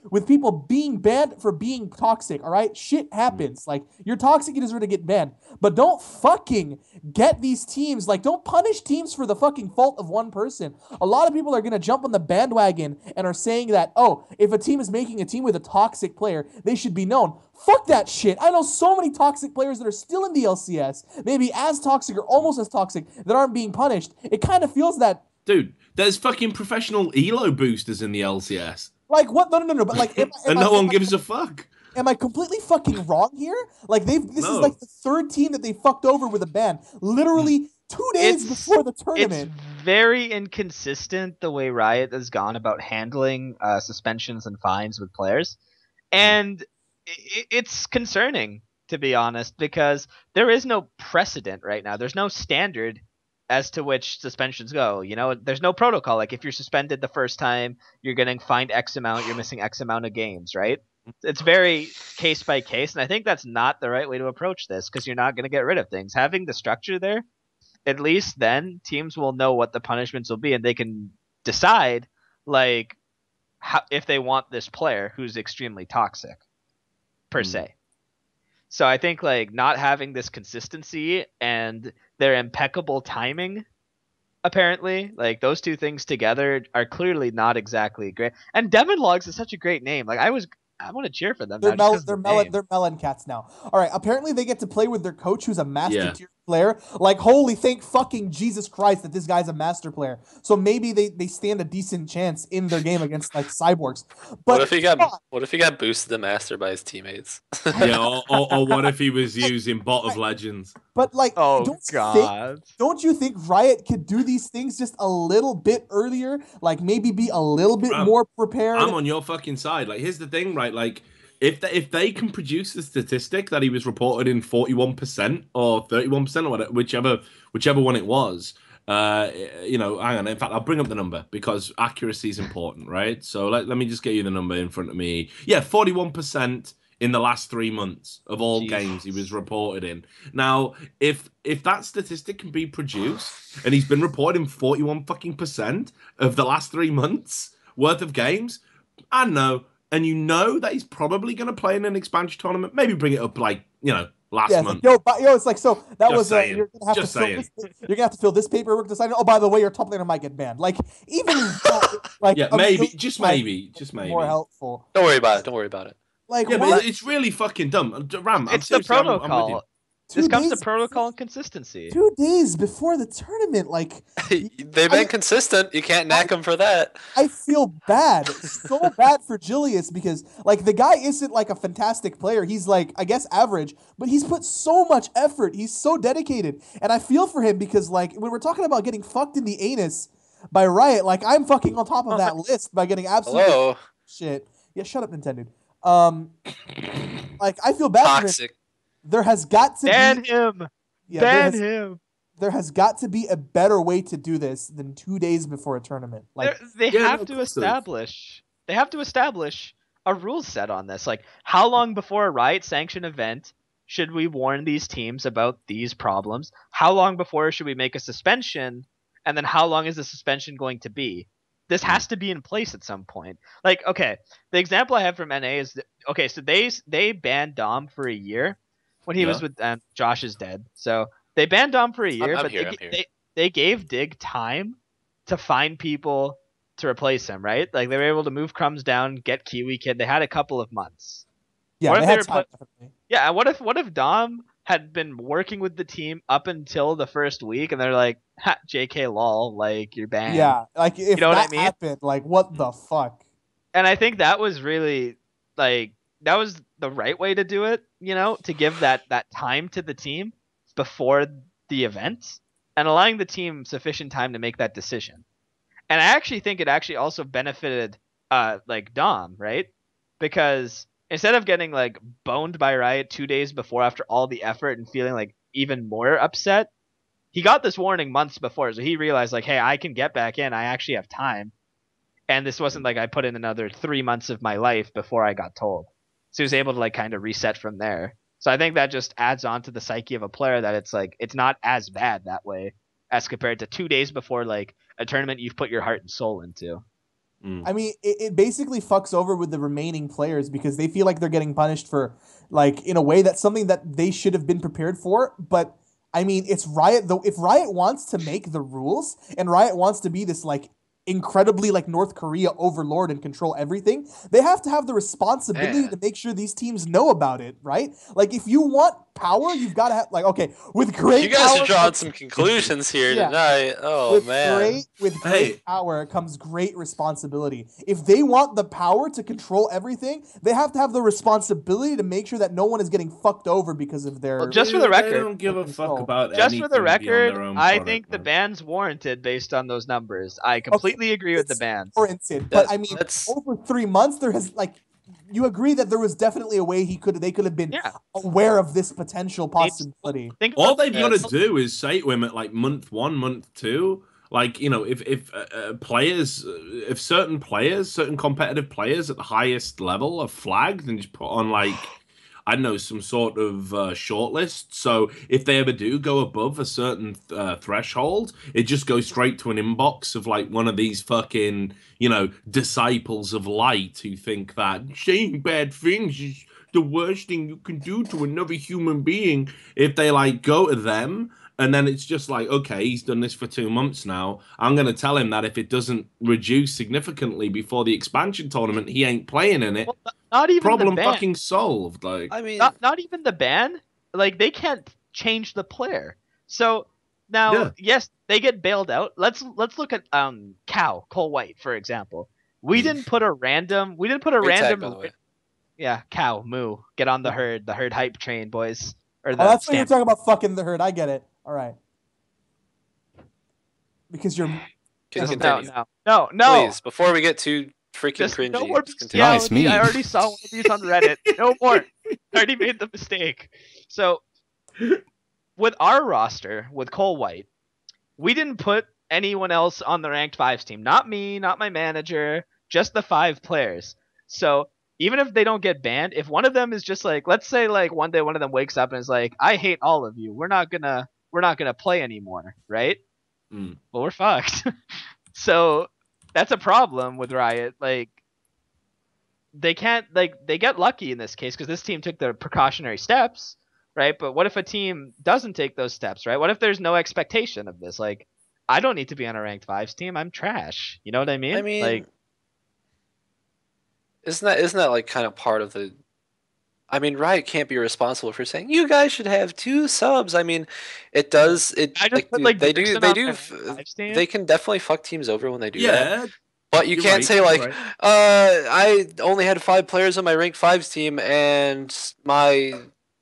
with people being banned for being toxic, all right? Shit happens. Like, you're toxic, you deserve to get banned. But don't fucking get these teams, like, don't punish teams for the fucking fault of one person. A lot of people are going to jump on the bandwagon and are saying that, oh, if a team is making a team with a toxic player, they should be known. Fuck that shit. I know so many toxic players that are still in the LCS, maybe as toxic or almost as toxic, that aren't being punished. It kind of feels that... Dude, there's fucking professional elo boosters in the LCS. Like, what? No. But, like, and no one gives a fuck. Am I completely fucking wrong here? Like, this is like the third team that they fucked over with a ban. Literally 2 days before the tournament. It's very inconsistent the way Riot has gone about handling suspensions and fines with players. And it's concerning, to be honest, because there is no precedent right now. There's no standard as to which suspensions go. You know, there's no protocol. Like, if you're suspended the first time, you're getting fined X amount, you're missing X amount of games, right? It's very case by case, and I think that's not the right way to approach this, because you're not going to get rid of things. Having the structure there, at least then teams will know what the punishments will be, and they can decide, like, how, if they want this player who's extremely toxic, per se. So I think, like, not having this consistency and their impeccable timing, apparently, like, those two things together are clearly not exactly great. And Demon Logs is such a great name. Like, I want to cheer for them. They're melon cats now. All right, apparently they get to play with their coach, who's a master tier player. Like, holy thank fucking Jesus Christ that this guy's a master player. So maybe they stand a decent chance in their game against, like, cyborgs. But what if he got boosted to master by his teammates? Yeah, or what if he was using Bot of Legends? But, like, don't you think Riot could do these things just a little bit earlier? Like, maybe be a little bit more prepared? I'm on your fucking side. Like, here's the thing, right? Like, if they can produce the statistic that he was reported in 41% or 31% or whatever, whichever one it was, you know, hang on. In fact, I'll bring up the number because accuracy is important, right? So let me just get you the number in front of me. Yeah, 41% in the last 3 months of all Jeez. games he was reported in. Now, if that statistic can be produced, and he's been reported in 41% of the last 3 months worth of games, I don't know. And you know that he's probably going to play in an expansion tournament. Maybe bring it up last month. It's like, so that Just was saying. you're gonna have Just to fill saying. this, you're gonna have to fill this paperwork deciding. Oh, by the way, your top laner might get banned. Like even like Yeah, maybe, just maybe. more helpful. Don't worry about it. Don't worry about it. Like Yeah, what? but it's really fucking dumb. Ram, It's the I'm with protocol. you. This comes to protocol and consistency. 2 days before the tournament, like They've been consistent. You can't knack them for that. I feel bad, so bad for Julius because like the guy isn't like a fantastic player. He's like, I guess, average, but he's put so much effort. He's so dedicated, and I feel for him because like when we're talking about getting fucked in the anus by Riot, like I'm fucking on top of that list by getting absolutely shit. Yeah, shut up, Nintendude. Like I feel bad for him. There has got to ban be him. Yeah, ban him. There has got to be a better way to do this than 2 days before a tournament. Like they have to establish a rule set on this. Like how long before a Riot sanction event should we warn these teams about these problems? How long before should we make a suspension? And then how long is the suspension going to be? This has to be in place at some point. Like, okay, the example I have from NA is so they banned Dom for a year when he was with Josh is dead. So they banned Dom for a year, they gave Dig time to find people to replace him, right? Like they were able to move Crumbs down, get Kiwi Kid. They had a couple of months. Yeah, they had time. Yeah, what if Dom had been working with the team up until the first week, and they're like, "JK lol, like you're banned." Yeah, like if you know that what I mean? happened, like what the fuck? And I think that was really like that was the right way to do it, to give that time to the team before the event and allowing the team sufficient time to make that decision. And I actually think it actually also benefited like Dom, right? Because instead of getting like boned by Riot 2 days before after all the effort and feeling like even more upset, he got this warning months before. So he realized like, hey, I can get back in. I actually have time. And this wasn't like I put in another 3 months of my life before I got told. So he was able to like kind of reset from there. So I think that just adds on to the psyche of a player that it's like it's not as bad that way as compared to 2 days before like a tournament you've put your heart and soul into. I mean, it basically fucks over with the remaining players because they feel like they're getting punished for like in a way that's something that they should have been prepared for. But I mean, it's Riot though. If Riot wants to make the rules and Riot wants to be this like incredibly like North Korea overlord and control everything, they have to have the responsibility to make sure these teams know about it, right? Like if you want power, you've got to have like, okay, with great you guys power, are drawing some conclusions here tonight. Oh man. With great power comes great responsibility. If they want the power to control everything, they have to have the responsibility to make sure that no one is getting fucked over because of their just for the record, they don't give a fuck about just for the record, I product, think the ban's warranted based on those numbers. I completely agree with the ban. Warranted, but I mean, over 3 months, there has like, you agree that there was definitely a way they could have been aware of this potential possibility. All they've got to do is say to him at like month 1, month 2, like if certain competitive players at the highest level are flagged, and just put on like, I don't know, some sort of shortlist. So if they ever do go above a certain threshold, it just goes straight to an inbox of like one of these fucking, disciples of light who think that saying bad things is the worst thing you can do to another human being. If they like go to them, and then it's just like, okay, he's done this for 2 months now. I'm going to tell him that if it doesn't reduce significantly before the expansion tournament, he ain't playing in it. Well, not even problem the ban. fucking solved. Like, I mean, not even the ban. Like they can't change the player. So now, yes, they get bailed out. Let's look at Cole White, for example. We didn't put a random. Great tag, by the way. Yeah, Cow Moo, get on the herd hype train, boys. Or that's what you're talking about, fucking the herd. I get it. All right. Because you're. No. Please, before we get too freaking cringy. No more nice meme. I already saw one of these on Reddit. No more. I already made the mistake. So, with our roster, with Cole White, we didn't put anyone else on the ranked 5s team. Not me, not my manager, just the 5 players. So, even if they don't get banned, if one of them is just like, let's say like one day one of them wakes up and is like, I hate all of you. We're not gonna play anymore, right? Mm. Well, we're fucked. So that's a problem with Riot. Like they can't they get lucky in this case because this team took the precautionary steps, right? But what if a team doesn't take those steps, right? What if there's no expectation of this? Like I don't need to be on a ranked fives team. I'm trash. You know what I mean? I mean, like isn't that like kind of part of the? I mean, Riot can't be responsible for saying you guys should have 2 subs. I mean, it does. It I just like, put, dude, like, they do. Dixon They on do. my fives team. They can definitely fuck teams over when they do that. Yeah, But you you're can't right, say you're like, right. I only had 5 players on my ranked fives team, and my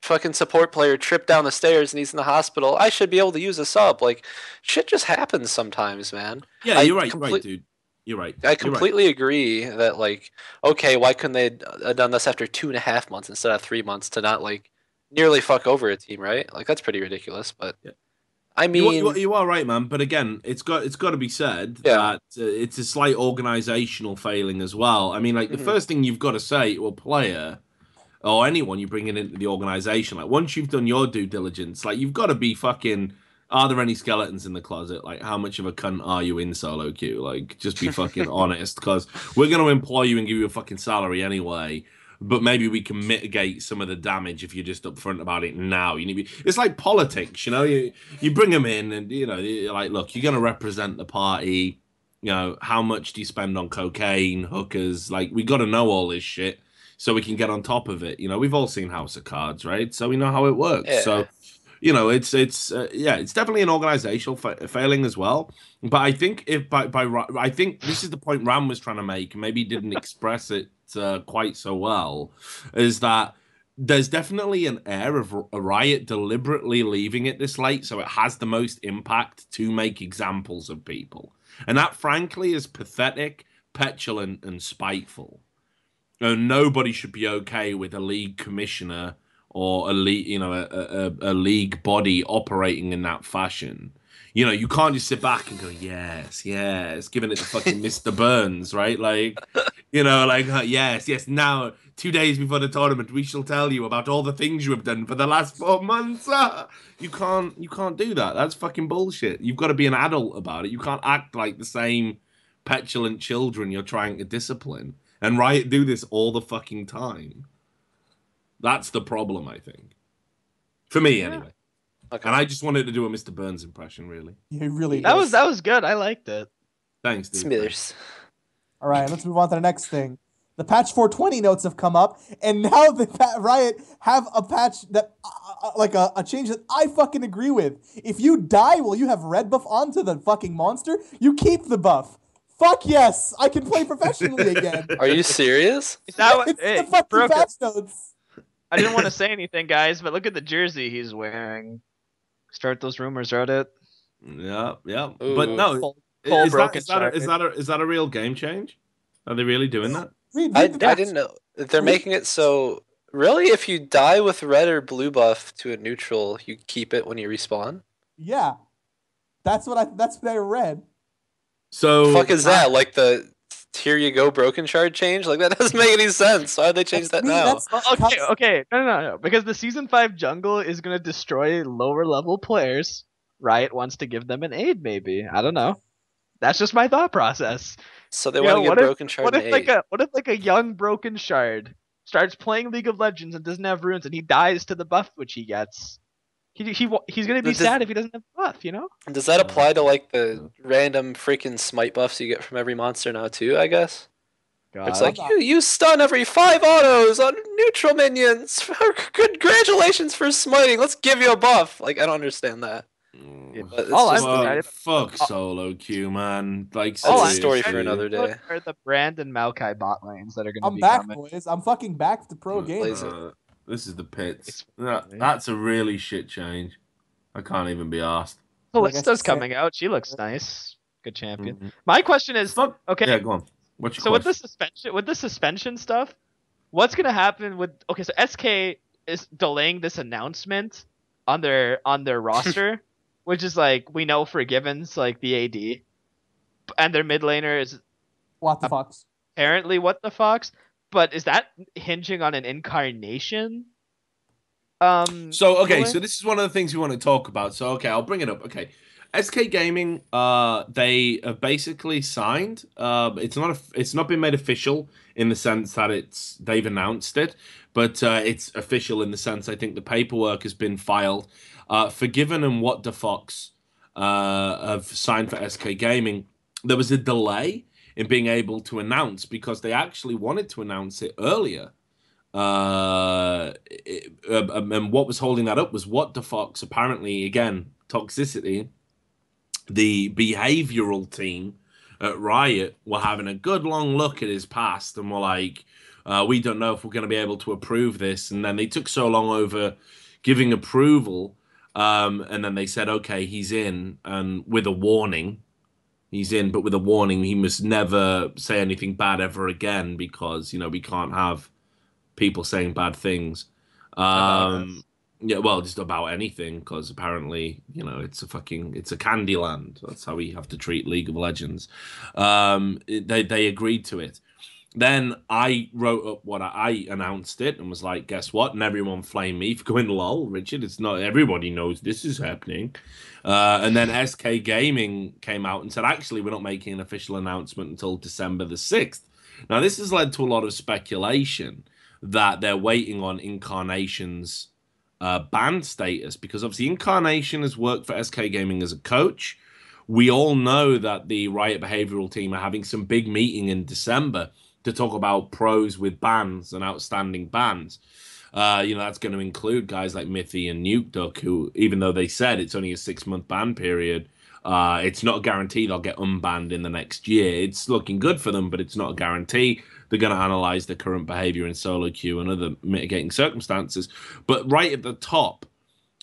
fucking support player tripped down the stairs and he's in the hospital. I should be able to use a sub. Like, shit just happens sometimes, man. Yeah, you're right, right, dude. You're right. I completely agree that, like, okay, why couldn't they have done this after 2.5 months instead of 3 months to not, like, nearly fuck over a team, right? Like, that's pretty ridiculous, but yeah. I mean... You are right, man, but again, it's got to be said that it's a slight organizational failing as well. I mean, like, the first thing you've got to say to a player or anyone you bring it into the organization, like, once you've done your due diligence, like, you've got to be fucking... Are there any skeletons in the closet? Like, how much of a cunt are you in solo queue? Like, just be fucking honest, because we're going to employ you and give you a fucking salary anyway. But maybe we can mitigate some of the damage if you're just upfront about it now. You need to be, it's like politics, you know. You bring them in, and you know, you're like, look, you're going to represent the party. You know, how much do you spend on cocaine, hookers? Like, we got to know all this shit so we can get on top of it. You know, we've all seen House of Cards, right? So we know how it works. Yeah. So. You know, it's definitely an organizational failing as well. But I think I think this is the point Ram was trying to make, maybe he didn't express it quite so well, is that there's definitely an air of a Riot deliberately leaving it this late so it has the most impact to make examples of people, and that frankly is pathetic, petulant, and spiteful. And nobody should be okay with a league commissioner or a league, you know, a league body operating in that fashion. You know, you can't just sit back and go, yes, giving it to fucking Mr. Burns, right? Like, you know, like, yes. Now, 2 days before the tournament, we shall tell you about all the things you have done for the last 4 months. You can't do that. That's fucking bullshit. You've got to be an adult about it. You can't act like the same petulant children you're trying to discipline. And Riot do this all the fucking time. That's the problem, I think. For me, anyway. Okay. And I just wanted to do a Mr. Burns impression, really. You really that was good. I liked it. Thanks, dude. Smithers. All right, let's move on to the next thing. The patch 420 notes have come up, and now the Riot have a patch that, like a change that I fucking agree with. If you die while you have red buff onto the fucking monster, you keep the buff. Fuck yes, I can play professionally again. Are you serious? Is that what? It's Hey, the fucking patch notes. I didn't want to say anything, guys, but look at the jersey he's wearing. Start those rumors, Reddit. Yeah. Ooh. But no, is that a real game change? Are they really doing that? I didn't know. They're making it so... Really? If you die with red or blue buff to a neutral, you keep it when you respawn? Yeah. That's what I read. So... Fuck is that? Like the... Here you go, Brokenshard change? Like, that doesn't make any sense. Why would they change that now? Okay. No. Because the Season 5 jungle is going to destroy lower level players. Riot wants to give them an aid, maybe. I don't know. That's just my thought process. So they want to give Brokenshard an aid. What if like a young Brokenshard starts playing League of Legends and doesn't have runes and he dies to the buff which he gets? He's going to be sad if he doesn't have buff, you know? Does that apply to like the random freaking smite buffs you get from every monster now too, I guess? God. It's like, you stun every 5 autos on neutral minions. Congratulations for smiting. Let's give you a buff. Like, I don't understand that. Fuck solo queue, man. Like, that's a story for another day. Are the Brand and Maokai bot lanes that are going to be coming. I'm back, boys. I'm fucking back to pro games. This is the pits. That's a really shit change. I can't even be asked. Callista's coming out. She looks nice. Good champion. Mm-hmm. My question is, okay. Yeah, go on. What's your question? with the suspension stuff, what's gonna happen with? Okay, so SK is delaying this announcement on their roster, which is like we know for Givens like the AD, and their mid laner is what the fox. Apparently, what the fox. But is that hinging on an Incarnation? So ruling? so this is one of the things we want to talk about. So I'll bring it up. Okay, SK Gaming, they have basically signed. It's not been made official in the sense that they've announced it, but it's official in the sense I think the paperwork has been filed. Forgiven and What the Fox have signed for SK Gaming. There was a delay in being able to announce because they actually wanted to announce it earlier. And what was holding that up was What the Fox, apparently, again, Toxicity, the behavioral team at Riot were having a good long look at his past and were like, we don't know if we're going to be able to approve this. And then they took so long over giving approval. And then they said, okay, he's in, and with a warning. He's in, but with a warning, he must never say anything bad ever again because, we can't have people saying bad things. Yeah, well, just about anything, because apparently, it's a candy land. That's how we have to treat League of Legends. They agreed to it. Then I wrote up what I announced it and was like, guess what? And everyone flamed me for going, lol, Richard, it's not everybody knows this is happening. And then SK Gaming came out and said, actually, we're not making an official announcement until December the 6th. Now, this has led to a lot of speculation that they're waiting on Incarnation's band status, because obviously Incarnation has worked for SK Gaming as a coach. We all know that the Riot behavioral team are having some big meeting in December to talk about pros with bans and outstanding bans. That's going to include guys like Mithy and Nuke Duck, who, even though they said it's only a 6-month ban period, it's not a guarantee they'll get unbanned in the next year. It's looking good for them, but it's not a guarantee. They're going to analyze their current behavior in solo queue and other mitigating circumstances. But right at the top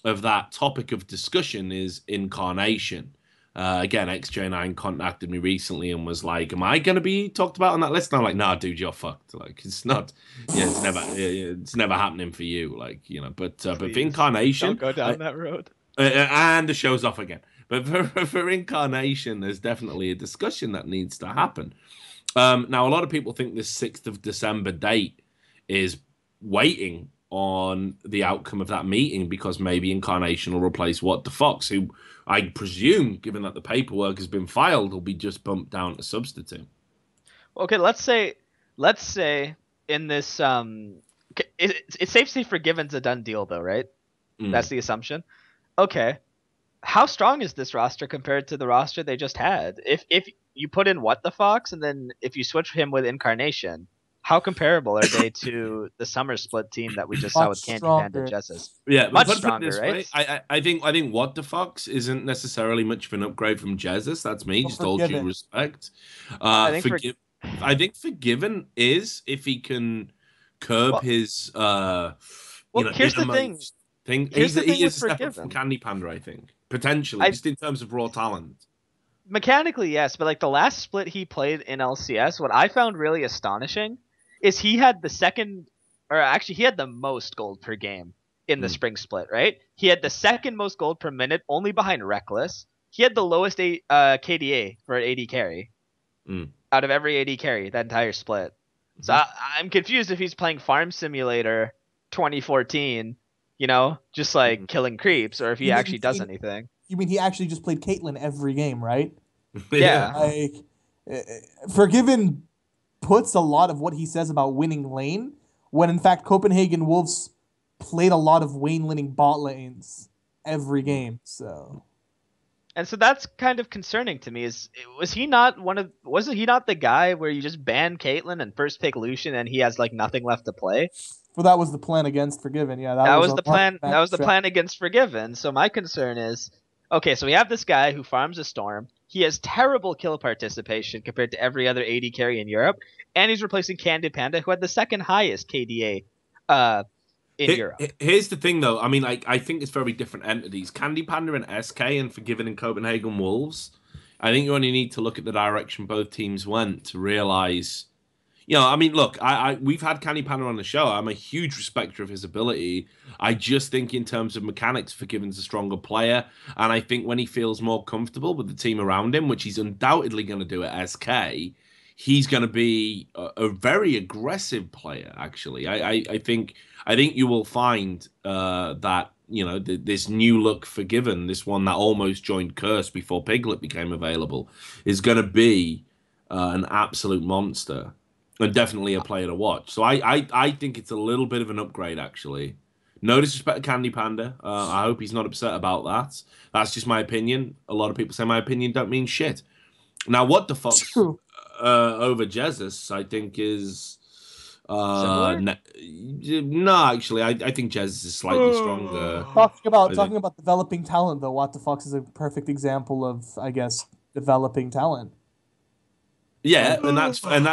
of that topic of discussion is Incarnation. Again, XJ9 contacted me recently and was like, am I going to be talked about on that list? And I'm like, nah, dude, you're fucked. Like, it's not, it's never happening for you. Like, but for Incarnation. Don't go down that road. And the show's off again. But for Incarnation, there's definitely a discussion that needs to happen. Now, a lot of people think this 6th of December date is waiting on the outcome of that meeting because maybe Incarnation will replace What the Fox, who I presume, given that the paperwork has been filed, will be just bumped down to substitute. Okay, let's say in this it's safe to say Forgiven's a done deal though, right? That's the assumption. Okay. How strong is this roster compared to the roster they just had? If you put in What the Fox and then if you switch him with Incarnation, how comparable are they to the summer split team that we just saw with Candy Panda and Jessus? Yeah, much stronger, right? I think What the Fox isn't necessarily much of an upgrade from Jessus. That's me, just all due respect. I think Forgiven is, if he can curb his here's the thing. He is a step up from Candy Panda, I think. Potentially, just in terms of raw talent. Mechanically, yes, but like the last split he played in LCS, what I found really astonishing is he had he had the most gold per game in the spring split, right? He had the second most gold per minute, only behind Reckless. He had the lowest KDA for an AD carry out of every AD carry that entire split. So I'm confused if he's playing Farm Simulator 2014, just like killing creeps, or if he actually does anything. You mean he actually just played Caitlyn every game, right? Yeah. Like, Forgiven puts a lot of what he says about winning lane, when in fact Copenhagen Wolves played a lot of winning bot lanes every game. So that's kind of concerning to me. Wasn't he not the guy where you just ban Caitlyn and first pick Lucian and he has like nothing left to play? Well, that was the plan against Forgiven. Yeah, that was the plan. That was the plan against Forgiven. So my concern is, okay, so we have this guy who farms a Storm. He has terrible kill participation compared to every other AD carry in Europe, and he's replacing Candy Panda, who had the second highest KDA in Europe. Here's the thing, though. I mean, I think it's very different entities. Candy Panda and SK and Forgiven and Copenhagen Wolves. I think you only need to look at the direction both teams went to realize. I mean, look, we've had Candy Panda on the show. I'm a huge respecter of his ability. I just think in terms of mechanics, Forgiven's a stronger player. And I think when he feels more comfortable with the team around him, which he's undoubtedly going to do at SK, he's going to be a very aggressive player. Actually, I think you will find that this new look Forgiven, this one that almost joined Curse before Piglet became available, is going to be an absolute monster and definitely a player to watch. So I think it's a little bit of an upgrade actually. No disrespect to Candy Panda. I hope he's not upset about that. That's just my opinion. A lot of people say my opinion don't mean shit. Now, what the fuck over Jesus, I think, is no, actually, I think Jesus is slightly stronger. Talking about developing talent, though, What the Fox is a perfect example of, I guess, developing talent. Yeah, and that's fine.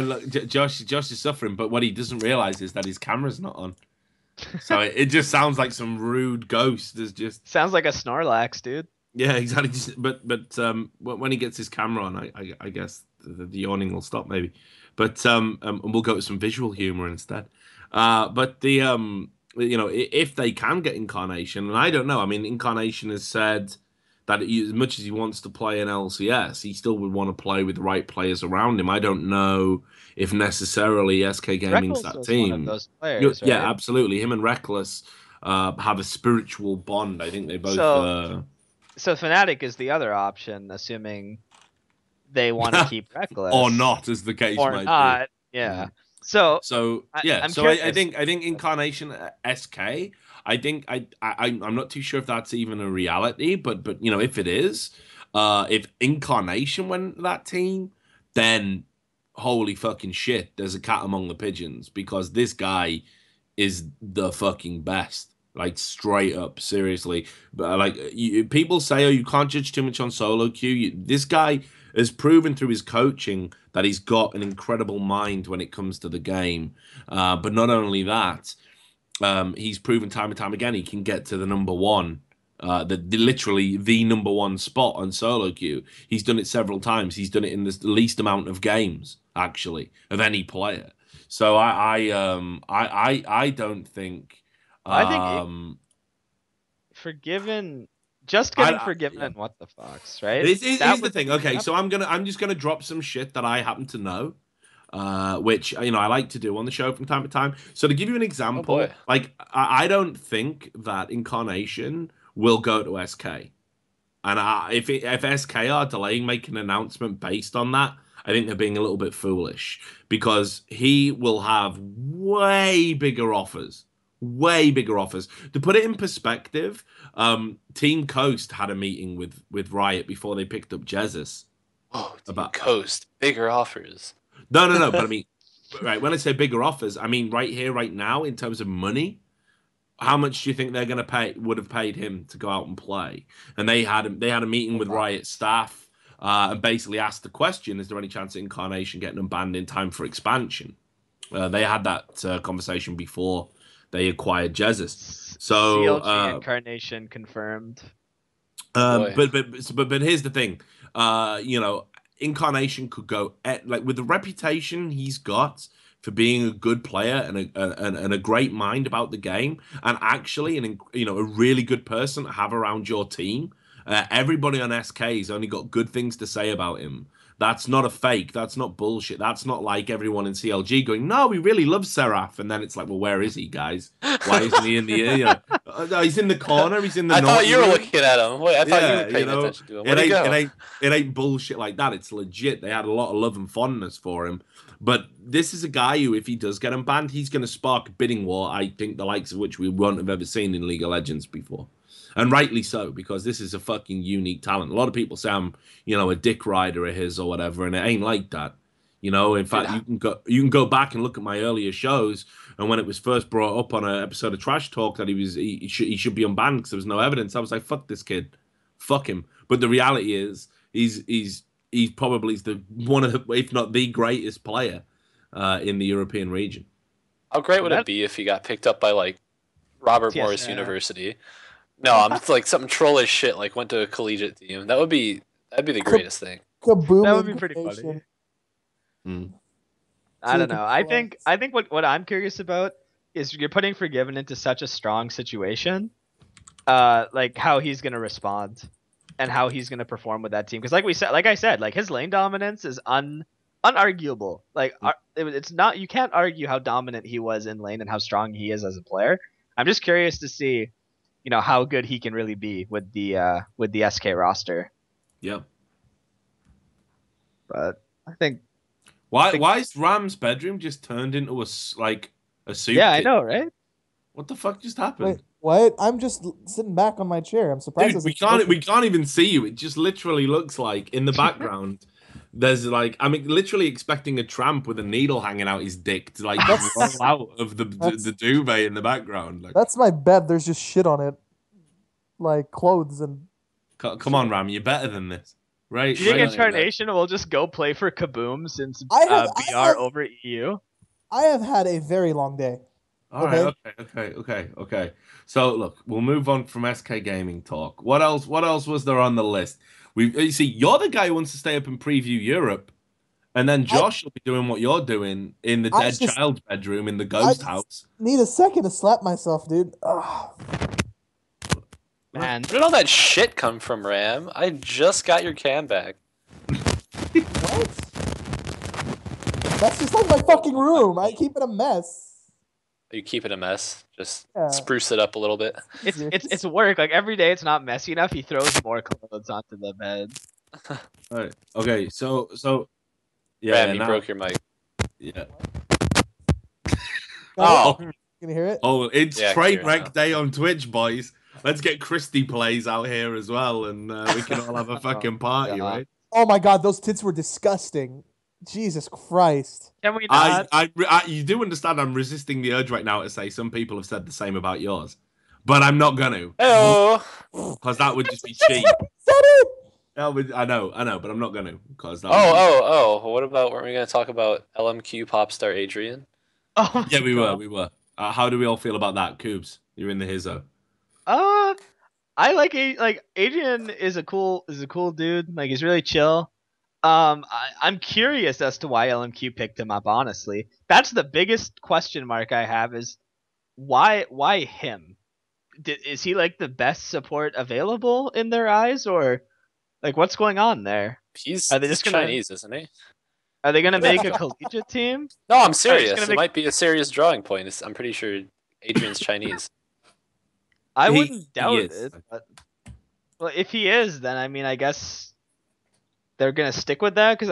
Look, Josh is suffering, but what he doesn't realize is that his camera's not on. So it just sounds like some rude ghost. There's just sounds like a Snorlax, dude. Yeah, exactly. But when he gets his camera on, I guess the yawning will stop maybe. But and we'll go with some visual humor instead. But if they can get Incarnation, and I don't know. I mean, Incarnation has said that as much as he wants to play in LCS, he still would want to play with the right players around him. I don't know if necessarily SK Gaming's that team. One of those players, right? Yeah, absolutely. Him and Reckless have a spiritual bond. I think they both. So Fnatic is the other option, assuming they want to keep Reckless or not, as the case or might not. be. Yeah. So I'm I think Incarnation SK. I'm not too sure if that's even a reality, but if it is, if Incarnation went that team, then holy fucking shit, there's a cat among the pigeons, because this guy is the fucking best. Like, straight up, seriously. But people say, oh, you can't judge too much on solo queue. This guy has proven through his coaching that he's got an incredible mind when it comes to the game. But not only that, he's proven time and time again he can get to the number one, literally the number one spot on solo queue. He's done it several times. He's done it in the least amount of games, actually, of any player. So I don't think. I think Forgiven, just getting Forgiven and What the Fox, right? Here's the thing. Okay, so I'm just gonna drop some shit that I happen to know, which I like to do on the show from time to time. So to give you an example, I don't think that Incarnation will go to SK, and if SK are delaying making an announcement based on that, I think they're being a little bit foolish, because he will have way bigger offers. Way bigger offers. To put it in perspective, Team Coast had a meeting with Riot before they picked up Jesus. Oh, Team Coast, bigger offers. No. But I mean, right, when I say bigger offers, I mean right here, right now, in terms of money. How much do you think they're going to would have paid him to go out and play? And they had a meeting with Riot staff and basically asked the question: is there any chance of Incarnation getting them banned in time for expansion? They had that conversation before they acquired Jesus. So CLG Incarnation confirmed. But here's the thing. Incarnation could go with the reputation he's got for being a good player and a great mind about the game, and actually a really good person to have around your team. Everybody on SK's only got good things to say about him. That's not a fake. That's not bullshit. That's not like everyone in CLG going, no, we really love Seraph. And then it's like, well, where is he, guys? Why isn't he in the he's in the corner. He's in the I thought you were looking at him. Wait, I thought you were paying attention to him. Where'd he go? It ain't bullshit like that. It's legit. They had a lot of love and fondness for him. But this is a guy who, if he does get him banned, he's going to spark a bidding war, I think, the likes of which we won't have ever seen in League of Legends before. And rightly so, because this is a fucking unique talent. A lot of people say I'm, a dick rider of his or whatever, and it ain't like that. In fact, you can go back and look at my earlier shows, and when it was first brought up on an episode of Trash Talk that he should be unbanned because there was no evidence, I was like, fuck this kid, fuck him. But the reality is, he's probably one of the, if not the greatest player in the European region. How great would it be if he got picked up by Robert Morris University? No, I'm just something trollish shit. Went to a collegiate team. That'd be the greatest thing. Kaboom! That would be pretty funny. I don't know. I think what I'm curious about is you're putting Forgiven into such a strong situation, how he's gonna respond and how he's gonna perform with that team. Because like I said, his lane dominance is unarguable. Like it's not, you can't argue how dominant he was in lane and how strong he is as a player. I'm just curious to see, how good he can really be with the SK roster. Yeah. But I think why is Ram's bedroom just turned into a soup? Yeah, I know, right? What the fuck just happened? Wait, what? I'm just sitting back on my chair. I'm surprised. Dude, we can't even see you. It just literally looks like in the background. There's I'm literally expecting a tramp with a needle hanging out his dick to roll out of the duvet in the background. That's my bed. There's just shit on it, like clothes and. Come on, Ram, you're better than this, right? Do you think Incarnation will just go play for Kaboom since BR over EU? I have had a very long day. Okay. So look, we'll move on from SK Gaming talk. What else was there on the list? You see, you're the guy who wants to stay up and preview Europe, and then Josh will be doing what you're doing in the dead child's bedroom in the ghost house. Need a second to slap myself, dude. Ugh. Man, where did all that shit come from, Ram? I just got your cam back. What? That's just like my fucking room. I keep it a mess. You keep it a mess. Just spruce it up a little bit. It's work. Like every day, it's not messy enough. He throws more clothes onto the bed. All right. Okay. So yeah. Ram, you broke your mic. Yeah. Oh, can you hear it? Oh, it's train wreck day on Twitch, boys. Let's get Christy plays out here as well, and we can all have a fucking party, right? Oh my god, those tits were disgusting. Jesus Christ. Can we not? You do understand I'm resisting the urge right now to say some people have said the same about yours. But I'm not going to. Oh. Because that would just be cheap. I know, but I'm not going to. What about, weren't we going to talk about LMQ, Popstar, Adrian? Oh, yeah, we were. How do we all feel about that, Kubz? You're in the hizzo. I like Adrian is a cool dude. Like, he's really chill. I'm curious as to why LMQ picked him up, honestly. That's the biggest question mark I have is why him? Is he like the best support available in their eyes, or like what's going on there? He's Chinese, isn't he? Are they gonna make a collegiate team? No, I'm serious. It might be a serious drawing point. I'm pretty sure Adrian's Chinese. I wouldn't doubt it. But, well, if he is, then I guess they're gonna stick with that because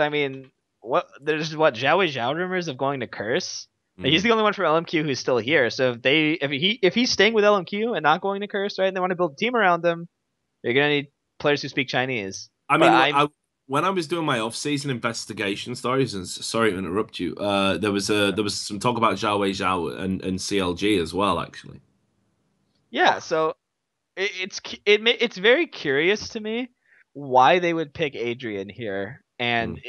there's Zhao rumors of going to Curse. Mm. He's the only one from LMQ who's still here. So if he's staying with LMQ and not going to Curse, right? And they want to build a team around them, you're gonna need players who speak Chinese. When I was doing my off-season investigation stories, and sorry to interrupt you, there was some talk about Zhao and CLG as well, actually. Yeah, so it's very curious to me why they would pick Adrian here, and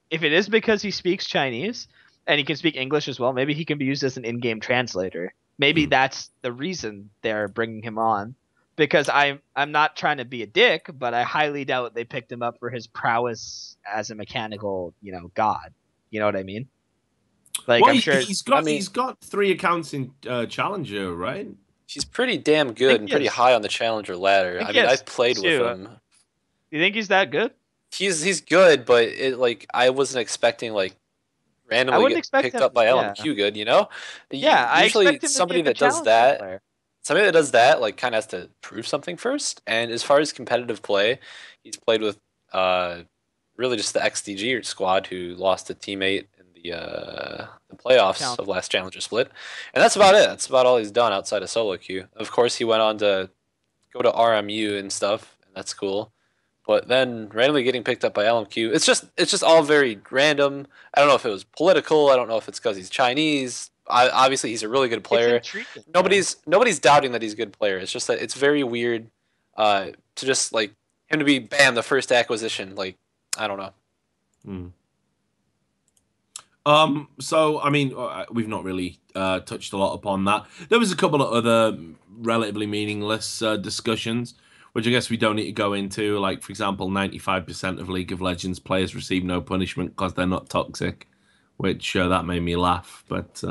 if it is because he speaks Chinese and he can speak English as well, maybe he can be used as an in-game translator. Maybe that's the reason they're bringing him on. Because I'm not trying to be a dick, but I highly doubt they picked him up for his prowess as a mechanical, god. You know what I mean? Like, well, I'm sure he's got 3 accounts in Challenger, right? He's pretty damn good and pretty high on the Challenger ladder. I've played with him. You think he's that good? He's good, but I wasn't expecting randomly get picked up by LMQ good, Yeah, usually somebody that does that. Player. Somebody that does that kind of has to prove something first. And as far as competitive play, he's played with really just the XDG squad who lost a teammate in the playoffs of last Challenger split, and that's about it. That's about all he's done outside of solo queue. Of course, he went on to go to RMU and stuff, and that's cool. But then randomly getting picked up by LMQ, it's just all very random. I don't know if it was political. I don't know if it's because he's Chinese. Obviously, he's a really good player. Nobody's doubting that he's a good player. It's just that it's very weird to just him to be the first acquisition. I don't know. So we've not really touched a lot upon that. There was a couple of other relatively meaningless discussions, which I guess we don't need to go into. Like, for example, 95% of League of Legends players receive no punishment because they're not toxic. Which that made me laugh, but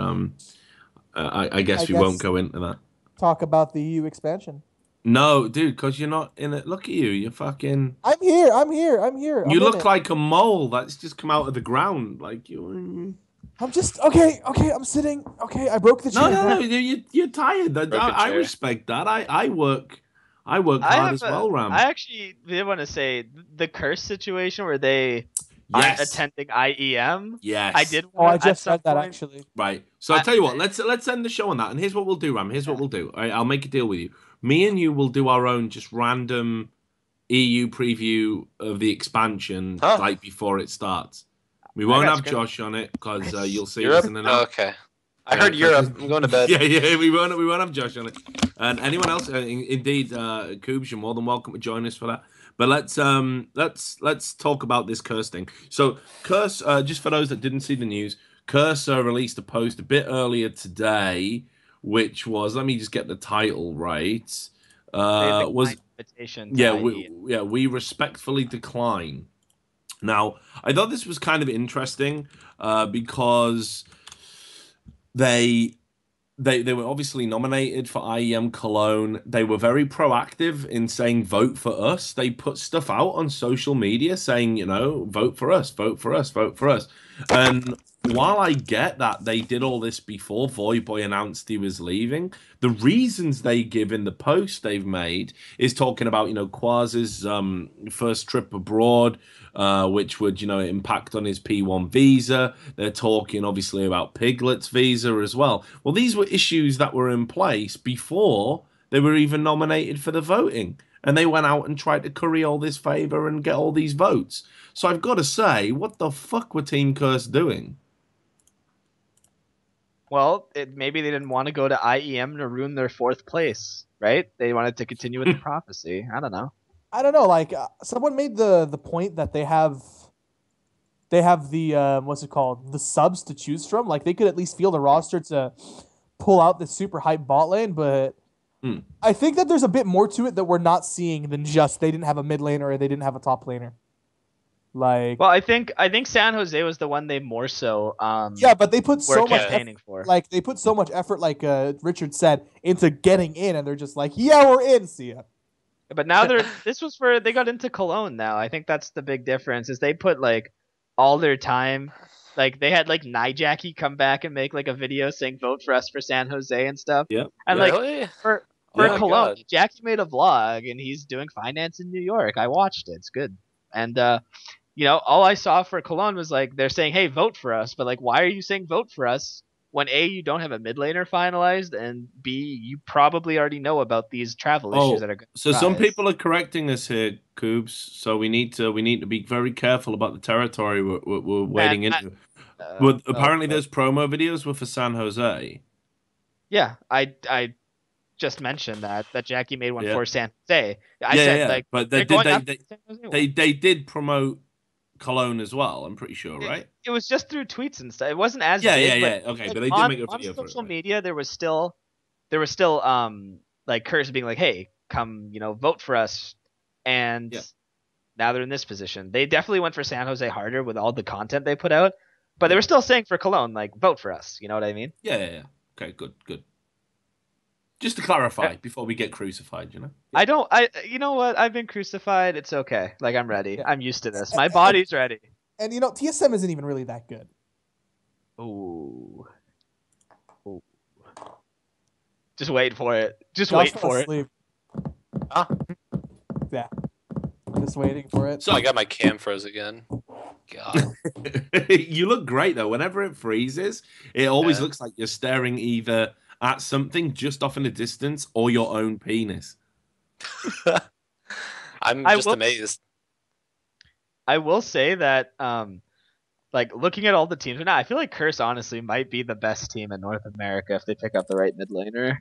I guess we won't go into that. Talk about the EU expansion. No, dude, because you're not in it. Look at you. You're fucking. I'm here. I'm here. I'm here. You look like a mole that's just come out of the ground. Like you. I'm just okay. Okay, I'm sitting. Okay, I broke the chair. No. You're tired. I respect that. I work hard as well, Ram. I actually did want to say the curse situation where they aren't attending IEM. Yes. I did. Oh, I just said that actually. Right. So I'll tell you what. Let's end the show on that. And here's what we'll do, Ram. Here's what we'll do. All right, I'll make a deal with you. Me and you will do our own just random EU preview of the expansion like before it starts. We won't have Josh on it because you'll see Europe? us in an okay. I heard Europe. I'm going to bed. Yeah, we won't have Josh on it. And anyone else, indeed, Kubz, you're more than welcome to join us for that. But let's talk about this Curse thing. So Curse, just for those that didn't see the news, Curse released a post a bit earlier today, which was, let me just get the title right. Was we respectfully decline. Now, I thought this was kind of interesting because they were obviously nominated for IM Cologne. They were very proactive in saying, vote for us. They put stuff out on social media saying, vote for us, vote for us, vote for us. And while I get that they did all this before Voyboy announced he was leaving, the reasons they give in the post they've made is talking about, Quaz's first trip abroad, which would, impact on his P1 visa. They're talking, obviously, about Piglet's visa as well. Well, these were issues that were in place before they were even nominated for the voting. And they went out and tried to curry all this favor and get all these votes. So I've got to say, what the fuck were Team Curse doing? Well, maybe they didn't want to go to IEM to ruin their 4th place, right? They wanted to continue with the prophecy. I don't know. Like someone made the point that they have the what's it called, the subs to choose from. Like they could at least field a roster to pull out the super hype bot lane, but I think that there's a bit more to it that we're not seeing than just they didn't have a mid laner or they didn't have a top laner. Like, well, I think San Jose was the one they more so but they put so much effort, for. Like they put so much effort, like Richard said, into getting in, and they're just like, yeah, we're in, see ya. But now they got into Cologne now. I think that's the big difference is they put like all their time. Like they had like Nijaki come back and make like a video saying vote for us for San Jose and stuff. Yeah. And like for Cologne, Jackie made a vlog and he's doing finance in New York. I watched it. It's good. And all I saw for Cologne was like they're saying, "Hey, vote for us." But like, why are you saying vote for us when A, you don't have a mid laner finalized, and B, you probably already know about these travel issues that are going to So some people are correcting us here, Kubz. So we need to be very careful about the territory we're wading into. But apparently there's promo videos for San Jose. Yeah, I just mentioned that Jackie made one for San Jose. I said like, but they did promote Cologne as well, I'm pretty sure, right? It was just through tweets and stuff. It wasn't as big. But, okay, like, but they did make a video on for social it, media. There was still like Curse being like, "Hey, come, vote for us," and now they're in this position. They definitely went for San Jose harder with all the content they put out, but they were still saying for Cologne, like, vote for us. You know what I mean? Yeah. Okay, good. Just to clarify before we get crucified, You know what? I've been crucified. It's okay. Like I'm ready. I'm used to this. My body's ready. And TSM isn't even really that good. Ooh. Just wait for it. Wait for it. Yeah. Just waiting for it. So I got my cam froze again. God. You look great though. Whenever it freezes, it always looks like you're staring either at something just off in the distance or your own penis. I'm just amazed. I will say that like looking at all the teams right now, I feel like Curse honestly might be the best team in North America if they pick up the right mid laner.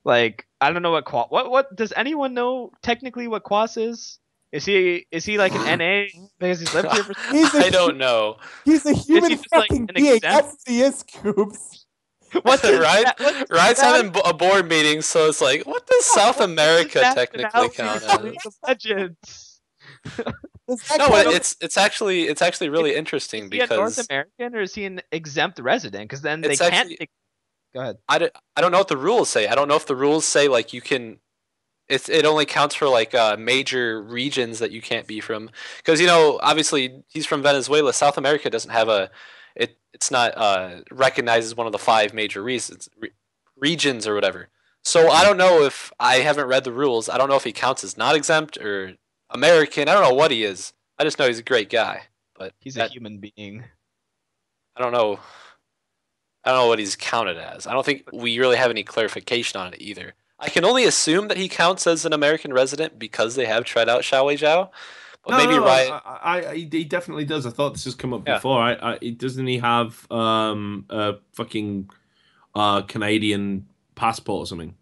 Like I don't know what does anyone know technically what Quas is? Is he like an NA because he's lived here for I don't know. He's a human fucking being. That's what he is, Kubz. Riot's having a board meeting, so it's like, what does South America technically count as? Legends. No, it's actually really interesting because is he a North American or is he an exempt resident? Because then they can't. Go ahead. I don't know what the rules say. I don't know if the rules say like you can it only counts for like major regions that you can't be from. Because obviously he's from Venezuela. South America doesn't have it's not recognized as one of the 5 major regions or whatever. So I don't know if I haven't read the rules. I don't know if he counts as not exempt or American. I don't know what he is. I just know he's a great guy. But He's a human being. I don't know. I don't know what he's counted as. I don't think we really have any clarification on it either. I can only assume that he counts as an American resident because they have tried out Xiao Wei Zhao. But maybe Riot. He definitely does. I thought this has come up before. Doesn't he have a fucking Canadian passport or something?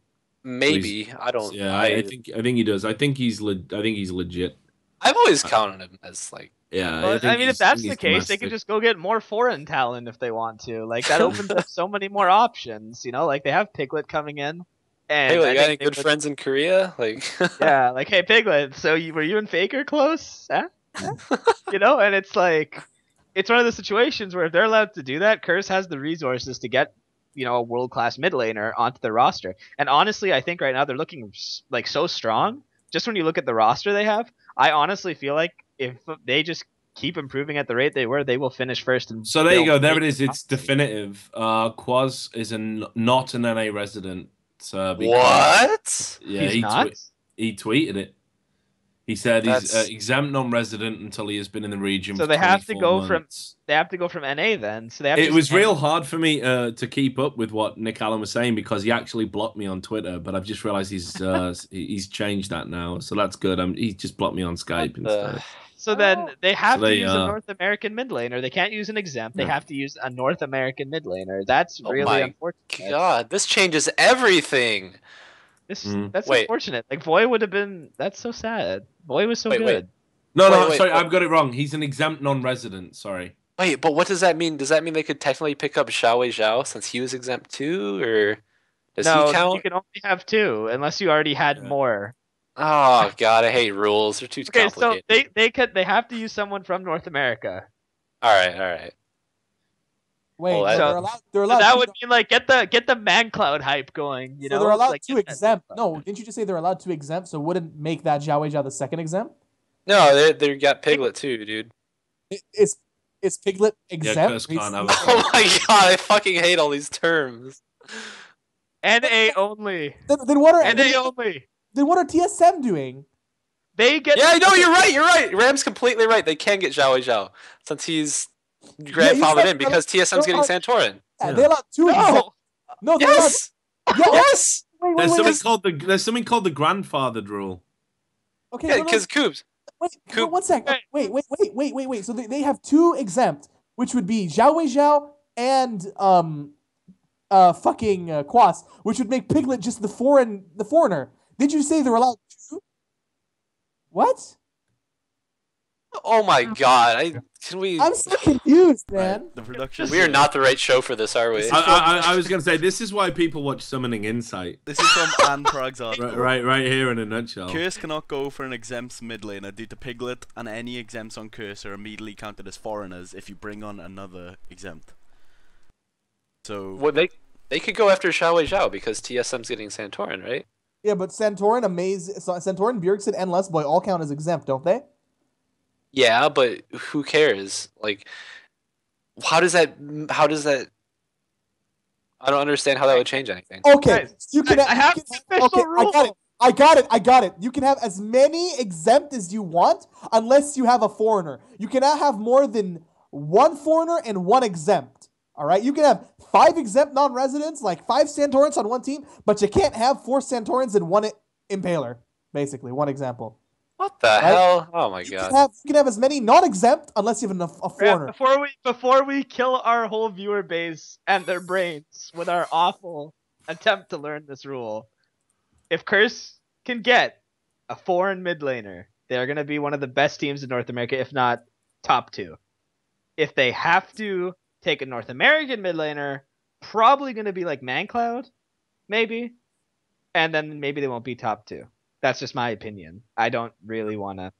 Maybe. I don't. Yeah, I think he does. I think he's legit. I've always counted him as like. Yeah, well, I mean, if that's the case, they can just go get more foreign talent if they want to. Like that opens up so many more options. Like they have Piglet coming in. And Piglet, you got any good friends in Korea? Like, yeah, like, hey Piglet, so were you and Faker close? Huh? And it's like, it's one of the situations where if they're allowed to do that, Curse has the resources to get, a world-class mid laner onto the roster. And honestly, I think right now they're looking like so strong. Just when you look at the roster they have, I honestly feel like if they just keep improving at the rate they were, they will finish first. And so there you go. There it is. It's definitive. Kubz is not an NA resident. What? Yeah, he tweeted it. He said he's exempt non-resident until he has been in the region. So they have to go from NA then. So it was real hard for me to keep up with what Nick Allen was saying because he actually blocked me on Twitter. But I've just realized he's changed that now. So that's good. He's just blocked me on Skype instead. So then they have to use a North American mid laner. They can't use an exempt. They have to use a North American mid laner. That's really unfortunate. God, this changes everything. That's unfortunate. Like Voy would have been. That's so sad. Voy was so good. Wait. No, sorry, I've got it wrong. He's an exempt non-resident. Sorry. Wait, but what does that mean? Does that mean they could technically pick up Xiao Wei Zhao since he was exempt too, or does he count? You can only have 2 unless you already had more. Oh God, I hate rules. They're too complicated. So they have to use someone from North America. All right. Wait, they're allowed. So that would mean like get the man cloud hype going. So they're allowed to exempt. No, didn't you just say they're allowed to exempt? So wouldn't make that Xiao Wei Zhao the second exempt? No, they got Piglet too, dude. Is Piglet exempt? Oh my God, I fucking hate all these terms. NA only. Then what are NA only? Then what are TSM doing? They get. Yeah, no, you're right. Ram's completely right. They can get Xiao Wei Zhao since he's grandfathered in because TSM's getting Santorin. Yeah, they're allowed 2 exempt. No, yes. Yes. Wait, there's something called the grandfathered rule. Okay. Yeah, because Kubz. Wait, 1 sec. Wait. So they have 2 exempt, which would be Xiao Wei Zhao and fucking Quas, which would make Piglet just the foreigner. Did you say they're allowed 2? What? Oh my God! I'm so confused, man. The production. We are not the right show for this, are we? I was going to say this is why people watch Summoning Insight. This is from Anprag's article. Right here in a nutshell. Curse cannot go for an exempt mid laner due to Piglet, and any exempts on Curse are immediately counted as foreigners if you bring on another exempt. So. Well, they could go after Xiao Wei Zhao because TSM's getting Santorin, right? Yeah, but Santorin, Bjergsen, and Lesboy all count as exempt, don't they? Yeah, but who cares? Like, how does that? I don't understand how that would change anything. Okay, guys, you can. I got it. You can have as many exempt as you want, unless you have a foreigner. You cannot have more than 1 foreigner and 1 exempt. All right, you can have 5 exempt non-residents, like 5 Santorins on 1 team, but you can't have 4 Santorins and 1 Impaler. Basically, 1 example. What the hell? Oh my God! You can have as many non-exempt unless you have a foreigner. Before we kill our whole viewer base and their brains with our awful attempt to learn this rule, if Curse can get a foreign mid laner, they're gonna be one of the best teams in North America, if not top 2. If they have to take a North American mid laner, probably gonna be like ManCloud, maybe, and then maybe they won't be top 2. That's just my opinion. I don't really want to,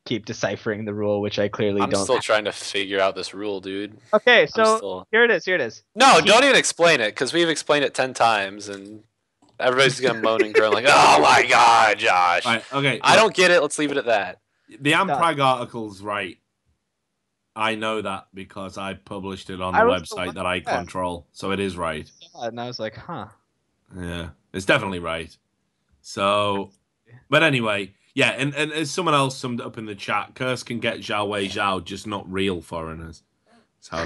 keep deciphering the rule, which I clearly don't. I'm still trying to figure out this rule, dude. Okay, so here it is. No, don't even explain it, because we've explained it 10 times, and Everybody's gonna moan and groan like, "Oh my god, Josh!" Right, okay. I don't get it. Let's leave it at that. The Amprag article's right. I know that because I published it on the website that I control, so it is right. And I was like, huh. Yeah, it's definitely right. So, but anyway, yeah, and as someone else summed it up in the chat, Curse can get Zhao Wei Zhao, just not real foreigners. That's how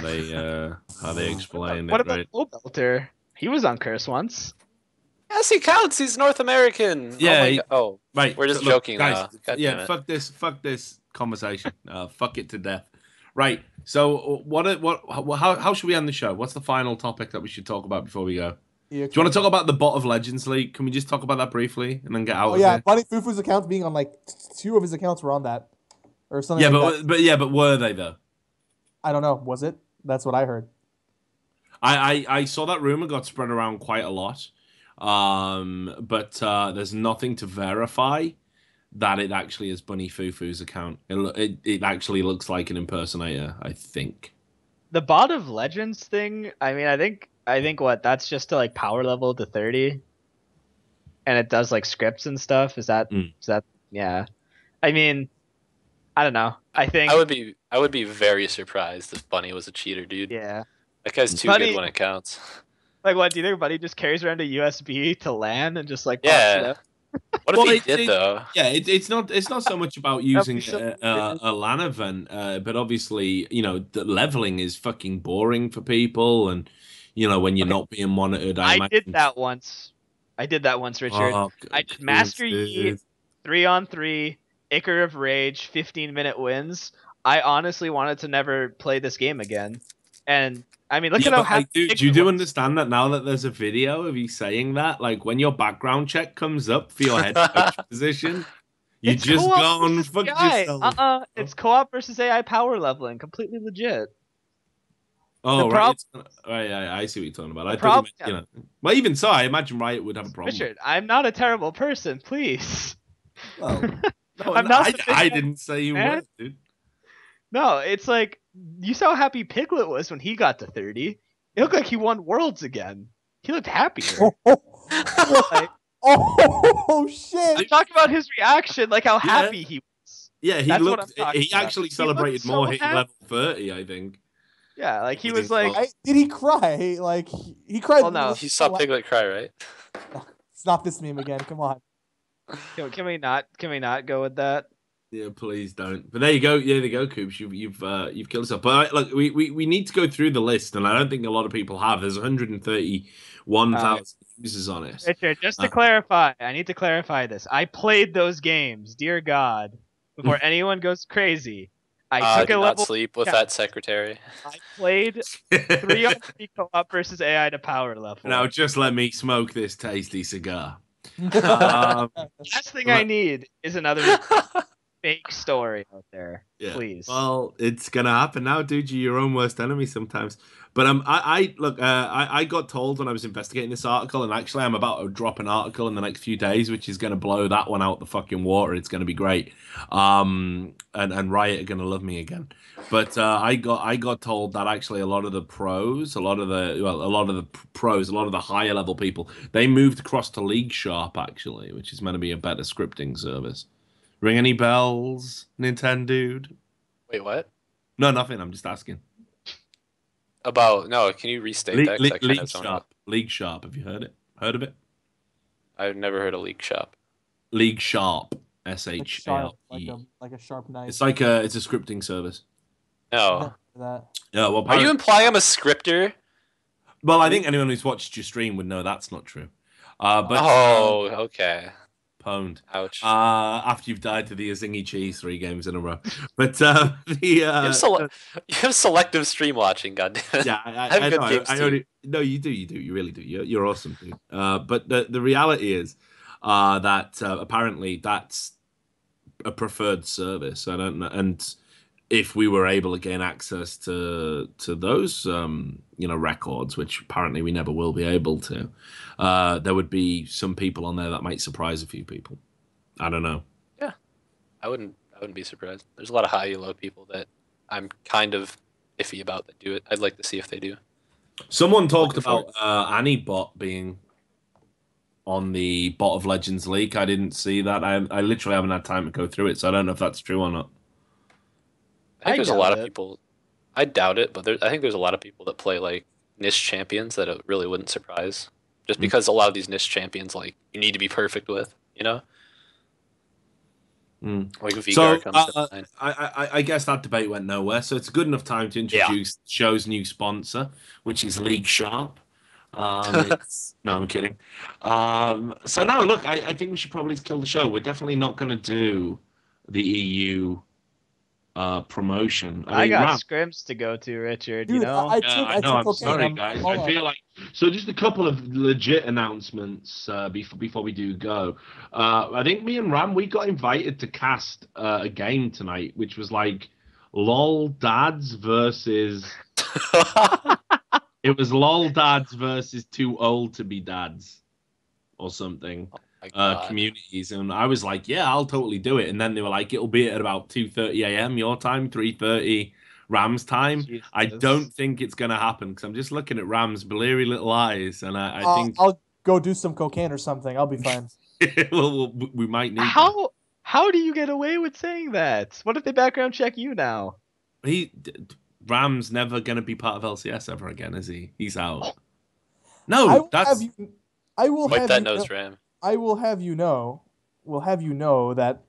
they explain What it, about right? Belter? He was on Curse once. Yes, he counts. He's North American. Yeah. Right. We're just joking guys, now. Yeah, fuck this conversation. Fuck it to death. Right. So, how should we end the show? What's the final topic that we should talk about before we go? Do you want to talk about the bot of Legends League? Can we just talk about that briefly and then get out of yeah, it? Bunny Fufu's accounts being on like 2 of his accounts were on that, or something. Yeah, but were they though? I don't know. Was it? That's what I heard. I saw that rumor got spread around quite a lot, but there's nothing to verify that it actually is Bunny Fufu's account. It actually looks like an impersonator, I think. The bot of Legends thing, I mean, I think what, that's just to like power level to 30, and it does like scripts and stuff. Is that yeah? I mean, I don't know. I think I would be very surprised if Bunny was a cheater, dude. Yeah, that guy's too good when it counts. Like, what do you think Bunny just carries around a USB to LAN and just like pops yeah? It up? What if he did though? Yeah, it's not so much about using a LAN event, but obviously the leveling is fucking boring for people, and when you're not being monitored. I did that once, Richard. I did Master Yi 3-on-3 Acre of Rage 15-minute wins. I honestly wanted to never play this game again, and I mean, look at how happy. Do you understand that now that there's a video of you saying that? Like when your background check comes up for your head coach position, you just go and fuck yourself. It's co-op versus AI power leveling, completely legit. Oh, right. I see what you're talking about. I thought well, even so, I imagine Riot would have a problem. Richard, I'm not a terrible person, please. Well, no, I didn't say you were, dude. No, it's like, you saw how happy Piglet was when he got to 30. It looked like he won Worlds again. He looked happier. Oh shit! I'm talking about his reaction, like how happy he was. Yeah, he actually celebrated more hitting level 30, I think. Yeah, like he was like... Did he cry? Like, he cried... Well, no, he saw Piglet cry, right? It's not this meme again, come on. Can we not go with that? Yeah, please don't. But there you go. Yeah, there you go, Kubz. You've killed yourself. But look, we need to go through the list, and I don't think a lot of people have. There's 131,000 users on it. Richard, just to clarify, I need to clarify this. I played those games, dear God, before anyone goes crazy. I took a level. Sleep with that secretary. I played 3-on-3 co-op versus AI to power level. Now just let me smoke this tasty cigar. Last thing I need is another fake story out there. Yeah. Please. Well, it's gonna happen now, dude. You're your own worst enemy sometimes. But I got told when I was investigating this article, and actually I'm about to drop an article in the next few days, which is gonna blow that one out the fucking water. It's gonna be great. And Riot are gonna love me again. But I got told that actually a lot of the higher level people, they moved across to League Sharp actually, which is meant to be a better scripting service. Ring any bells, Nintendude? Wait, what? No, nothing. I'm just asking. No, can you restate that? League Sharp. League Sharp. Have you heard it? Heard of it? I've never heard of League Sharp. League Sharp. SHARP. Like a sharp knife. It's a scripting service. No. Yeah. Well, are you implying I'm a scripter? Well, I think anyone who's watched your stream would know that's not true. Okay. Pwned. Ouch. After you've died to the Azingy Cheese 3 games in a row. But you have selective stream watching, goddamn. Yeah, No, you do. You really do. You're awesome, dude. But the reality is that apparently that's a preferred service. I don't know, and if we were able to gain access to those records, which apparently we never will be able to, there would be some people on there that might surprise a few people. I don't know. Yeah, I wouldn't be surprised. There's a lot of high elo people that I'm kind of iffy about that do it. I'd like to see if they do. Someone talked about AnyBot being on the bot of Legends leak. I didn't see that. I literally haven't had time to go through it, so I don't know if that's true or not. I think there's a doubt lot of it. people. I doubt it, but I think there's a lot of people that play like niche champions that it really wouldn't surprise. Just because a lot of these niche champions, like, you need to be perfect with, you know? Like So comes to mind. I guess that debate went nowhere. So it's a good enough time to introduce the show's new sponsor, which is League Sharp. No, I'm kidding. So no, look, I think we should probably kill the show. We're definitely not going to do the EU promotion. I got Ram, scrims to go to, Richard. Dude, you know. I I took know. I'm cocaine. sorry, guys. I feel like so. Just a couple of legit announcements before we do go. I think me and Ram, we got invited to cast a game tonight, which was like LOL Dads versus. It was LOL Dads versus Too Old to Be Dads, or something. Communities, and I was like, yeah, I'll totally do it. And then they were like, it'll be at about 2:30 a.m. your time, 3:30 Rams time. Jesus. I don't think it's gonna happen because I'm just looking at Rams' bleary little eyes, and I think I'll go do some cocaine or something. I'll be fine. well, we might need How do you get away with saying that? What if they background check you now? Rams never gonna be part of LCS ever again, is he? He's out. I No, will that's have you. I will Wipe have that you nose, know, Ram. I will have you know. Will have you know that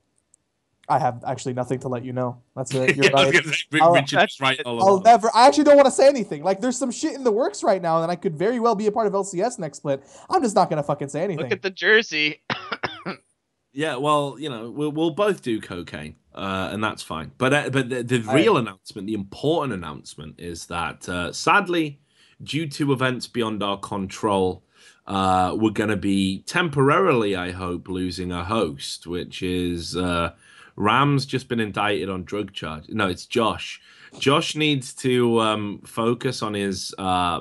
I have actually nothing to let you know. That's it. You're Yeah, I was right. gonna say, Richard's right all I'll along. never. I actually don't want to say anything. Like, there's some shit in the works right now, and I could very well be a part of LCS next split. I'm just not gonna fucking say anything. Look at the jersey. Yeah, well, you know, we'll both do cocaine, and that's fine. But the real announcement, the important announcement, is that sadly, due to events beyond our control, we're going to be temporarily, I hope, losing a host, which is Ram's just been indicted on drug charge. No, it's Josh. Josh needs to focus on his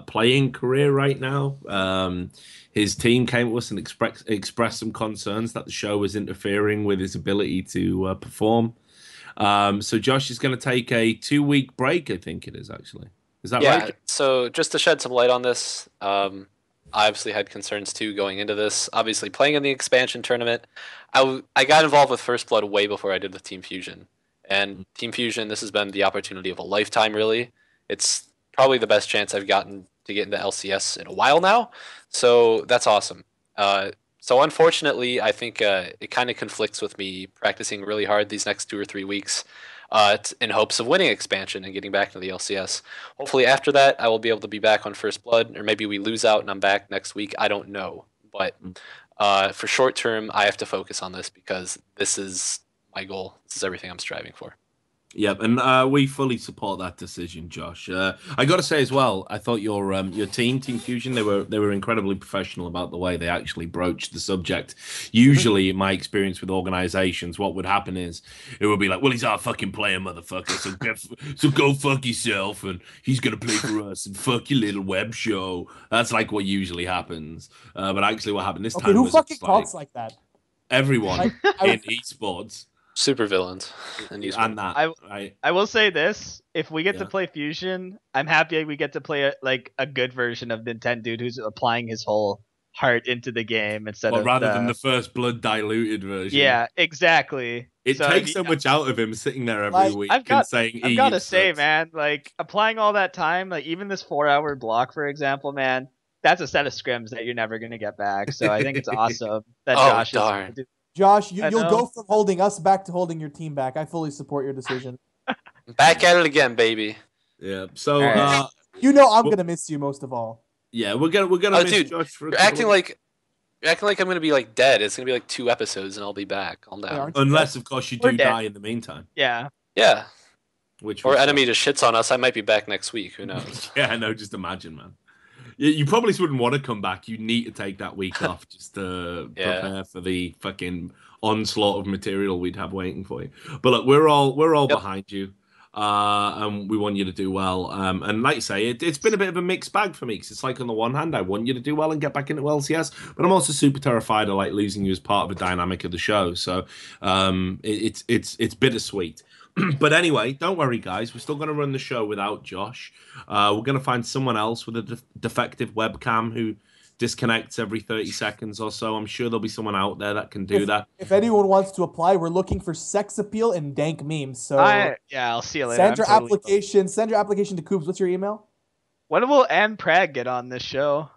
playing career right now. His team came to us and expressed some concerns that the show was interfering with his ability to perform. So Josh is going to take a 2-week break, I think it is, actually. Is that right? So just to shed some light on this, I obviously had concerns too going into this. Obviously, playing in the expansion tournament, I got involved with First Blood way before I did with Team Fusion. And Team Fusion, this has been the opportunity of a lifetime, really. It's probably the best chance I've gotten to get into LCS in a while now. So that's awesome. So unfortunately, I think it kind of conflicts with me practicing really hard these next 2 or 3 weeks in hopes of winning expansion and getting back into the LCS. Hopefully after that, I will be able to be back on First Blood, or maybe we lose out and I'm back next week. I don't know. But for short term, I have to focus on this because this is my goal. This is everything I'm striving for. Yep, and we fully support that decision, Josh. I got to say as well, I thought your Team Fusion, they were incredibly professional about the way they actually broached the subject. Usually, in my experience with organizations, what would happen is it would be like, "Well, he's our fucking player, motherfucker. So go fuck yourself, and he's gonna play for us, and fuck your little web show." That's like what usually happens. But actually, what happened this time? Who was fucking talks like that? Everyone in esports. Super villains and that. I will say this: if we get to play Fusion, I'm happy we get to play a good version of Nintendude who's applying his whole heart into the game instead of rather than the First Blood diluted version. Yeah, exactly. It takes so much out of him sitting there every week I've got to say, man, like applying all that time, like even this 4-hour block, for example, man, that's a set of scrims that you're never gonna get back. So I think it's awesome that Josh is. Josh, you'll go from holding us back to holding your team back. I fully support your decision. Back at it again, baby. Yeah. So right. I'm gonna miss you most of all. Yeah, we're gonna miss dude, Josh for you're acting like I'm gonna be like dead. It's gonna be like 2 episodes and I'll be back. Calm down. Unless of course you do die in the meantime. Yeah. Yeah. Or enemy just shits on us. I might be back next week. Who knows? Yeah, I know. Just imagine, man. You probably wouldn't want to come back. You need to take that week off just to prepare for the fucking onslaught of material we'd have waiting for you. But look, we're all behind you, and we want you to do well. And like you say, it's been a bit of a mixed bag for me. Because it's like on the one hand, I want you to do well and get back into LCS, but I'm also super terrified of like losing you as part of the dynamic of the show. So it's bittersweet. But anyway, don't worry, guys. We're still going to run the show without Josh. We're going to find someone else with a defective webcam who disconnects every 30 seconds or so. I'm sure there'll be someone out there that can do that. If anyone wants to apply, we're looking for sex appeal and dank memes. So I'll see you later. Send your application to Kubz. What's your email? When will Anne Prag get on this show?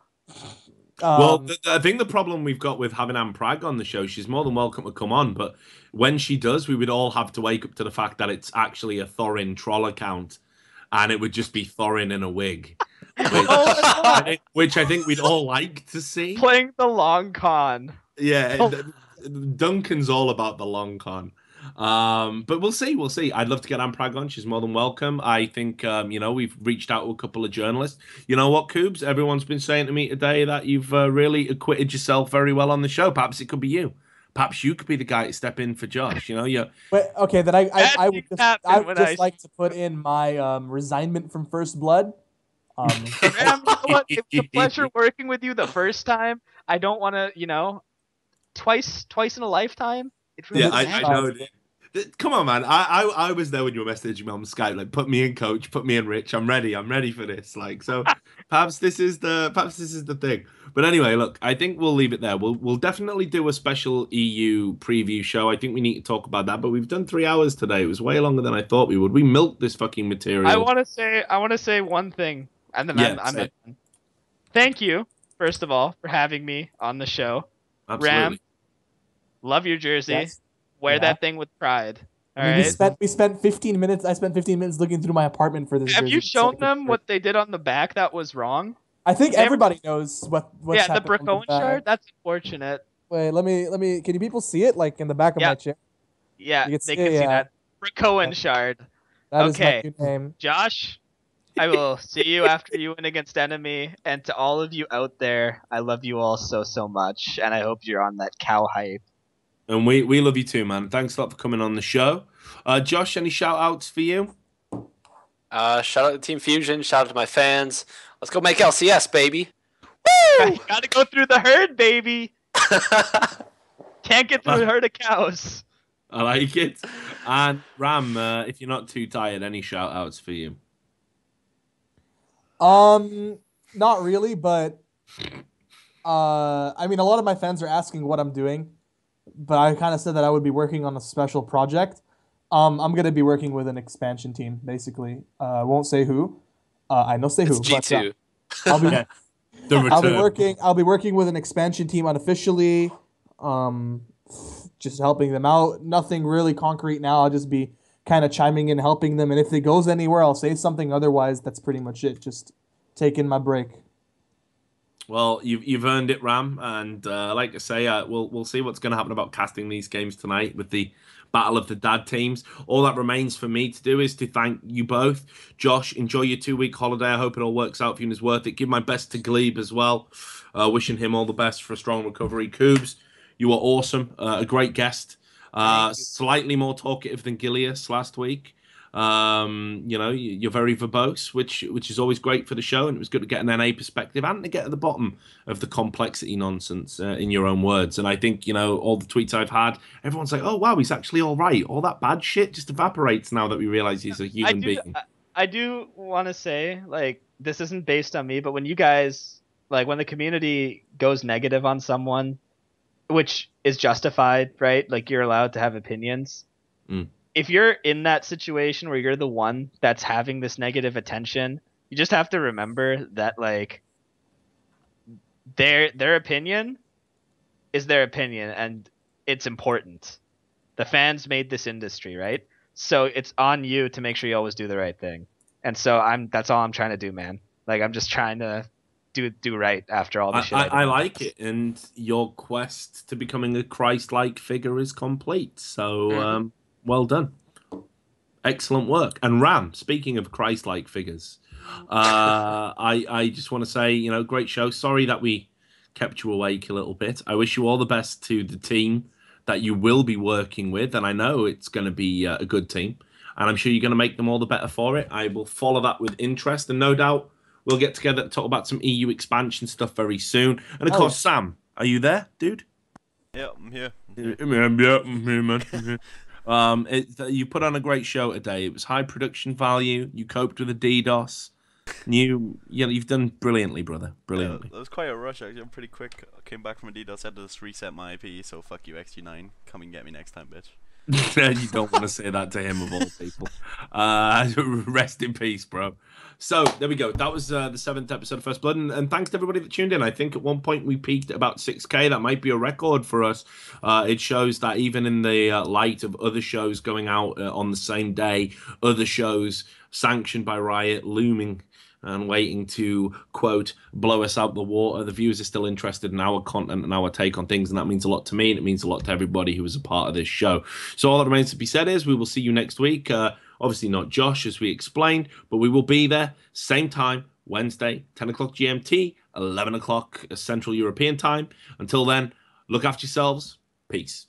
Well, I think the problem we've got with having Anne Prag on the show, she's more than welcome to come on, but when she does, we would all have to wake up to the fact that it's actually a Thorin troll account, and it would just be Thorin in a wig. Which I think we'd all like to see. Playing the long con. Yeah, Duncan's all about the long con. But we'll see. I'd love to get Anne Prag on. She's more than welcome. I think, we've reached out to a couple of journalists. You know what, Kubz? Everyone's been saying to me today that you've really acquitted yourself very well on the show. Perhaps it could be you. Perhaps you could be the guy to step in for Josh. But, okay, then I would just like to put in my resignment from First Blood. You know what? It was a pleasure working with you the first time. I don't want to, twice in a lifetime. I know. Come on, man. I was there when you were messaging me on Skype, like, put me in, coach, put me in, Rich. I'm ready for this. Like, so perhaps this is the thing. But anyway, look, I think we'll leave it there. We'll definitely do a special EU preview show. I think we need to talk about that. But we've done 3 hours today. It was way longer than I thought we would. We milked this fucking material. I want to say one thing, and then I'm done. Thank you, first of all, for having me on the show. Absolutely. Ram, love your jersey. Yes. Wear that thing with pride. All right. We spent 15 minutes. I spent 15 minutes looking through my apartment for this. Have you shown them what they did on the back that was wrong? I think everybody knows what's the Brokenshard. That's unfortunate. Wait, let me. Can you people see it? Like in the back of my chair. Yeah, they can see that. Brokenshard. That is my new name. Josh, I will see you after you win against Enemy. And to all of you out there, I love you all so much, and I hope you're on that cow hype. And we love you too, man. Thanks a lot for coming on the show. Josh, any shout-outs for you? Shout out to Team Fusion. Shout out to my fans. Let's go make LCS, baby. Woo! Gotta go through the herd, baby. Can't get through the herd of cows. I like it. And Ram, if you're not too tired, any shout-outs for you? Not really, but I mean, a lot of my fans are asking what I'm doing, but I kind of said that I would be working on a special project. I'm gonna be working with an expansion team, basically. I won't say who. I know say who. It's G2. I'll be working with an expansion team unofficially. Just helping them out. Nothing really concrete now. I'll just be kind of chiming in, helping them, and if it goes anywhere, I'll say something. Otherwise, that's pretty much it. Just taking my break. Well, you've earned it, Ram, and like I say, we'll see what's going to happen about casting these games tonight with the Battle of the Dad teams. All that remains for me to do is to thank you both. Josh, enjoy your 2-week holiday. I hope it all works out for you and is worth it. Give my best to Gleeb as well. Wishing him all the best for a strong recovery. Kubz, you are awesome. A great guest. Slightly more talkative than Gilius last week. You're very verbose, which is always great for the show, and it was good to get an NA perspective and to get at the bottom of the complexity nonsense in your own words. And I think, all the tweets I've had, everyone's like, oh wow, he's actually all right. All that bad shit just evaporates now that we realize he's a human being. I do want to say, like, this isn't based on me, but when you guys, like, when the community goes negative on someone, which is justified, right? Like, you're allowed to have opinions. If you're in that situation where you're the one that's having this negative attention, you just have to remember that, like, their opinion is their opinion, and it's important. The fans made this industry, right? So it's on you to make sure you always do the right thing. And so that's all I'm trying to do, man. Like, I'm just trying to do right after all the shit. I like it, and your quest to becoming a Christ-like figure is complete. So, well done. Excellent work. And Ram, speaking of Christ-like figures, I just want to say, great show. Sorry that we kept you awake a little bit. I wish you all the best to the team that you will be working with, and I know it's going to be a good team, and I'm sure you're going to make them all the better for it. I will follow that with interest, and no doubt we'll get together to talk about some EU expansion stuff very soon. And of course, Sam, are you there, dude? Yeah, I'm here. You put on a great show today. It was high production value. You coped with the DDoS. You've done brilliantly, brother. Brilliantly. That was quite a rush, actually. I'm pretty quick. I came back from a DDoS, had to just reset my IP, so fuck you, XG9. Come and get me next time, bitch. You don't want to say that to him of all people. Rest in peace, bro. So there we go. That was the 7th episode of First Blood, and thanks to everybody that tuned in. I think at one point we peaked at about 6K. That might be a record for us. It shows that even in the light of other shows going out on the same day, other shows sanctioned by Riot looming and waiting to, quote, blow us out the water, the viewers are still interested in our content and our take on things, and that means a lot to me, and it means a lot to everybody who is a part of this show. So all that remains to be said is we will see you next week. Obviously not Josh, as we explained, but we will be there, same time, Wednesday, 10 o'clock GMT, 11 o'clock Central European time. Until then, look after yourselves. Peace.